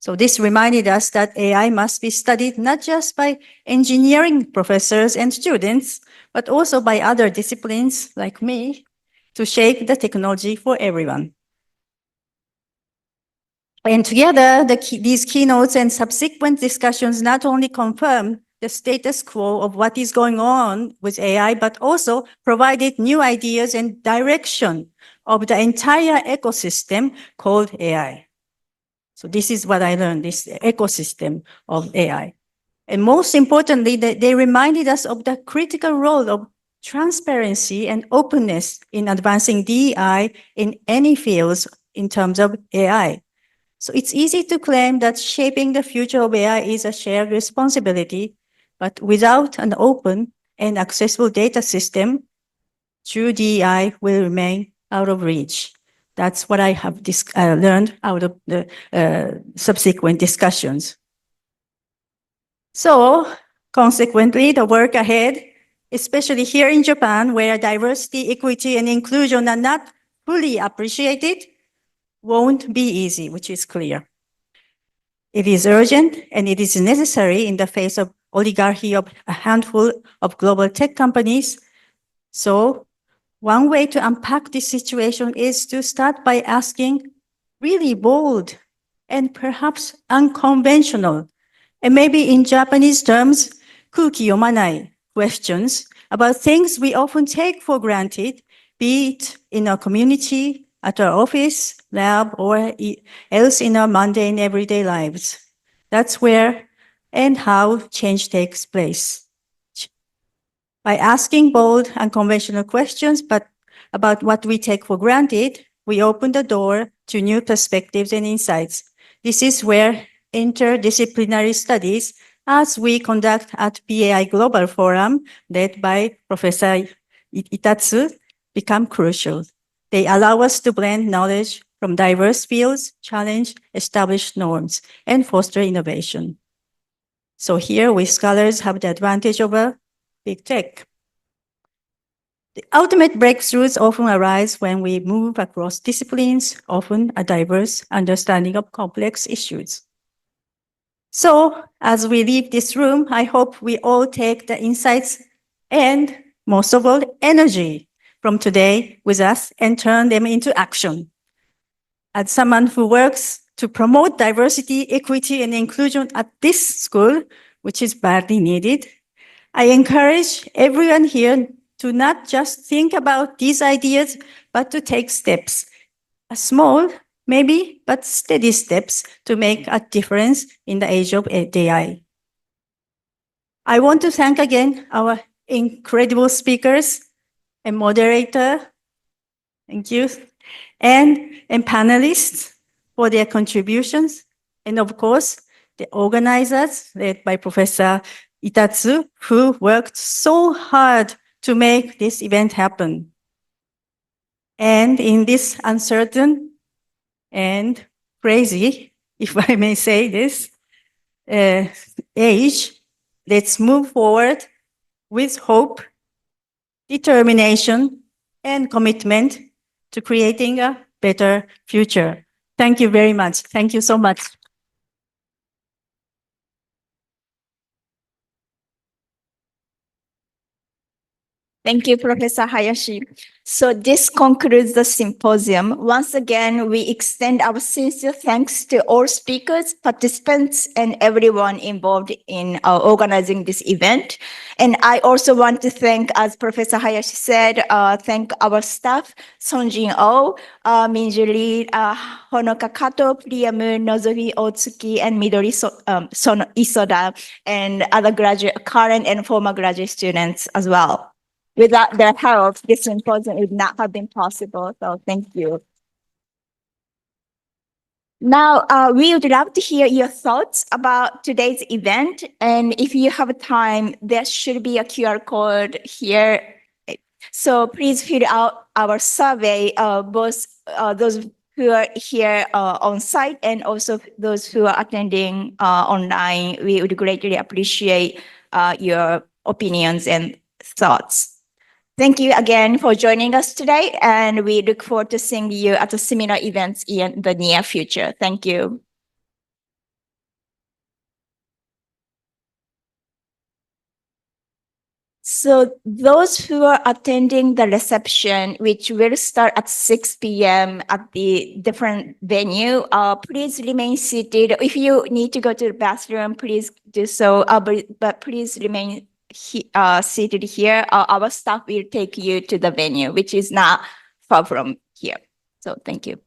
So this reminded us that AI must be studied not just by engineering professors and students, but also by other disciplines like me to shape the technology for everyone. And together, these keynotes and subsequent discussions not only confirm the status quo of what is going on with AI, but also provided new ideas and direction of the entire ecosystem called AI. So this is what I learned, this ecosystem of AI. And most importantly, they reminded us of the critical role of transparency and openness in advancing DEI in any fields in terms of AI. So it's easy to claim that shaping the future of AI is a shared responsibility, but without an open and accessible data system, true DEI will remain out of reach. That's what I have learned out of the subsequent discussions. So consequently, the work ahead, especially here in Japan, where diversity, equity, and inclusion are not fully appreciated, won't be easy, which is clear. It is urgent and it is necessary in the face of oligarchy of a handful of global tech companies. So one way to unpack this situation is to start by asking really bold and perhaps unconventional, and maybe in Japanese terms, kuki yomanai questions about things we often take for granted, be it in our community, at our office, lab, or else in our mundane everyday lives. That's where and how change takes place. By asking bold, unconventional questions, but about what we take for granted, we open the door to new perspectives and insights. This is where interdisciplinary studies, as we conduct at PAI Global Forum, led by Professor Itatsu, become crucial. They allow us to blend knowledge from diverse fields, challenge established norms, and foster innovation. So here, we scholars have the advantage over big tech. The ultimate breakthroughs often arise when we move across disciplines, often a diverse understanding of complex issues. So as we leave this room, I hope we all take the insights and, most of all, energy from today with us and turn them into action. As someone who works to promote diversity, equity, and inclusion at this school, which is badly needed, I encourage everyone here to not just think about these ideas, but to take steps, small, maybe, but steady steps to make a difference in the age of AI. I want to thank again our incredible speakers and moderator, thank you, and panelists for their contributions, and of course, the organizers led by Professor Itatsu, who worked so hard to make this event happen. And in this uncertain and crazy, if I may say this, age, let's move forward with hope, determination, and commitment to creating a better future. Thank you very much. Thank you so much. Thank you, Professor Hayashi. So this concludes the symposium. Once again, we extend our sincere thanks to all speakers, participants, and everyone involved in organizing this event. And I also want to thank, as Professor Hayashi said, thank our staff, Sonjin Oh, Minjuri, Honoka Kato, Priyamu, Nozomi Otsuki, and Midori Isoda, and other current and former graduate students as well. Without their help, this symposium would not have been possible. So thank you. Now, we would love to hear your thoughts about today's event. And if you have time, there should be a QR code here. So please fill out our survey, both those who are here on site and also those who are attending online. We would greatly appreciate your opinions and thoughts. Thank you again for joining us today, and we look forward to seeing you at the similar events in the near future. Thank you. So those who are attending the reception, which will start at 6 p.m. at the different venue, please remain seated. If you need to go to the bathroom, please do so, but please remain seated here. Our staff will take you to the venue, which is not far from here. So thank you.